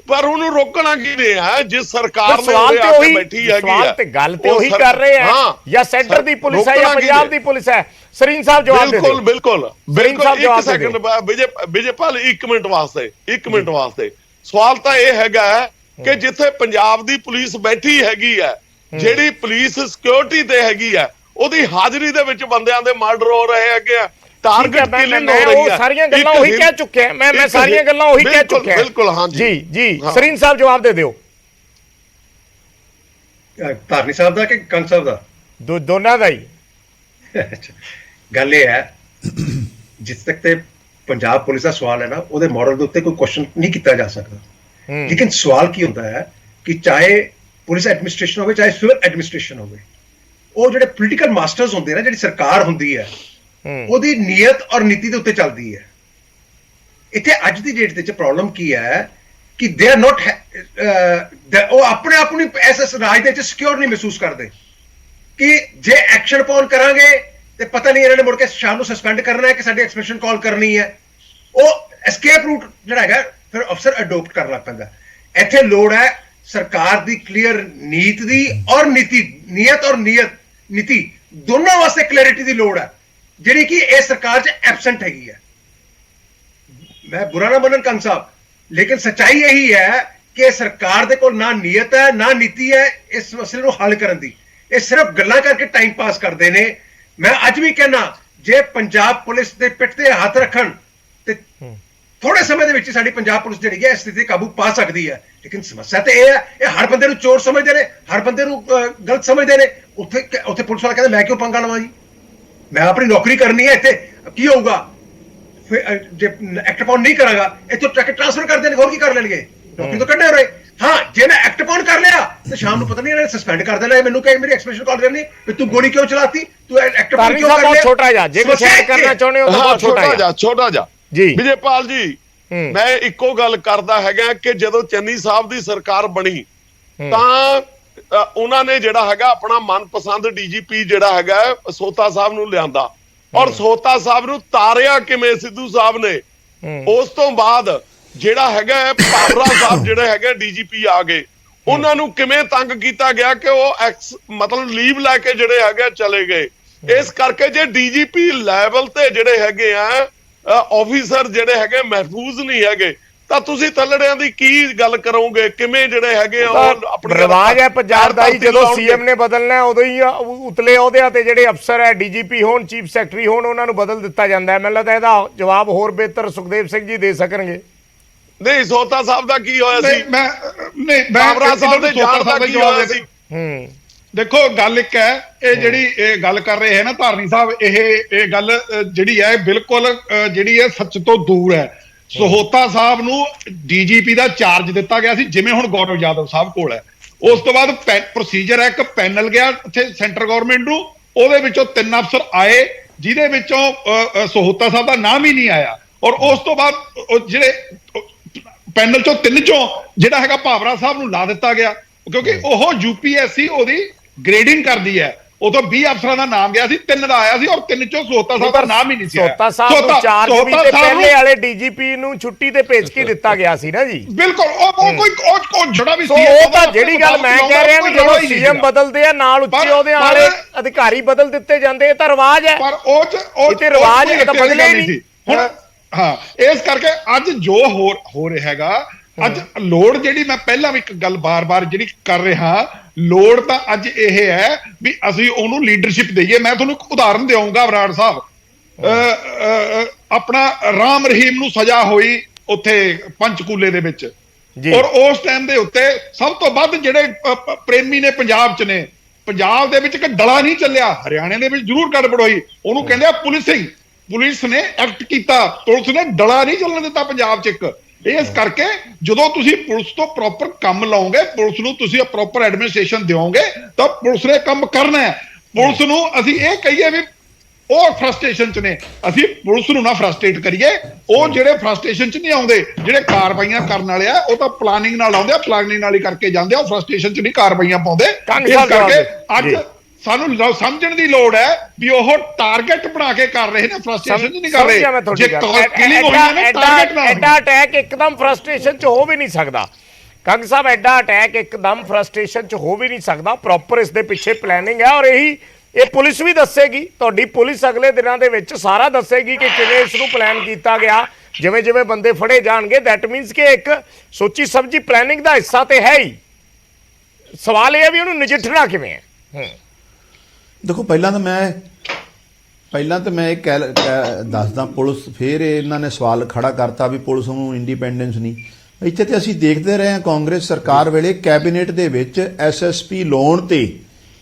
ਪਰ ਉਹਨੂੰ ਰੋਕਣਾ ਕਿਵੇਂ ਹੈ ਜਿਸ ਸਰਕਾਰ ਨੇ ਬੈਠੀ ਹੈਗੀ ਸਵਾਲ ਤੇ ਗੱਲ ਤੇ ਉਹੀ ਕਰ ਰਹੇ ਆ, ਜਾਂ ਸੈਂਟਰ ਦੀ ਪੁਲਿਸ ਹੈ ਜਾਂ ਪੰਜਾਬ ਦੀ ਪੁਲਿਸ ਹੈ। ਸਰੀਨ ਸਾਹਿਬ ਜਵਾਬ ਦੇ ਦਿਓ। ਬਿਲਕੁਲ ਇੱਕ ਸੈਕਿੰਡ ਵਿਜੇਪਾਲ, 1 ਮਿੰਟ ਵਾਸਤੇ ਸਵਾਲ ਤਾਂ ਇਹ ਹੈਗਾ ਕਿ ਜਿੱਥੇ ਪੰਜਾਬ ਦੀ ਪੁਲਿਸ ਬੈਠੀ ਹੈਗੀ ਹੈ, ਜਿਹੜੀ ਪੁਲਿਸ ਸਿਕਿਉਰਿਟੀ ਤੇ ਹੈਗੀ ਹੈ, ਉਹਦੀ ਹਾਜ਼ਰੀ ਦੇ ਵਿੱਚ ਬੰਦਿਆਂ ਦੇ ਮਰਡਰ ਹੋ ਰਹੇ ਹੈਗੇ ਆ, ਟਾਰਗੇਟ ਕਿਲਿੰਗ ਹੋ ਰਹੀ ਹੈ। ਸਾਰੀਆਂ ਗੱਲਾਂ ਉਹੀ ਕਹਿ ਚੁੱਕਿਆ ਮੈਂ ਸਾਰੀਆਂ ਗੱਲਾਂ ਉਹੀ ਕਹਿ ਚੁੱਕਿਆ। ਬਿਲਕੁਲ ਹਾਂ ਜੀ ਸਰੀਨ ਸਾਹਿਬ ਜਵਾਬ ਦੇ ਦਿਓ। ਧਾਰਨੀ ਸਾਹਿਬ ਦਾ ਕਿ ਕੰਗ ਸਾਹਿਬ ਦਾ? ਦੋਨਾਂ ਦਾ ਹੀ। ਗੱਲ ਇਹ ਹੈ, ਜਿਸ ਤੱਕ ਤੇ ਪੰਜਾਬ ਪੁਲਿਸ ਦਾ ਸਵਾਲ ਹੈ ਨਾ, ਉਹਦੇ ਮਾਡਲ ਦੇ ਉੱਤੇ ਕੋਈ ਕੁਐਸਚਨ ਨਹੀਂ ਕੀਤਾ ਜਾ ਸਕਦਾ। ਲੇਕਿਨ ਸਵਾਲ ਕੀ ਹੁੰਦਾ ਹੈ ਕਿ ਚਾਹੇ ਪੁਲਿਸ ਐਡਮਿਨਿਸਟ੍ਰੇਸ਼ਨ ਹੋਵੇ ਚਾਹੇ ਸਿਵਲ ਐਡਮਿਨਿਸਟ੍ਰੇਸ਼ਨ ਹੋਵੇ, ਉਹ ਜਿਹੜੇ ਪੋਲੀਟੀਕਲ ਮਾਸਟਰਸ ਹੁੰਦੇ ਨੇ, ਜਿਹੜੀ ਸਰਕਾਰ ਹੁੰਦੀ ਹੈ, ਉਹਦੀ ਨੀਅਤ ਔਰ ਨੀਤੀ ਦੇ ਉੱਤੇ ਚੱਲਦੀ ਹੈ। ਇੱਥੇ ਅੱਜ ਦੀ ਡੇਟ ਦੇ ਵਿੱਚ ਪ੍ਰੋਬਲਮ ਕੀ ਹੈ ਕਿ ਦੇ ਆਰ ਨੋਟ, ਉਹ ਆਪਣੇ ਆਪ ਨੂੰ ਐਸ ਰਾਜ ਦੇ ਵਿੱਚ ਸਿਕਿਉਰ ਨਹੀਂ ਮਹਿਸੂਸ ਕਰਦੇ ਕਿ ਜੇ ਐਕਸ਼ਨ ਪਾਉਣ ਕਰਾਂਗੇ ਤੇ ਪਤਾ ਨਹੀਂ ਇਹਨਾਂ ਨੇ ਮੁੜ ਕੇ ਸ਼ਾਮ ਨੂੰ ਸਸਪੈਂਡ ਕਰਨਾ ਹੈ ਕਿ ਸਾਡੀ ਐਕਸਪੈਸ਼ਨ ਕਾਲ ਕਰਨੀ ਹੈ। ਉਹ ਐਸਕੇਪ ਰੂਟ ਜਿਹੜਾ ਹੈਗਾ ਫਿਰ ਅਫਸਰ ਅਡੋਪਟ ਕਰਨ ਲੱਗ ਪੈਂਦਾ। ਇੱਥੇ ਲੋੜ ਹੈ ਸਰਕਾਰ ਦੀ ਕਲੀਅਰ ਨੀਤ ਦੀ ਔਰ ਨੀਅਤ ਔਰ ਨੀਤੀ ਦੋਨਾਂ ਵਾਸਤੇ ਕਲੈਰਿਟੀ ਦੀ ਲੋੜ ਹੈ, ਜਿਹੜੀ ਕਿ ਇਹ ਸਰਕਾਰ 'ਚ ਐਬਸੈਂਟ ਹੈਗੀ ਹੈ। ਮੈਂ ਬੁਰਾ ਨਾ ਮੰਨਣ ਕੰਗ ਸਾਹਿਬ, ਲੇਕਿਨ ਸੱਚਾਈ ਇਹੀ ਹੈ ਕਿ ਸਰਕਾਰ ਦੇ ਕੋਲ ਨਾ ਨੀਅਤ ਹੈ ਨਾ ਨੀਤੀ ਹੈ ਇਸ ਮਸਲੇ ਨੂੰ ਹੱਲ ਕਰਨ ਦੀ। ਇਹ ਸਿਰਫ ਗੱਲਾਂ ਕਰਕੇ ਟਾਈਮ ਪਾਸ ਕਰਦੇ ਨੇ। ਮੈਂ ਅੱਜ ਵੀ ਕਹਿਣਾ, ਜੇ ਪੰਜਾਬ ਪੁਲਿਸ ਦੇ ਪਿੱਠ ਤੇ ਹੱਥ ਰੱਖਣ ਤੇ ਥੋੜੇ ਸਮੇਂ ਦੇ ਵਿੱਚ ਸਾਡੀ ਪੰਜਾਬ ਪੁਲਿਸ ਜਿਹੜੀ ਹੈ ਇਸ ਸਥਿਤੀ ਕਾਬੂ ਪਾ ਸਕਦੀ ਹੈ। ਲੇਕਿਨ ਸਮੱਸਿਆ ਤੇ ਇਹ ਹੈ, ਇਹ ਹਰ ਬੰਦੇ ਨੂੰ ਚੋਰ ਸਮਝਦੇ ਨੇ, ਹਰ ਬੰਦੇ ਨੂੰ ਗਲਤ ਸਮਝਦੇ ਨੇ। ਉੱਥੇ ਪੁਲਿਸ ਵਾਲਾ ਕਹਿੰਦਾ ਮੈਂ ਕਿਉਂ ਪੰਗਾ ਲਵਾਂ ਜੀ, ਮੈਂ ਆਪਣੀ ਨੌਕਰੀ ਕਰਨੀ ਹੈ। ਇੱਥੇ ਕੀ ਹੋਊਗਾ ਜੇ ਐਕਟ ਪਾਉਣ ਨਹੀਂ ਕਰਾਂਗਾ, ਇੱਥੋਂ ਟ੍ਰਾਂਸਫਰ ਕਰ ਦੇਣਗੇ, ਹੋਰ ਕੀ ਕਰ ਲੈਣਗੇ, ਨੌਕਰੀ ਤੋਂ ਕੱਢੇ ਹੋਏ। ਹਾਂ, ਜੇ ਮੈਂ ਐਕਟ ਪਾਉਣ ਕਰ ਲਿਆ ਤੇ ਸ਼ਾਮ ਨੂੰ ਪਤਾ ਨਹੀਂ ਇਹਨਾਂ ਨੇ ਸਸਪੈਂਡ ਕਰ ਦੇਣਾ। ਮੈਨੂੰ ਕਹੇ ਮੇਰੀ ਐਕਸਪੈਸ਼ਨ ਕਾਲ ਕਰਨੀ ਵੀ ਤੂੰ ਗੋਲੀ ਕਿਉਂ ਚਲਾਤੀ, ਤੂੰ ਐਕਟ ਪਾਉਣ ਕਿਉਂ ਕਰ ਲਿਆ। ਛੋਟਾ ਜਿਹਾ ਜੇ ਕੁਝ ਐਡ ਕਰਨਾ ਚਾਹੁੰਦੇ ਹੋ ਤਾਂ ਬਹੁਤ ਛੋਟਾ ਜਿਹਾ ਜੀ ਵਿਜੇਪਾਲ ਜੀ, ਮੈਂ ਇੱਕੋ ਗੱਲ ਕਰਦਾ ਹੈਗਾ ਕਿ ਜਦੋਂ ਚੰਨੀ ਸਾਹਿਬ ਦੀ ਸਰਕਾਰ ਬਣੀ ਤਾਂ ਉਹਨਾਂ ਨੇ ਜਿਹੜਾ ਹੈਗਾ ਆਪਣਾ ਮਨਪਸੰਦ DGP ਜਿਹੜਾ ਹੈਗਾ ਸੋਤਾ ਸਾਹਿਬ ਨੂੰ ਲਿਆਂਦਾ, ਔਰ ਸੋਤਾ ਸਾਹਿਬ ਨੂੰ ਤਾਰਿਆ ਕਿਵੇਂ ਸਿੱਧੂ ਸਾਹਿਬ ਨੇ। ਉਸ ਤੋਂ ਬਾਅਦ ਜਿਹੜਾ ਹੈਗਾ ਭਾਵਰਾ ਸਾਹਿਬ ਜਿਹੜੇ ਹੈਗੇ DGP ਆ ਗਏ, ਉਹਨਾਂ ਨੂੰ ਕਿਵੇਂ ਤੰਗ ਕੀਤਾ ਗਿਆ ਕਿ ਉਹ ਮਤਲਬ ਲੀਵ ਲੈ ਕੇ ਜਿਹੜੇ ਹੈਗੇ ਚਲੇ ਗਏ। ਇਸ ਕਰਕੇ ਜੇ DGP ਲੈਵਲ ਤੇ ਜਿਹੜੇ ਹੈਗੇ ਆ ਆਫੀਸਰ ਜਿਹੜੇ ਹੈਗੇ ਮਹਿਫੂਜ਼ ਨਹੀਂ ਹੈਗੇ ਤਾਂ ਤੁਸੀਂ ਥੱਲੜਿਆਂ ਦੀ ਕੀ ਗੱਲ ਕਰੋਗੇ, ਕਿਵੇਂ ਜਿਹੜੇ ਹੈਗੇ ਆਪਣੇ ਰਿਵਾਜ ਹੈ ਪੰਜਾਬ ਦਾ ਹੀ, ਜਦੋਂ CM ਨੇ ਬਦਲਣਾ ਉਦੋਂ ਹੀ ਉਤਲੇ ਅਹੁਦਿਆਂ ਤੇ ਜਿਹੜੇ ਅਫਸਰ ਹੈ DGP ਹੋਣ ਚੀਫ ਸੈਕਟਰੀ ਹੋਣ ਉਹਨਾਂ ਨੂੰ ਬਦਲ ਦਿੱਤਾ ਜਾਂਦਾ ਹੈ। ਮੈਨੂੰ ਲੱਗਦਾ ਇਹਦਾ ਜਵਾਬ ਹੋਰ ਬਿਹਤਰ ਸੁਖਦੇਵ ਸਿੰਘ ਜੀ ਦੇ ਸਕਣਗੇ। ਨਹੀਂ, ਸੋਤਾ ਸਾਹਿਬ ਦਾ ਕੀ ਹੋਇਆ ਸੀ, ਬਾਬਰਾ ਸਾਹਿਬ ਦੇ ਜਾਣ ਦਾ ਕੀ ਹੋਇਆ ਸੀ। ਦੇਖੋ ਗੱਲ ਇੱਕ ਹੈ, ਇਹ ਜਿਹੜੀ ਇਹ ਗੱਲ ਕਰ ਰਹੇ ਹੈ ਨਾ ਧਾਰਨੀ ਸਾਹਿਬ, ਇਹ ਗੱਲ ਜਿਹੜੀ ਹੈ ਬਿਲਕੁਲ ਜਿਹੜੀ ਹੈ ਸੱਚ ਤੋਂ ਦੂਰ ਹੈ। ਸਹੋਤਾ ਸਾਹਿਬ ਨੂੰ DGP ਦਾ ਚਾਰਜ ਦਿੱਤਾ ਗਿਆ ਸੀ, ਜਿਵੇਂ ਹੁਣ ਗੌਰਵ ਯਾਦਵ ਸਾਹਿਬ ਕੋਲ ਹੈ। ਉਸ ਤੋਂ ਬਾਅਦ ਪ੍ਰੋਸੀਜਰ ਹੈ, ਇੱਕ ਪੈਨਲ ਗਿਆ ਉੱਥੇ ਸੈਂਟਰ ਗਵਰਨਮੈਂਟ ਨੂੰ, ਉਹਦੇ ਵਿੱਚੋਂ 3 ਅਫਸਰ ਆਏ ਜਿਹਦੇ ਵਿੱਚੋਂ ਸਹੋਤਾ ਸਾਹਿਬ ਦਾ ਨਾਮ ਹੀ ਨਹੀਂ ਆਇਆ। ਔਰ ਉਸ ਤੋਂ ਬਾਅਦ ਜਿਹੜੇ ਪੈਨਲ ਚੋਂ 3 ਚੋਂ ਜਿਹੜਾ ਹੈਗਾ ਭਾਵਰਾ ਸਾਹਿਬ ਨੂੰ ਲਾ ਦਿੱਤਾ ਗਿਆ, ਕਿਉਂਕਿ ਉਹ UPSC ਉਹਦੀ ਗ੍ਰੇਡਿੰਗ ਕਰਦੀ ਹੈ। ਉਦੋਂ 20 ਅਫਸਰਾਂ ਦਾ ਨਾਮ ਗਿਆ ਸੀ, 3 ਦਾ ਆਇਆ ਸੀ ਔਰ 3 ਚੋਂ ਸੋਤਾ ਸਾਹਿਬ ਦਾ ਨਾਮ ਹੀ ਨਹੀਂ ਸੀ ਆਇਆ। ਸੋਤਾ ਸਾਹਿਬ ਨੂੰ ਚਾਰਜ ਵੀ ਤੇ ਪਹਿਲੇ ਵਾਲੇ ਡੀਜੀਪੀ ਨੂੰ ਛੁੱਟੀ ਤੇ ਭੇਜ ਕੇ ਦਿੱਤਾ ਗਿਆ ਸੀ ਨਾ ਜੀ। ਬਿਲਕੁਲ ਉਹ ਕੋਈ ਜੜਾ ਵੀ ਸੀ। ਉਹ ਤਾਂ ਜਿਹੜੀ ਗੱਲ ਮੈਂ ਕਹਿ ਰਿਹਾ ਵੀ ਜਦੋਂ ਸੀਐਮ ਬਦਲਦੇ ਆ ਨਾਲ ਉੱਚੇ ਉਹਦੇ ਵਾਲੇ ਅਧਿਕਾਰੀ ਬਦਲ ਦਿੱਤੇ ਜਾਂਦੇ, ਇਹ ਤਾਂ ਰਿਵਾਜ ਹੈ। ਪਰ ਉਹ ਤੇ ਰਿਵਾਜ ਇਹ ਤਾਂ ਬਦਲਿਆ ਹੀ ਨਹੀਂ ਹੁਣ। ਹਾਂ, ਇਸ ਕਰਕੇ ਅੱਜ ਜੋ ਹੋ ਰਿਹਾ ਹੈਗਾ, ਅੱਜ ਲੋੜ ਜਿਹੜੀ ਮੈਂ ਪਹਿਲਾਂ ਵੀ ਇੱਕ ਗੱਲ ਬਾਰ-ਬਾਰ ਜਿਹੜੀ ਕਰ ਰਿਹਾ, ਲੋੜ ਤਾਂ ਅੱਜ ਇਹ ਹੈ ਵੀ ਅਸੀਂ ਉਹਨੂੰ ਲੀਡਰਸ਼ਿਪ ਦਈਏ। ਮੈਂ ਤੁਹਾਨੂੰ ਇੱਕ ਉਦਾਹਰਨ ਦਿਆਉਂਗਾ ਬਰਾੜ ਸਾਹਿਬ, ਆਪਣਾ ਰਾਮ ਰਹੀਮ ਨੂੰ ਸਜ਼ਾ ਹੋਈ ਉੱਥੇ ਪੰਚਕੂਲੇ ਦੇ ਵਿੱਚ, ਔਰ ਉਸ ਟਾਈਮ ਦੇ ਉੱਤੇ ਸਭ ਤੋਂ ਵੱਧ ਜਿਹੜੇ ਪ੍ਰੇਮੀ ਨੇ ਪੰਜਾਬ 'ਚ ਨੇ, ਪੰਜਾਬ ਦੇ ਵਿੱਚ ਇੱਕ ਡਲਾ ਨਹੀਂ ਚੱਲਿਆ, ਹਰਿਆਣੇ ਦੇ ਵਿੱਚ ਜ਼ਰੂਰ ਗੜਬੜ ਹੋਈ, ਉਹਨੂੰ ਕਹਿੰਦੇ ਆ ਪੁਲਿਸਿੰਗ। ਪੁਲਿਸ ਨੇ ਐਕਟ ਕੀਤਾ, ਪੁਲਿਸ ਨੇ ਡਲਾ ਨਹੀਂ ਚੱਲਣ ਦਿੱਤਾ ਪੰਜਾਬ 'ਚ ਇੱਕ। ਇਸ ਕਰਕੇ ਜਦੋਂ ਤੁਸੀਂ ਪੁਲਿਸ ਤੋਂ ਪ੍ਰੋਪਰ ਕੰਮ ਲਾਓਗੇ, ਪੁਲਿਸ ਨੂੰ ਤੁਸੀਂ ਪ੍ਰੋਪਰ ਐਡਮਿਨਿਸਟ੍ਰੇਸ਼ਨ ਦਿਓਗੇ, ਤਾਂ ਪੁਲਿਸ ਨੇ ਕੰਮ ਕਰਨਾ ਹੈ। ਪੁਲਿਸ ਨੂੰ ਅਸੀਂ ਇਹ ਕਹੀਏ ਵੀ ਉਹ ਫਰਸਟ੍ਰੇਸ਼ਨ 'ਚ ਨੇ, ਅਸੀਂ ਪੁਲਿਸ ਨੂੰ ਨਾ ਫਰਸਟ੍ਰੇਟ ਕਰੀਏ। ਉਹ ਜਿਹੜੇ ਫਰਸਟ੍ਰੇਸ਼ਨ 'ਚ ਨਹੀਂ ਆਉਂਦੇ, ਜਿਹੜੇ ਕਾਰਵਾਈਆਂ ਕਰਨ ਵਾਲੇ ਆ, ਉਹ ਤਾਂ ਪਲਾਨਿੰਗ ਨਾਲ ਆਉਂਦੇ ਆ, ਪਲਾਨਿੰਗ ਨਾਲ ਹੀ ਕਰਕੇ ਜਾਂਦੇ ਆ, ਉਹ ਫਰਸਟ੍ਰੇਸ਼ਨ 'ਚ ਨਹੀਂ ਕਾਰਵਾਈਆਂ ਪਾਉਂਦੇ। ਇਸ ਕਰਕੇ ਅੱਜ ਸਾਨੂੰ ਸਮਝਣ ਦੀ ਲੋੜ ਹੈ ਵੀ ਉਹ ਟਾਰਗੇਟ ਬਣਾ ਕੇ ਕਰ ਰਹੇ ਨੇ, ਫਰਸਟ੍ਰੇਸ਼ਨ 'ਚ ਨਹੀਂ ਕਰ ਰਹੇ। ਜੇ ਕਿਲਿੰਗ ਹੋਈ ਹੈ ਨਾ, ਟਾਰਗੇਟ ਨਾਲ ਐਡਾ ਅਟੈਕ ਇੱਕਦਮ ਫਰਸਟ੍ਰੇਸ਼ਨ 'ਚ ਹੋ ਵੀ ਨਹੀਂ ਸਕਦਾ। ਕੰਗ ਸਾਹਿਬ, ਐਡਾ ਅਟੈਕ ਇੱਕਦਮ ਫਰਸਟ੍ਰੇਸ਼ਨ 'ਚ ਹੋ ਵੀ ਨਹੀਂ ਸਕਦਾ। ਪ੍ਰੋਪਰ ਇਸ ਦੇ ਪਿੱਛੇ ਪਲੈਨਿੰਗ ਹੈ, ਔਰ ਇਹ ਪੁਲਿਸ ਵੀ ਦੱਸੇਗੀ। ਤੁਹਾਡੀ ਪੁਲਿਸ ਅਗਲੇ ਦਿਨਾਂ ਦੇ ਵਿੱਚ ਸਾਰਾ ਦੱਸੇਗੀ ਕਿ ਕਿਵੇਂ ਇਸ ਨੂੰ ਪਲਾਨ ਕੀਤਾ ਗਿਆ। ਜਿਵੇਂ ਜਿਵੇਂ ਬੰਦੇ ਫੜੇ ਜਾਣਗੇ, ਦੈਟ ਮੀਨਸ ਕਿ ਇੱਕ ਸੋਚੀ ਸਮਝੀ ਪਲੈਨਿੰਗ ਦਾ ਹਿੱਸਾ ਤੇ ਹੈ ਹੀ। ਸਵਾਲ ਇਹ ਹੈ ਵੀ ਉਹਨੂੰ ਨਜਿੱਠਣਾ ਕਿਵੇਂ ਹੈ। ਦੇਖੋ, ਪਹਿਲਾਂ ਤਾਂ ਮੈਂ ਇਹ ਦੱਸਦਾ, ਪੁਲਿਸ ਫਿਰ ਇਹਨਾਂ ਨੇ ਸਵਾਲ ਖੜਾ ਕਰਤਾ ਵੀ ਪੁਲਿਸ ਨੂੰ ਇੰਡੀਪੈਂਡੈਂਸ ਨਹੀਂ। ਇੱਥੇ ਤੇ ਅਸੀਂ ਦੇਖਦੇ ਰਹੇ ਹਾਂ ਕਾਂਗਰਸ ਸਰਕਾਰ ਵੇਲੇ ਕੈਬਨਿਟ ਦੇ ਵਿੱਚ ਐਸਐਸਪੀ ਲਾਉਣ ਤੇ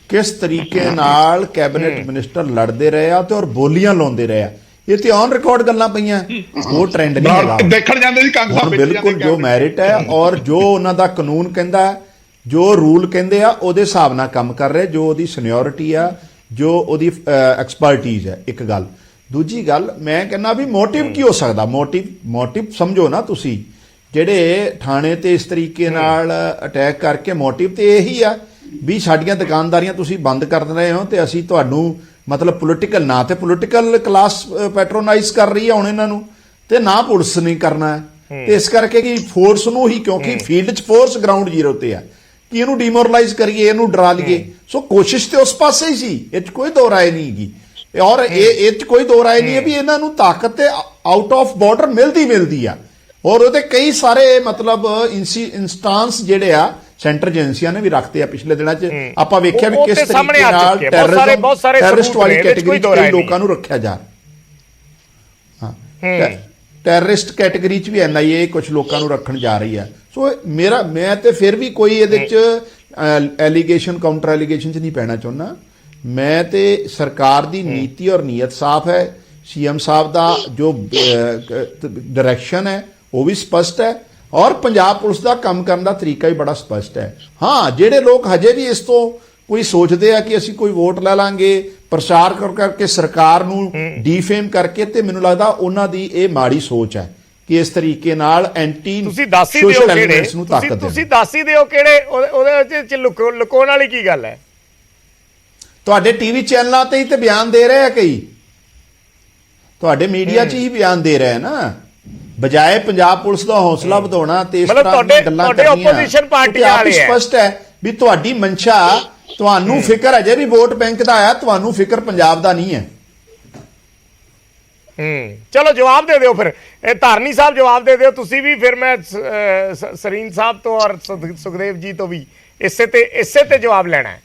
ਕਿਸ ਤਰੀਕੇ ਨਾਲ ਕੈਬਨਿਟ ਮਿਨਿਸਟਰ ਲੜਦੇ ਰਹੇ ਆ ਤੇ ਔਰ ਬੋਲੀਆਂ ਲਾਉਂਦੇ ਰਹੇ ਆ। ਇਹ ਤੇ ਔਨ ਰਿਕਾਰਡ ਗੱਲਾਂ ਪਈਆਂ, ਉਹ ਟ੍ਰੈਂਡ ਨਹੀਂ ਹੈਗਾ। ਦੇਖਣ ਜਾਂਦੇ ਸੀ ਕੰਗ ਸਾਹਿਬ, ਬਿਲਕੁਲ ਜੋ ਮੈਰਿਟ ਹੈ ਔਰ ਜੋ ਉਹਨਾਂ ਦਾ ਕਾਨੂੰਨ ਕਹਿੰਦਾ, ਜੋ ਰੂਲ ਕਹਿੰਦੇ ਆ, ਉਹਦੇ ਹਿਸਾਬ ਨਾਲ ਕੰਮ ਕਰ ਰਹੇ, ਜੋ ਉਹਦੀ ਸੀਨੀਅਰਿਟੀ ਆ, ਜੋ ਉਹਦੀ ਐਕਸਪਰਟੀਜ਼ ਹੈ। ਇੱਕ ਗੱਲ। ਦੂਜੀ ਗੱਲ, ਮੈਂ ਕਹਿੰਦਾ ਵੀ ਮੋਟਿਵ ਕੀ ਹੋ ਸਕਦਾ? ਮੋਟਿਵ ਸਮਝੋ ਨਾ ਤੁਸੀਂ, ਜਿਹੜੇ ਥਾਣੇ ਤੇ ਇਸ ਤਰੀਕੇ ਨਾਲ ਅਟੈਕ ਕਰਕੇ ਮੋਟਿਵ ਤੇ ਇਹੀ ਆ ਵੀ ਸਾਡੀਆਂ ਦੁਕਾਨਦਾਰੀਆਂ ਤੁਸੀਂ ਬੰਦ ਕਰ ਰਹੇ ਹੋ ਤੇ ਅਸੀਂ ਤੁਹਾਨੂੰ ਮਤਲਬ ਪੋਲੀਟੀਕਲ, ਨਾ ਤੇ ਪੋਲੀਟੀਕਲ ਕਲਾਸ ਪੈਟਰੋਨਾਈਜ਼ ਕਰ ਰਹੀ ਹੈ ਹੁਣ ਇਹਨਾਂ ਨੂੰ, ਤੇ ਨਾ ਪੁਲਿਸ ਨਹੀਂ ਕਰਨਾ ਹੈ। ਤੇ ਇਸ ਕਰਕੇ ਕਿ ਫੋਰਸ ਨੂੰ ਹੀ, ਕਿਉਂਕਿ ਫੀਲਡ 'ਚ ਫੋਰਸ ਗਰਾਊਂਡ ਜ਼ੀਰੋ ਤੇ ਆ, ਕਿ ਇਹਨੂੰ ਡੀਮੋਰਲਾਈਜ਼ ਕਰੀਏ, ਇਹਨੂੰ ਡਰਾ ਲਈਏ। ਸੋ ਕੋਸ਼ਿਸ਼ ਤੇ ਉਸ ਪਾਸੇ ਹੀ ਸੀ, ਇਹ 'ਚ ਕੋਈ ਦੋ ਰਾਏ ਨਹੀਂ ਹੈਗੀ। ਔਰ ਇਹ 'ਚ ਕੋਈ ਦੋ ਰਾਏ ਨਹੀਂ ਹੈ ਵੀ ਇਹਨਾਂ ਨੂੰ ਤਾਕਤ ਤੇ ਆਊਟ ਆਫ ਬਾਰਡਰ ਮਿਲਦੀ ਆ। ਔਰ ਉਹਦੇ ਕਈ ਸਾਰੇ ਮਤਲਬ ਇੰਸਟਾਂਸ ਜਿਹੜੇ ਆ ਸੈਂਟਰ ਏਜੰਸੀਆਂ ਨੇ ਵੀ ਰੱਖਤੇ ਆ ਪਿਛਲੇ ਦਿਨਾਂ 'ਚ। ਆਪਾਂ ਵੇਖਿਆ ਵੀ ਕਿਸ ਤਰੀਕੇ ਨਾਲ ਟੈਰਰਿਸਟ ਵਾਲੀ ਕੈਟੇਗਰੀ 'ਚ ਕਈ ਲੋਕਾਂ ਨੂੰ ਰੱਖਿਆ ਜਾ ਰਿਹਾ। ਹਾਂ, ਟੈਰਰਿਸਟ ਕੈਟੇਗਰੀ 'ਚ ਵੀ NIA ਕੁਝ ਲੋਕਾਂ ਨੂੰ ਰੱਖਣ ਜਾ ਰਹੀ ਹੈ। ਸੋ ਮੈਂ ਤੇ ਫਿਰ ਵੀ ਕੋਈ ਇਹਦੇ 'ਚ ਐਲੀਗੇਸ਼ਨ, ਕਾਊਂਟਰ ਐਲੀਗੇਸ਼ਨ 'ਚ ਨਹੀਂ ਪੈਣਾ ਚਾਹੁੰਦਾ। ਮੈਂ ਤੇ ਸਰਕਾਰ ਦੀ ਨੀਤੀ ਔਰ ਨੀਅਤ ਸਾਫ਼ ਹੈ। CM ਸਾਹਿਬ ਦਾ ਜੋ ਡਾਇਰੈਕਸ਼ਨ ਹੈ ਉਹ ਵੀ ਸਪਸ਼ਟ ਹੈ, ਔਰ ਪੰਜਾਬ ਪੁਲਿਸ ਦਾ ਕੰਮ ਕਰਨ ਦਾ ਤਰੀਕਾ ਵੀ ਬੜਾ ਸਪਸ਼ਟ ਹੈ। ਹਾਂ, ਜਿਹੜੇ ਲੋਕ ਹਜੇ ਵੀ ਇਸ ਤੋਂ ਕੋਈ ਸੋਚਦੇ ਆ ਕਿ ਅਸੀਂ ਕੋਈ ਵੋਟ ਲੈ ਲਾਂਗੇ, ਪ੍ਰਚਾਰ ਕਰਕੇ ਸਰਕਾਰ ਨੂੰ ਡੀਫੇਮ ਕਰਕੇ, ਤੇ ਮੈਨੂੰ ਲੱਗਦਾ ਉਹਨਾਂ ਦੀ ਇਹ ਮਾੜੀ ਸੋਚ ਹੈ ਕਿ ਇਸ ਤਰੀਕੇ ਨਾਲ ਐਂਟੀ ਸੋਸ਼ਲ ਐਲੀਮੈਂਟਸ ਨੂੰ ਤਾਕਤ ਦੇਣਾ। ਤੁਸੀਂ ਦੱਸ ਹੀ ਦਿਓ ਕਿਹੜੇ ਉਹਦੇ ਚ ਲੁਕਾਉਣ ਵਾਲੀ ਕੀ ਗੱਲ ਹੈ? ਤੁਹਾਡੇ ਟੀਵੀ ਚੈਨਲਾਂ ਤੇ ਹੀ ਤੇ ਬਿਆਨ ਦੇ ਰਹੇ ਆ, ਕਈ ਤੁਹਾਡੇ ਮੀਡੀਆ 'ਚ ਹੀ ਬਿਆਨ ਦੇ ਰਹੇ ਨਾ, ਬਜਾਏ ਪੰਜਾਬ ਪੁਲਿਸ ਦਾ ਹੌਸਲਾ ਵਧਾਉਣਾ ਤੇ ਇਸ ਤਰ੍ਹਾਂ ਦੀਆਂ ਗੱਲਾਂ ਕਰਨੀਆਂ। ਆਪੋਜੀਸ਼ਨ ਪਾਰਟੀਆਂ ਵਾਲੇ ਸਪਸ਼ਟ ਹੈ ਵੀ ਤੁਹਾਡੀ ਮਨਸ਼ਾ, ਤੁਹਾਨੂੰ ਫਿਕਰ ਅਜੇ ਵੀ ਵੋਟ ਬੈਂਕ ਦਾ ਆ, ਤੁਹਾਨੂੰ ਫਿਕਰ ਪੰਜਾਬ ਦਾ ਨਹੀਂ ਹੈ। ਚਲੋ ਜਵਾਬ ਦੇ ਦਿਓ ਫਿਰ, ਇਹ ਧਾਰਨੀ ਸਾਹਿਬ ਜਵਾਬ ਦੇ ਦਿਓ ਤੁਸੀਂ ਵੀ, ਫਿਰ ਮੈਂ ਸਰੀਨ ਸਾਹਿਬ ਤੋਂ ਔਰ ਸੁਖਦੇਵ ਜੀ ਤੋਂ ਵੀ ਇਸੇ ਤੇ ਜਵਾਬ ਲੈਣਾ ਹੈ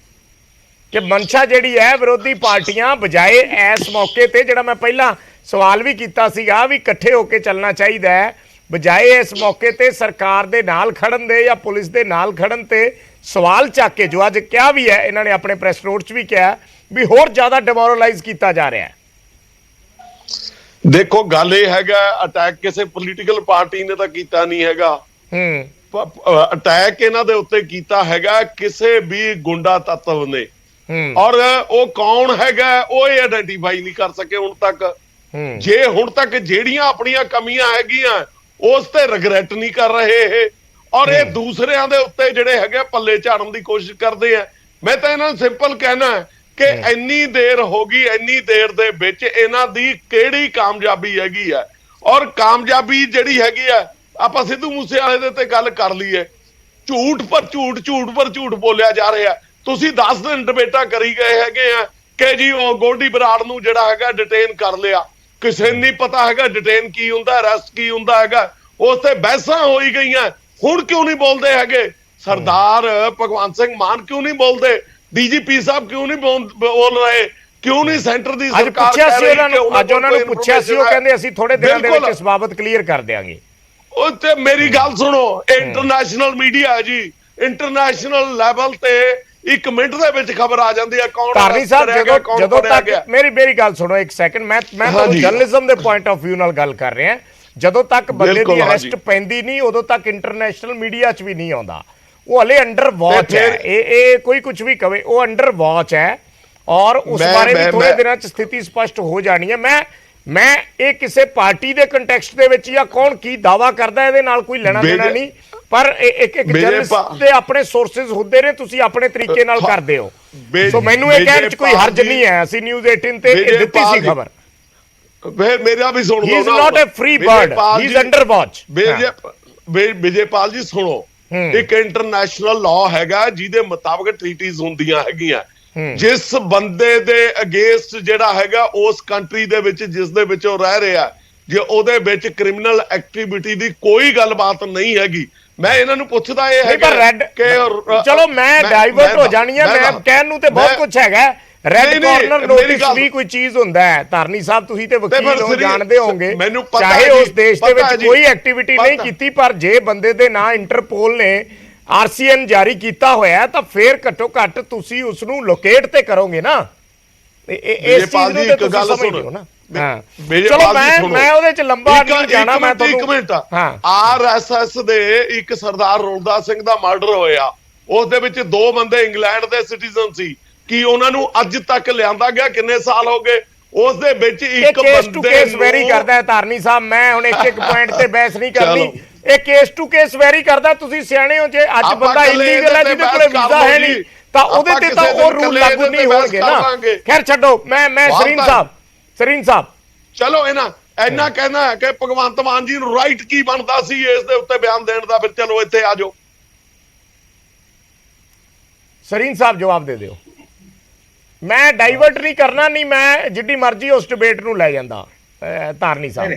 ਕਿ ਮਨਸ਼ਾ ਜਿਹੜੀ ਹੈ ਵਿਰੋਧੀ ਪਾਰਟੀਆਂ ਬਜਾਏ ਇਸ ਮੌਕੇ ਤੇ, ਜਿਹੜਾ ਮੈਂ ਪਹਿਲਾਂ ਸਵਾਲ ਵੀ ਕੀਤਾ ਸੀਗਾ ਵੀ ਇਕੱਠੇ ਹੋ ਕੇ ਚੱਲਣਾ ਚਾਹੀਦਾ ਹੈ, ਬਜਾਏ ਇਸ ਮੌਕੇ ਤੇ ਸਰਕਾਰ ਦੇ ਨਾਲ ਖੜਨ ਦੇ ਜਾਂ ਪੁਲਿਸ ਦੇ ਨਾਲ ਖੜਨ ਤੇ ਸਵਾਲ ਚੱਕ ਕੇ, ਜੋ ਅੱਜ ਕਿਹਾ ਵੀ ਹੈ ਇਹਨਾਂ ਨੇ ਆਪਣੇ ਪ੍ਰੈਸ ਨੋਟ 'ਚ ਵੀ ਕਿਹਾ ਵੀ ਹੋਰ ਜ਼ਿਆਦਾ ਡਿਮੋਰਲਾਈਜ਼ ਕੀਤਾ ਜਾ ਰਿਹਾ ਹੈ। ਦੇਖੋ, ਗੱਲ ਇਹ ਹੈਗਾ, ਅਟੈਕ ਕਿਸੇ ਪੋਲੀਟੀਕਲ ਪਾਰਟੀ ਨੇ ਤਾਂ ਕੀਤਾ ਨਹੀਂ ਹੈਗਾ। ਅਟੈਕ ਇਹਨਾਂ ਦੇ ਉੱਤੇ ਕੀਤਾ ਹੈਗਾ ਕਿਸੇ ਵੀ ਗੁੰਡਾ ਤੱਤਵ ਨੇ, ਔਰ ਉਹ ਕੌਣ ਹੈਗਾ ਉਹ ਇਹ ਆਇਡੈਂਟੀਫਾਈ ਨਹੀਂ ਕਰ ਸਕੇ ਹੁਣ ਤੱਕ। ਜੇ ਹੁਣ ਤੱਕ ਜਿਹੜੀਆਂ ਆਪਣੀਆਂ ਕਮੀਆਂ ਹੈਗੀਆਂ ਉਸ ਤੇ ਰਿਗਰੈਟ ਨਹੀਂ ਕਰ ਰਹੇ ਇਹ, ਔਰ ਇਹ ਦੂਸਰਿਆਂ ਦੇ ਉੱਤੇ ਜਿਹੜੇ ਹੈਗੇ ਪੱਲੇ ਝਾੜਨ ਦੀ ਕੋਸ਼ਿਸ਼ ਕਰਦੇ ਆ। ਮੈਂ ਤਾਂ ਇਹਨਾਂ ਨੂੰ ਸਿੰਪਲ ਕਹਿਣਾ ਕਿ ਇੰਨੀ ਦੇਰ ਹੋ ਗਈ, ਇੰਨੀ ਦੇਰ ਦੇ ਵਿੱਚ ਇਹਨਾਂ ਦੀ ਕਿਹੜੀ ਕਾਮਯਾਬੀ ਹੈਗੀ ਹੈ। ਔਰ ਕਾਮਯਾਬੀ ਜਿਹੜੀ ਹੈਗੀ ਆ, ਆਪਾਂ ਸਿੱਧੂ ਮੂਸੇਵਾਲੇ ਦੇ ਤੇ ਗੱਲ ਕਰ ਲਈਏ, ਝੂਠ ਪਰ ਝੂਠ ਬੋਲਿਆ ਜਾ ਰਿਹਾ। ਤੁਸੀਂ 10 ਦਿਨ ਡਿਬੇਟਾਂ ਕਰੀ ਗਏ ਹੈਗੇ ਆ ਕਿ ਜੀ ਉਹ ਗੋਲਡੀ ਬਰਾੜ ਨੂੰ ਜਿਹੜਾ ਹੈਗਾ ਡਿਟੇਨ ਕਰ ਲਿਆ। ਕਿਸੇ ਨੂੰ ਨਹੀਂ ਪਤਾ ਹੈਗਾ ਡਿਟੇਨ ਕੀ ਹੁੰਦਾ, ਅਰੈਸਟ ਕੀ ਹੁੰਦਾ ਹੈਗਾ। ਉਸ ਤੇ ਬਹਿਸਾਂ ਹੋਈ ਗਈਆਂ। ਹੁਣ ਕਿਉਂ ਨਹੀਂ ਬੋਲਦੇ ਹੈਗੇ? ਸਰਦਾਰ ਭਗਵੰਤ ਸਿੰਘ ਮਾਨ ਕਿਉਂ ਨਹੀਂ ਬੋਲਦੇ? ਡੀਜੀਪੀ ਸਾਹਿਬ ਕਿਉਂ ਨਹੀਂ ਬੋਲ ਰਹੇ? ਕਿਉਂ ਨਹੀਂ ਸੈਂਟਰ ਦੀ ਸਰਕਾਰ ਪੁੱਛਿਆ ਸੀ ਉਹਨਾਂ ਨੂੰ, ਅੱਜ ਉਹਨਾਂ ਨੂੰ ਪੁੱਛਿਆ ਸੀ, ਉਹ ਕਹਿੰਦੇ ਅਸੀਂ ਥੋੜੇ ਦਿਨਾਂ ਦੇ ਵਿੱਚ ਇਸ ਬਾਬਤ ਕਲੀਅਰ ਕਰ ਦਿਆਂਗੇ। ਉਹ ਤੇ ਮੇਰੀ ਗੱਲ ਸੁਣੋ, ਇੰਟਰਨੈਸ਼ਨਲ ਮੀਡੀਆ ਹੈ ਜੀ, ਇੰਟਰਨੈਸ਼ਨਲ ਲੈਵਲ ਤੇ 1 ਮਿੰਟ ਦੇ ਵਿੱਚ ਖਬਰ ਆ ਜਾਂਦੀ ਹੈ ਕੌਣ ਧਾਰਨੀ ਸਾਹਿਬ ਜਦੋਂ ਤੱਕ ਮੇਰੀ ਗੱਲ ਸੁਣੋ ਇੱਕ ਸੈਕਿੰਡ, ਮੈਂ ਤੁਹਾਨੂੰ ਜਰਨਲਿਜ਼ਮ ਦੇ ਪੁਆਇੰਟ ਆਫ ਵਿਊ ਨਾਲ ਗੱਲ ਕਰ ਰਿਹਾ। ਜਦੋਂ ਤੱਕ ਬੰਦੇ ਦੀ ਅਰੈਸਟ ਪੈਂਦੀ ਨਹੀਂ ਉਦੋਂ ਤੱਕ ਇੰਟਰਨੈਸ਼ਨਲ ਮੀਡੀਆ 'ਚ ਵੀ ਨਹੀਂ ਆਉਂਦਾ। ਉਹ ਹਲੇ ਅੰਡਰ ਵਾਚ ਹੈ। ਇਹ ਕੋਈ ਕੁਝ ਵੀ ਕਵੇ, ਉਹ ਅੰਡਰ ਵਾਚ ਹੈ ਔਰ ਉਸ ਬਾਰੇ ਵੀ ਥੋੜੇ ਦਿਨਾਂ 'ਚ ਸਥਿਤੀ ਸਪਸ਼ਟ ਹੋ ਜਾਣੀ ਹੈ। ਮੈਂ ਇਹ ਕਿਸੇ ਪਾਰਟੀ ਦੇ ਕੰਟੈਕਸਟ ਦੇ ਵਿੱਚ ਜਾਂ ਕੌਣ ਕੀ ਦਾਵਾ ਕਰਦਾ ਇਹਦੇ ਨਾਲ ਕੋਈ ਲੈਣਾ ਦੇਣਾ ਨਹੀਂ, ਪਰ ਇੱਕ ਜਰਨਲਿਸਟ ਦੇ ਆਪਣੇ ਸੋਰਸਸ ਹੁੰਦੇ ਨੇ, ਤੁਸੀਂ ਆਪਣੇ ਤਰੀਕੇ ਨਾਲ ਕਰਦੇ ਹੋ। ਸੋ ਮੈਨੂੰ ਇਹ ਕਹਿਣ 'ਚ ਕੋਈ ਹਰਜ ਨਹੀਂ ਹੈ। ਅਸੀਂ ਨਿਊਜ਼ 18 ਤੇ ਦਿੱਤੀ ਸੀ ਖਬਰ। ਮੇਰਾ ਵੀ ਸੁਣ ਲਓ, he is not a free bird, he is under watch. Vijaypal ji ਸੁਣੋ, ਇੱਕ ਇੰਟਰਨੈਸ਼ਨਲ ਲਾਅ ਹੈਗਾ ਜਿਹਦੇ ਮੁਤਾਬਕ ਟ੍ਰੀਟੀਜ਼ ਹੁੰਦੀਆਂ ਹੈਗੀਆਂ। ਜਿਸ ਬੰਦੇ ਦੇ ਅਗੇਂਸਟ ਜਿਹੜਾ ਹੈਗਾ ਉਸ ਕੰਟਰੀ ਦੇ ਵਿੱਚ ਜਿਸ ਦੇ ਵਿੱਚ ਉਹ ਰਹਿ ਰਿਹਾ, ਜੇ ਉਹਦੇ ਵਿੱਚ ਕ੍ਰਿਮੀਨਲ ਐਕਟੀਵਿਟੀ ਦੀ ਕੋਈ ਗੱਲਬਾਤ ਨਹੀਂ ਹੈਗੀ, ਮੈਂ ਇਹਨਾਂ ਨੂੰ ਪੁੱਛਦਾ ਇਹ ਹੈਗਾ ਕਿ ਚਲੋ ਮੈਂ ਡਾਈਵਰਟ ਹੋ ਜਾਣੀ ਹੈ। ਮੈਂ ਕਹਿਣ ਨੂੰ ਤੇ ਬਹੁਤ ਕੁਝ ਹੈਗਾ। ਰੈੱਡ ਕਾਰਨਰ ਨੋਟਿਸ ਵੀ ਕੋਈ ਚੀਜ਼ ਹੁੰਦਾ ਹੈ। ਧਾਰਨੀ ਸਾਹਿਬ ਤੁਸੀਂ ਤੇ ਵਕੀਲ ਹੋ, ਜਾਣਦੇ ਹੋਵੋਗੇ। ਚਾਹੇ ਉਸ ਦੇਸ਼ ਦੇ ਵਿੱਚ ਕੋਈ ਐਕਟੀਵਿਟੀ ਨਹੀਂ ਕੀਤੀ, ਪਰ ਜੇ ਬੰਦੇ ਦੇ ਨਾਂ ਇੰਟਰਪੋਲ ਨੇ ਆਰਸੀਐਨ ਜਾਰੀ ਕੀਤਾ ਹੋਇਆ ਤਾਂ ਫਿਰ ਘੱਟੋ ਘੱਟ ਤੁਸੀਂ ਉਸ ਨੂੰ ਲੋਕੇਟ ਤੇ ਕਰੋਗੇ ਨਾ। ਇਸ ਚੀਜ਼ ਨੂੰ ਤੇ ਤੁਸੀਂ ਸਮਝਦੇ ਹੋ ਨਾ। ਚਲੋ ਮੈਂ ਉਹਦੇ ਚ ਲੰਬਾ ਨਹੀਂ ਜਾਣਾ। ਮੈਂ ਤੁਹਾਨੂੰ ਇੱਕ ਮਿੰਟ, ਆਰਐਸਐਸ ਦੇ ਇੱਕ ਸਰਦਾਰ ਰੋਲਦਾ ਸਿੰਘ ਦਾ ਮਰਡਰ ਹੋਇਆ, ਉਸ ਦੇ ਵਿੱਚ 2 ਬੰਦੇ ਇੰਗਲੈਂਡ ਦੇ ਸਿਟੀਜ਼ਨ ਸੀ। ਕੀ ਉਹਨਾਂ ਨੂੰ ਅੱਜ ਤੱਕ ਲਿਆਂਦਾ ਗਿਆ? ਕਿੰਨੇ ਸਾਲ ਹੋ ਗਏ? ਉਸ ਦੇ ਵਿੱਚ ਇੱਕ ਕੇਸ ਟੂ ਕੇਸ ਵੈਰੀ ਕਰਦਾ ਹੈ ਧਾਰਨੀ ਸਾਹਿਬ। ਮੈਂ ਹੁਣ ਇੱਕ ਪੁਆਇੰਟ ਤੇ ਬਹਿਸ ਨਹੀਂ ਕਰਨੀ। ਇਹ ਕੇਸ ਟੂ ਕੇਸ ਵੈਰੀ ਕਰਦਾ। ਤੁਸੀਂ ਸਿਆਣੇ ਹੋ, ਜੇ ਅੱਜ ਬੰਦਾ ਇਲੀਗਲ ਹੈ ਜਿਹਦੇ ਕੋਲ ਵੀਜ਼ਾ ਹੈ ਨਹੀਂ ਤਾਂ ਉਹਦੇ ਤੇ ਤਾਂ ਉਹ ਰੂਲ ਲਾਗੂ ਨਹੀਂ ਹੋਣਗੇ ਨਾ। ਖੈਰ ਛੱਡੋ, ਮੈਂ ਸਰੀਨ ਸਾਹਿਬ ਚਲੋ ਇੰਨਾ ਕਹਿਣਾ ਹੈ ਕਿ ਭਗਵੰਤ ਮਾਨ ਜੀ ਨੂੰ ਰਾਈਟ ਕੀ ਬਣਦਾ ਸੀ ਇਸ ਦੇ ਉੱਤੇ ਬਿਆਨ ਦੇਣ ਦਾ। ਫਿਰ ਚਲੋ ਇੱਥੇ ਆ ਜਾਓ। ਸਰੀਨ ਸਾਹਿਬ ਜਵਾਬ ਦੇ ਦਿਓ। ਮੈਂ ਡਾਈਵਰਟ ਨਹੀਂ ਕਰਨਾ, ਨਹੀਂ ਮੈਂ ਜਿੱਡੀ ਮਰਜ਼ੀ ਉਸ ਡਿਬੇਟ ਨੂੰ ਲੈ ਜਾਂਦਾ। ਧਾਰਨੀ ਸਾਹਿਬ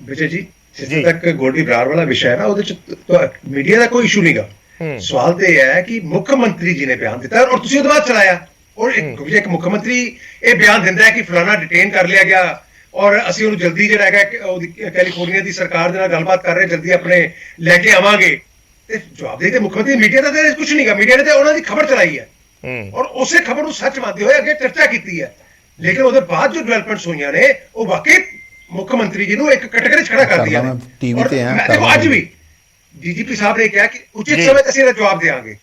ਵਿਜੇ ਜੀ, ਜਿੱਥੇ ਤੱਕ ਗੋਲਡੀ ਬਰਾੜ ਵਾਲਾ ਵਿਸ਼ਾ ਹੈ ਨਾ, ਉਹਦੇ ਚ ਮੀਡੀਆ ਦਾ ਕੋਈ ਇਸ਼ੂ ਨਹੀਂਗਾ। ਸਵਾਲ ਤੇ ਇਹ ਹੈ ਕਿ ਮੁੱਖ ਮੰਤਰੀ ਜੀ ਨੇ ਬਿਆਨ ਦਿੱਤਾ ਔਰ ਤੁਸੀਂ ਉਹਦੇ ਬਾਅਦ ਚਲਾਇਆ। ਔਰ ਇੱਕ ਮੁੱਖ ਮੰਤਰੀ ਇਹ ਬਿਆਨ ਦਿੰਦਾ ਹੈ ਕਿ ਫਲਾਣਾ ਡਿਟੇਨ ਕਰ ਲਿਆ ਗਿਆ ਔਰ ਅਸੀਂ ਉਹਨੂੰ ਜਲਦੀ ਜਿਹੜਾ ਹੈਗਾ ਉਹਦੀ ਕੈਲੀਫੋਰਨੀਆ ਦੀ ਸਰਕਾਰ ਦੇ ਨਾਲ ਗੱਲਬਾਤ ਕਰ ਰਹੇ, ਜਲਦੀ ਆਪਣੇ ਲੈ ਕੇ ਆਵਾਂਗੇ। ਤੇ ਜਵਾਬ ਦੇ ਮੁੱਖ ਮੰਤਰੀ ਮੀਡੀਆ ਦਾ ਤਾਂ ਕੁਝ ਨਹੀਂਗਾ। ਮੀਡੀਆ ਨੇ ਤਾਂ ਉਹਨਾਂ ਦੀ ਖਬਰ ਚਲਾਈ ਹੈ ਔਰ ਉਸੇ ਖਬਰ ਨੂੰ ਸੱਚ ਮੰਨਦੇ ਹੋਏ ਅੱਗੇ ਚਰਚਾ ਕੀਤੀ ਹੈ। ਲੇਕਿਨ ਉਹਦੇ ਬਾਅਦ ਜੋ ਡਿਵੈਲਪਮੈਂਟਸ ਹੋਈਆਂ ਨੇ ਉਹ ਵਾਕਈ ਮੁੱਖ ਮੰਤਰੀ ਜੀ ਨੂੰ ਇੱਕ ਕੈਟਾਗਰੀ 'ਚ ਖੜਾ ਕਰਦੀਆਂ ਨੇ। ਦੇਖੋ ਅੱਜ ਵੀ ਡੀਜੀਪੀ ਸਾਹਿਬ ਨੇ ਕਿਹਾ ਕਿ ਉਚਿਤ ਸਮੇਂ ਤੇ ਅਸੀਂ ਇਹਦਾ ਜਵਾਬ ਦੇਵਾਂਗੇ।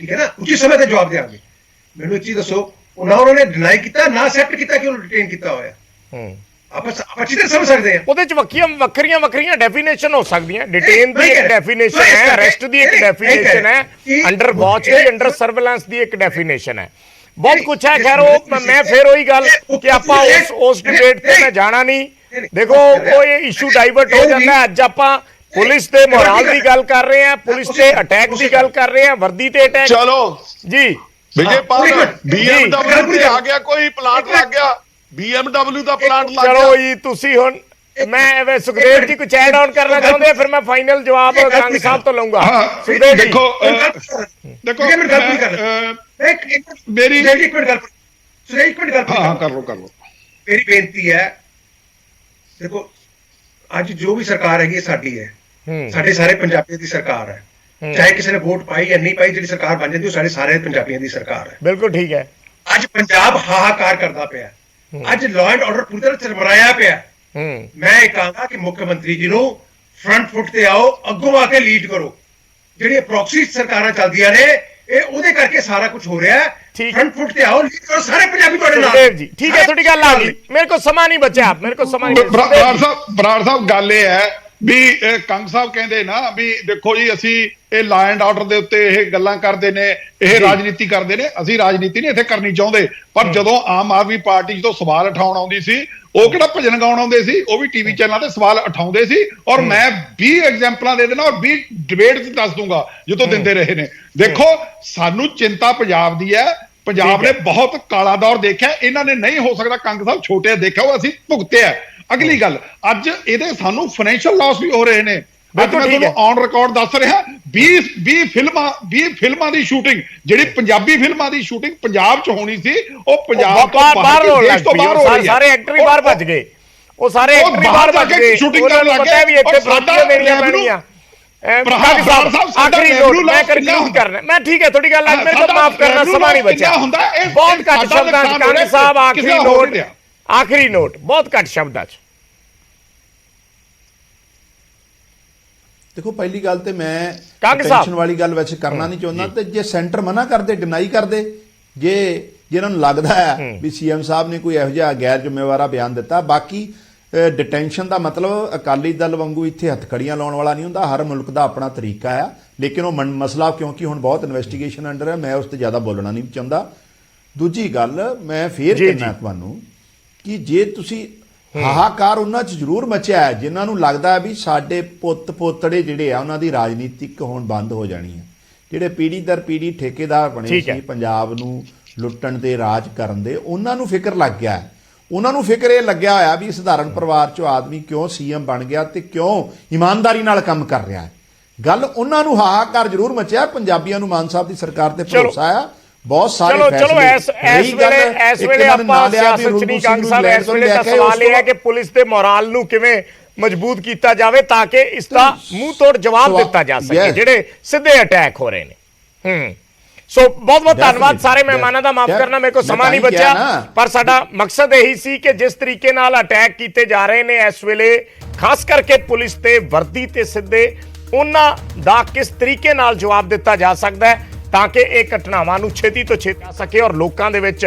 ਠੀਕ ਹੈ ਨਾ, ਉਚਿਤ ਸਮੇਂ ਤੇ ਜਵਾਬ ਦੇਵਾਂਗੇ। ਮੈਨੂੰ ਇੱਕ ਚੀਜ਼ ਦੱਸੋ, ਨਾ ਉਹਨਾਂ ਨੇ ਡਿਨਾਈ ਕੀਤਾ ਨਾ ਐਕਸੈਪਟ ਕੀਤਾ ਕਿ ਉਹਨੂੰ ਡਿਟੇਨ ਕੀਤਾ ਹੋਇਆ। ਆਪਾਂ ਅੱਛੀ ਤਰ੍ਹਾਂ ਸਮਝ ਸਕਦੇ ਹਾਂ। ਉਹਦੇ ਚ ਵੱਖਰੀਆਂ ਡੈਫੀਨੇਸ਼ਨ ਹੋ ਸਕਦੀਆਂ। ਡਿਟੇਨ ਦੀ ਇੱਕ ਡੈਫੀਨੇਸ਼ਨ ਹੈ, ਅਰੈਸਟ ਦੀ ਇੱਕ ਡੈਫੀਨੇਸ਼ਨ ਹੈ, ਅੰਡਰ ਵਾਚ ਦੀ, ਅੰਡਰ ਸਰਵੇਲੈਂਸ ਦੀ ਇੱਕ ਡੈਫੀਨੇਸ਼ਨ ਹੈ। ਬਹੁਤ ਕੁਝ ਹੈ। ਖੈਰ ਉਹ ਮੈਂ ਫਿਰ ਉਹੀ ਗੱਲ ਕਿ ਆਪਾਂ ਉਸ ਡਿਬੇਟ ਤੇ ਮੈਂ ਜਾਣਾ ਨਹੀਂ। ਦੇਖੋ ਉਹ ਇਹ ਇਸ਼ੂ ਡਾਈਵਰਟ ਹੋ ਜਾਂਦਾ। ਅੱਜ ਆਪਾਂ ਪੁਲਿਸ ਦੇ ਮੋਰਲ ਦੀ ਗੱਲ ਕਰ ਰਹੇ ਹਾਂ, ਪੁਲਿਸ ਤੇ ਅਟੈਕ ਦੀ ਗੱਲ ਕਰ ਰਹੇ ਹਾਂ, ਵਰਦੀ ਤੇ ਅਟੈਕ। ਚਲੋ ਜੀ ਵਿਜੇਪਾਲ, BMW ਤੇ ਆ ਗਿਆ ਕੋਈ ਪਲਾਂਟ ਲੱਗ ਗਿਆ, BMW ਦਾ ਪਲਾਂਟ ਲੱਗ ਗਿਆ। ਚਲੋ ਜੀ ਤੁਸੀਂ ਹੁਣ ਮੈਂ ਸੁਖਦੇਵ ਜੀ ਕੁਝ ਐਡ ਆਨ ਕਰਨਾ ਚਾਹੁੰਦੇ, ਫਿਰ ਮੈਂ ਫਾਈਨਲ ਜਵਾਬ ਗੰਗ ਸਾਹਿਬ ਤੋਂ ਲਊਂਗਾ। ਸੁਖਦੇਵ ਜੀ ਦੇਖੋ ਮੇਰੀ ਮੇਰੀ ਬੇਨਤੀ ਹੈ, ਦੇਖੋ ਅੱਜ ਜੋ ਵੀ ਸਰਕਾਰ ਹੈਗੀ ਸਾਡੀ ਹੈ, ਸਾਡੇ ਸਾਰੇ ਪੰਜਾਬੀਆਂ ਦੀ ਸਰਕਾਰ ਹੈ। ਚਾਹੇ ਕਿਸੇ ਨੇ ਵੋਟ ਪਾਈ ਜਾਂ ਨਹੀਂ ਪਾਈ, ਜਿਹੜੀ ਸਰਕਾਰ ਬਣ ਜਾਂਦੀ ਉਹ ਸਾਰੇ ਪੰਜਾਬੀਆਂ ਦੀ ਸਰਕਾਰ ਹੈ। ਬਿਲਕੁਲ ਠੀਕ ਹੈ। ਅੱਜ ਪੰਜਾਬ ਹਾਹਾਕਾਰ ਕਰਦਾ ਪਿਆ, ਅੱਜ ਲਾਅ ਐਂਡ ਆਰਡਰ ਪੂਰੀ ਤਰ੍ਹਾਂ ਚਰਮਰਾਇਆ ਪਿਆ। ਮੈਂ ਇਹ ਕਹਾਂਗਾ ਕਿ ਮੁੱਖ ਮੰਤਰੀ ਜੀ ਨੂੰ ਫਰੰਟ ਫੁੱਟ ਤੇ ਆਓ, ਅੱਗੋਂ ਆ ਕੇ ਲੀਡ ਕਰੋ। ਜਿਹੜੀਆਂ ਪ੍ਰੋਕਸੀ ਸਰਕਾਰਾਂ ਚੱਲਦੀਆਂ ਨੇ ਇਹ ਉਹਦੇ ਕਰਕੇ ਸਾਰਾ ਕੁਝ ਹੋ ਰਿਹਾ ਹੈ। ਫਰੰਟ ਫੁੱਟ ਤੇ ਆਓ, ਲੀਡ ਕਰੋ, ਸਾਰੇ ਪੰਜਾਬੀ ਤੁਹਾਡੇ ਨਾਲ। ਸੁਖਦੇਵ ਜੀ ਠੀਕ ਹੈ, ਤੁਹਾਡੀ ਗੱਲ ਆ ਗਈ। ਮੇਰੇ ਕੋਲ ਸਮਾਂ ਨਹੀਂ ਬਚਿਆ, ਮੇਰੇ ਕੋਲ ਸਮਾਂ ਨਹੀਂ। ਬਰਾੜ ਸਾਹਿਬ ਗੱਲ ਇਹ ਹੈ ਵੀ ਕੰਗ ਸਾਹਿਬ ਕਹਿੰਦੇ ਨਾ ਵੀ ਦੇਖੋ ਜੀ ਅਸੀਂ ਇਹ ਲਾ ਐਂਡ ਆਰਡਰ ਦੇ ਉੱਤੇ ਇਹ ਗੱਲਾਂ ਕਰਦੇ ਨੇ, ਇਹ ਰਾਜਨੀਤੀ ਕਰਦੇ ਨੇ। ਅਸੀਂ ਰਾਜਨੀਤੀ ਨਹੀਂ ਇੱਥੇ ਕਰਨੀ ਚਾਹੁੰਦੇ, ਪਰ ਜਦੋਂ ਆਮ ਆਦਮੀ ਪਾਰਟੀ ਤੋਂ ਸਵਾਲ ਉਠਾਉਣ ਆਉਂਦੀ ਸੀ, ਉਹ ਕਿਹੜਾ ਭਜਨ ਗਾਉਣ ਆਉਂਦੇ ਸੀ, ਉਹ ਵੀ ਟੀਵੀ ਚੈਨਲਾਂ ਤੇ ਸਵਾਲ ਉਠਾਉਂਦੇ ਸੀ। ਔਰ ਮੈਂ 20 ਐਗਜ਼ਾਮਪਲਾਂ ਦੇ ਦੇਣਾ ਔਰ 20 ਡਿਬੇਟ ਚ ਦੱਸ ਦੂੰਗਾ ਜਦੋਂ ਦਿੰਦੇ ਰਹੇ ਨੇ। ਦੇਖੋ ਸਾਨੂੰ ਚਿੰਤਾ ਪੰਜਾਬ ਦੀ ਹੈ। ਪੰਜਾਬ ਨੇ ਬਹੁਤ ਕਾਲਾ ਦੌਰ ਦੇਖਿਆ, ਇਹਨਾਂ ਨੇ ਨਹੀਂ ਹੋ ਸਕਦਾ ਕੰਗ ਸਾਹਿਬ ਛੋਟੇ ਦੇਖਿਆ, ਉਹ ਅਸੀਂ ਭੁਗਤਿਆ। ਅਗਲੀ ਗੱਲ, ਅੱਜ ਇਹਦੇ ਸਾਨੂੰ ਫਾਈਨੈਂਸ਼ੀਅਲ ਲਾਸ ਵੀ ਹੋ ਰਹੇ ਨੇ। ਅੱਜ ਮੈਂ ਤੁਹਾਨੂੰ ਔਨ ਰਿਕਾਰਡ ਦੱਸ ਰਿਹਾ 20 ਫਿਲਮਾਂ ਦੀ ਸ਼ੂਟਿੰਗ, ਜਿਹੜੀ ਪੰਜਾਬੀ ਫਿਲਮਾਂ ਦੀ ਸ਼ੂਟਿੰਗ ਪੰਜਾਬ 'ਚ ਹੋਣੀ ਸੀ, ਉਹ ਪੰਜਾਬ ਤੋਂ ਬਾਹਰ ਦੇਸ਼ ਤੋਂ ਬਾਹਰ ਹੋ ਰਹੀ ਹੈ। ਸਾਰੇ ਐਕਟਰ ਹੀ ਬਾਹਰ ਭੱਜ ਗਏ, ਉਹ ਸਾਰੇ ਐਕਟਰ ਹੀ ਬਾਹਰ ਭੱਜ ਗਏ। ਸ਼ੂਟਿੰਗ ਕਰਨ ਲੱਗ ਗਏ ਵੀ ਇੱਥੇ ਫਰੋਟੀਆਂ ਦੇਣੀਆਂ ਪੈਣੀਆਂ। ਆਖਰੀ ਨੋਟ ਮੈਂ ਕੰਕਲੂਡ ਕਰਨਾ, ਮੈਂ ਠੀਕ ਹੈ ਤੁਹਾਡੀ ਗੱਲ, ਮੇਰੇ ਕੋਲ ਮਾਫ ਕਰਨਾ, ਸਮਾਂ ਨਹੀਂ ਬਚਿਆ। ਬਹੁਤ ਘੱਟ ਸ਼ਬਦਾਂ 'ਚ ਕੰਗ ਸਾਹਿਬ ਆਖਰੀ ਨੋਟ ਬਹੁਤ ਘੱਟ ਸ਼ਬਦਾਂ 'ਚ। ਦੇਖੋ ਪਹਿਲੀ ਗੱਲ ਤੇ ਮੈਂ ਕੰਗ ਸਾਹਿਬ ਟੈਨਸ਼ਨ ਵਾਲੀ ਗੱਲ ਵੈਸੇ ਕਰਨਾ ਨਹੀਂ ਚਾਹੁੰਦਾ, ਤੇ ਜੇ ਸੈਂਟਰ ਮਨਾ ਕਰਦੇ, ਡਿਨਾਈ ਕਰਦੇ, ਜੇ ਜਿਹਨਾਂ ਨੂੰ ਲੱਗਦਾ ਹੈ ਵੀ ਸੀਐਮ ਸਾਹਿਬ ਨੇ ਕੋਈ ਇਹੋ ਜਿਹਾ ਗੈਰ ਜ਼ਿੰਮੇਵਾਰਾ ਬਿਆਨ ਦਿੱਤਾ, ਬਾਕੀ ਡਿਟੈਂਸ਼ਨ ਦਾ ਮਤਲਬ ਅਕਾਲੀ ਦਲ ਵਾਂਗੂ ਇੱਥੇ ਹੱਥਕੜੀਆਂ ਲਾਉਣ ਵਾਲਾ ਨਹੀਂ ਹੁੰਦਾ। ਹਰ ਮੁਲਕ ਦਾ ਆਪਣਾ ਤਰੀਕਾ ਆ, ਲੇਕਿਨ ਉਹ ਮਸਲਾ ਕਿਉਂਕਿ ਹੁਣ ਬਹੁਤ ਇਨਵੈਸਟੀਗੇਸ਼ਨ ਅੰਡਰ ਹੈ, ਮੈਂ ਉਸ ਤੇ ਜ਼ਿਆਦਾ ਬੋਲਣਾ ਨਹੀਂ ਚਾਹੁੰਦਾ। ਦੂਜੀ ਗੱਲ ਮੈਂ ਫੇਰ ਕਹਿਣਾ ਤੁਹਾਨੂੰ ਕਿ ਜੇ ਤੁਸੀਂ ਹਾਹਾਕਾਰ ਉਹਨਾਂ 'ਚ ਜ਼ਰੂਰ ਮਚਿਆ ਹੈ ਜਿਨ੍ਹਾਂ ਨੂੰ ਲੱਗਦਾ ਹੈ ਵੀ ਸਾਡੇ ਪੁੱਤ ਪੋਤੜੇ ਜਿਹੜੇ ਆ ਉਹਨਾਂ ਦੀ ਰਾਜਨੀਤਿਕ ਹੁਣ ਬੰਦ ਹੋ ਜਾਣੀ ਹੈ। ਜਿਹੜੇ ਪੀੜ੍ਹੀ ਦਰ ਪੀੜ੍ਹੀ ਠੇਕੇਦਾਰ ਬਣੇ ਸੀ ਪੰਜਾਬ ਨੂੰ ਲੁੱਟਣ ਤੇ ਰਾਜ ਕਰਨ ਦੇ, ਉਹਨਾਂ ਨੂੰ ਫਿਕਰ ਲੱਗ ਗਿਆ ਹੈ। ਉਹਨਾਂ ਨੂੰ ਫਿਕਰ ਇਹ ਲੱਗਿਆ ਹੋਇਆ ਵੀ ਸਧਾਰਨ ਪਰਿਵਾਰ 'ਚੋਂ ਆਦਮੀ ਕਿਉਂ ਸੀਐਮ ਬਣ ਗਿਆ ਤੇ ਕਿਉਂ ਇਮਾਨਦਾਰੀ ਨਾਲ ਕੰਮ ਕਰ ਰਿਹਾ ਹੈ। ਗੱਲ ਉਹਨਾਂ ਨੂੰ ਹਾਹਾਕਾਰ ਜ਼ਰੂਰ ਮਚਿਆ। ਪੰਜਾਬੀਆਂ ਨੂੰ ਮਾਨ ਸਾਹਿਬ ਦੀ ਸਰਕਾਰ ਤੇ ਭਰੋਸਾ ਆ, ਬਹੁਤ ਸਾਰੇ ਚਲੋ ਇਸ ਵੇਲੇ ਆਪਾਂ ਸਿਆਸਤ ਚ ਨਹੀਂ ਕੰਗ ਸਾਹਿਬ, ਇਸ ਵੇਲੇ ਦਾ ਸਵਾਲ ਇਹ ਹੈ ਕਿ ਪੁਲਿਸ ਦੇ ਮੋਰਾਲ ਨੂੰ ਕਿਵੇਂ ਮਜ਼ਬੂਤ ਕੀਤਾ ਜਾਵੇ ਤਾਂ ਕਿ ਇਸ ਦਾ ਮੂੰਹ ਤੋੜ ਜਵਾਬ ਦਿੱਤਾ ਜਾ ਸਕੇ ਜਿਹੜੇ ਸਿੱਧੇ ਅਟੈਕ ਹੋ ਰਹੇ ਨੇ। ਸੋ ਬਹੁਤ ਬਹੁਤ ਧੰਨਵਾਦ ਸਾਰੇ ਮਹਿਮਾਨਾਂ ਦਾ। ਮਾਫ ਕਰਨਾ ਮੇਰੇ ਕੋਲ ਸਮਾਂ ਨਹੀਂ ਬਚਿਆ, ਪਰ ਸਾਡਾ ਮਕਸਦ ਇਹੀ ਸੀ ਕਿ ਜਿਸ ਤਰੀਕੇ ਨਾਲ ਅਟੈਕ ਕੀਤੇ ਜਾ ਰਹੇ ਨੇ ਇਸ ਵੇਲੇ, ਖਾਸ ਕਰਕੇ ਪੁਲਿਸ ਤੇ ਵਰਦੀ ਤੇ ਸਿੱਧੇ, ਉਹਨਾਂ ਦਾ ਕਿਸ ਤਰੀਕੇ ਨਾਲ ਜਵਾਬ ਦਿੱਤਾ ਜਾ ਸਕਦਾ ਹੈ ਤਾਂ ਕਿ ਇਹ ਘਟਨਾਵਾਂ ਨੂੰ ਛੇਤੀ ਤੋਂ ਛੇਤੀ ਆ ਸਕੇ ਔਰ ਲੋਕਾਂ ਦੇ ਵਿੱਚ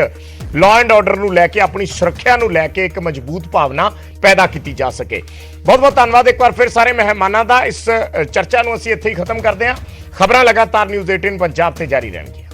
ਲਾਅ ਐਂਡ ਆਰਡਰ ਨੂੰ ਲੈ ਕੇ, ਆਪਣੀ ਸੁਰੱਖਿਆ ਨੂੰ ਲੈ ਕੇ ਇੱਕ ਮਜ਼ਬੂਤ ਭਾਵਨਾ ਪੈਦਾ ਕੀਤੀ ਜਾ ਸਕੇ। ਬਹੁਤ ਬਹੁਤ ਧੰਨਵਾਦ ਇੱਕ ਵਾਰ ਫਿਰ ਸਾਰੇ ਮਹਿਮਾਨਾਂ ਦਾ। ਇਸ ਚਰਚਾ ਨੂੰ ਅਸੀਂ ਇੱਥੇ ਹੀ ਖਤਮ ਕਰਦੇ ਹਾਂ। ਖਬਰਾਂ ਲਗਾਤਾਰ ਨਿਊਜ਼ 18 ਪੰਜਾਬ ਤੇ ਜਾਰੀ ਰਹਿਣਗੀਆਂ।